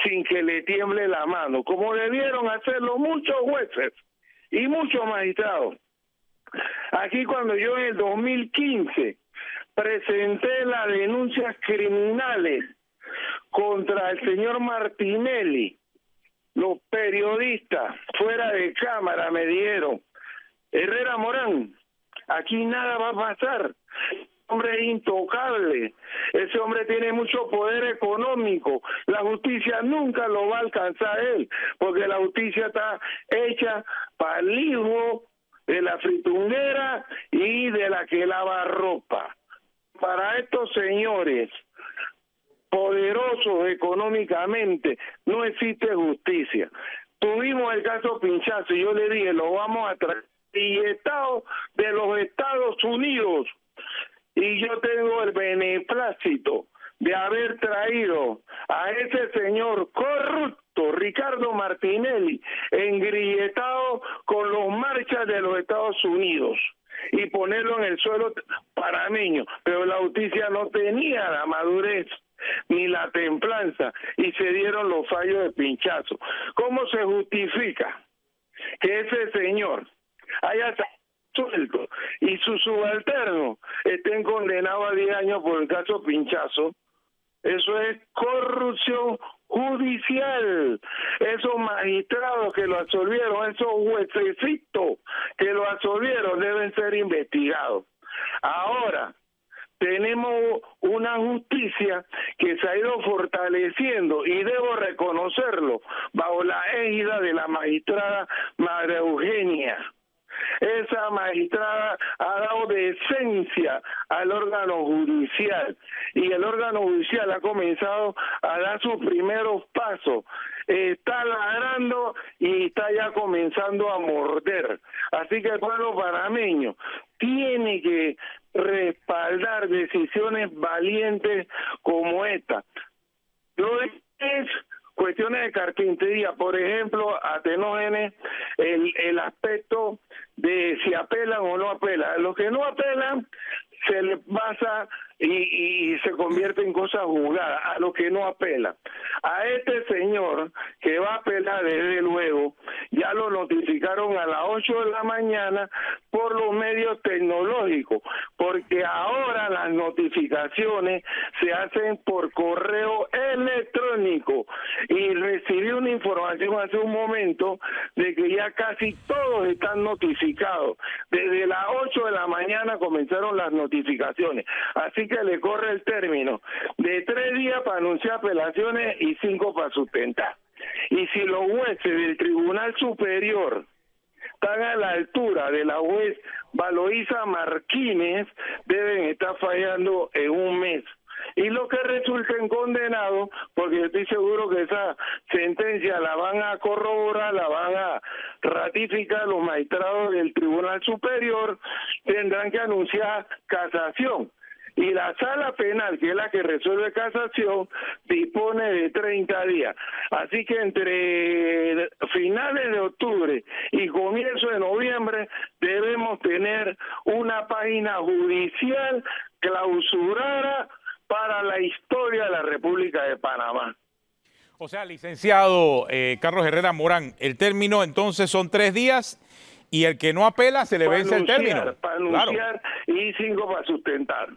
sin que le tiemble la mano, como debieron hacerlo muchos jueces y muchos magistrados. Aquí cuando yo en el 2015 presenté las denuncias criminales contra el señor Martinelli, los periodistas fuera de cámara me dijeron: Herrera Morán, aquí nada va a pasar. Ese hombre es intocable, ese hombre tiene mucho poder económico, la justicia nunca lo va a alcanzar a él, porque la justicia está hecha para el hijo de la fritunera y de la que lava ropa. Para estos señores poderosos económicamente no existe justicia. Tuvimos el caso Pinchazo y yo le dije, lo vamos a traer billetado de los Estados Unidos, y yo tengo el beneplácito de haber traído a ese señor corrupto Ricardo Martinelli engrilletado con los marchas de los Estados Unidos y ponerlo en el suelo panameño, pero la justicia no tenía la madurez ni la templanza y se dieron los fallos de Pinchazo. ¿Cómo se justifica que ese señor haya suelto y sus subalternos estén condenados a 10 años por el caso Pinchazo? Eso es corrupción judicial. Esos magistrados que lo absolvieron, esos juececitos que lo absolvieron deben ser investigados. Ahora, tenemos una justicia que se ha ido fortaleciendo y debo reconocerlo bajo la égida de la magistrada María Eugenia. Esa magistrada ha dado decencia al órgano judicial y el órgano judicial ha comenzado a dar sus primeros pasos. Está ladrando y está ya comenzando a morder. Así que el pueblo panameño tiene que respaldar decisiones valientes como esta. Lo es cuestiones de carpintería, por ejemplo, Atenógenes, el aspecto de si apelan o no apelan. A los que no apelan se les pasa y se convierte en cosa juzgada, a los que no apelan. A este señor que va a apelar, desde luego, ya lo notificaron a las 8 de la mañana por los medios tecnológicos, porque ahora las notificaciones se hacen por correo electrónico, y recibí una información hace un momento de que ya casi todos están notificados. Desde las 8 de la mañana comenzaron las notificaciones, así que le corre el término de 3 días para anunciar apelaciones y 5 para sustentar. Y si los jueces del Tribunal Superior están a la altura de la juez Valoisa Martínez, deben estar fallando en un mes. Y los que resulten condenados, porque yo estoy seguro que esa sentencia la van a corroborar, la van a ratificar los magistrados del Tribunal Superior, tendrán que anunciar casación. Y la sala penal, que es la que resuelve casación, dispone de 30 días. Así que entre finales de octubre y comienzo de noviembre debemos tener una página judicial clausurada para la historia de la República de Panamá. O sea, licenciado Carlos Herrera Morán, el término entonces son 3 días y el que no apela se le vence el término. Para anunciar, claro. Y 5 para sustentar.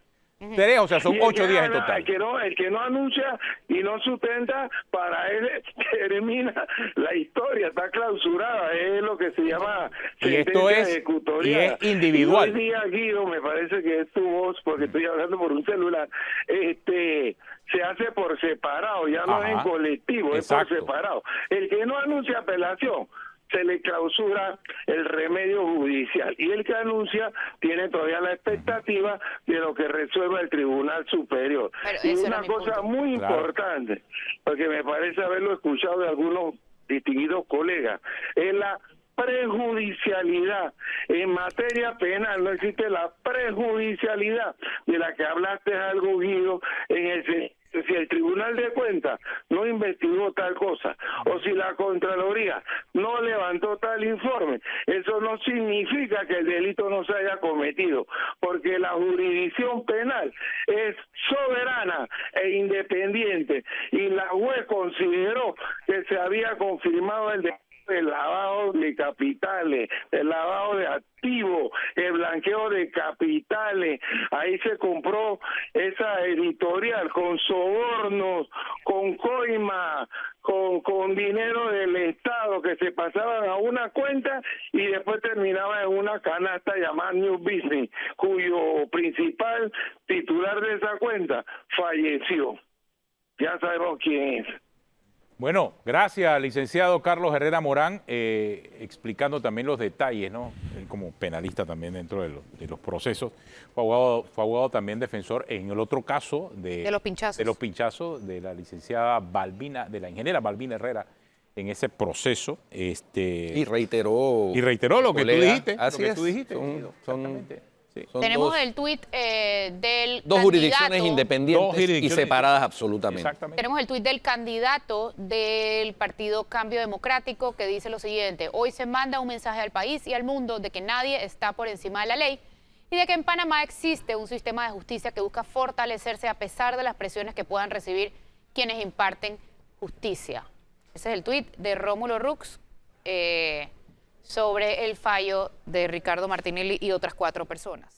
3, o sea, son 8 días en total. El que no anuncia y no sustenta, para él termina la historia, está clausurada, es lo que se llama sentencia ejecutoria. Y es individual. Y hoy día, Guido, me parece que es tu voz, porque estoy hablando por un celular, se hace por separado, ya no es en colectivo, exacto. Es por separado. El que no anuncia apelación, se le clausura el remedio judicial, y el que anuncia tiene todavía la expectativa de lo que resuelva el Tribunal Superior. Y una cosa muy importante, porque me parece haberlo escuchado de algunos distinguidos colegas, es la prejudicialidad. En materia penal no existe la prejudicialidad de la que hablaste algo, Guido, en el si el Tribunal de Cuentas no investigó tal cosa, o si la Contraloría no levantó tal informe, eso no significa que el delito no se haya cometido, porque la jurisdicción penal es soberana e independiente, y la juez consideró que se había confirmado el lavado de capitales, el lavado de activos, el blanqueo de capitales. Ahí se compró esa editorial con sobornos, con coima, con dinero del Estado que se pasaban a una cuenta y después terminaba en una canasta llamada New Business, cuyo principal titular de esa cuenta falleció. Ya sabemos quién es. Bueno, gracias, licenciado Carlos Herrera Morán, explicando también los detalles, ¿no? Él como penalista también dentro de los procesos. Fue abogado también defensor en el otro caso de los pinchazos de la licenciada Balbina, de la ingeniera Balbina Herrera, en ese proceso. Y reiteró lo que tú dijiste. Así lo que tú es. dijiste. Sí. Tenemos el tuit del dos jurisdicciones independientes y separadas absolutamente. Tenemos el tuit del candidato del partido Cambio Democrático, que dice lo siguiente: hoy se manda un mensaje al país y al mundo de que nadie está por encima de la ley y de que en Panamá existe un sistema de justicia que busca fortalecerse a pesar de las presiones que puedan recibir quienes imparten justicia. Ese es el tuit de Rómulo Rux sobre el fallo de Ricardo Martinelli y otras 4 personas.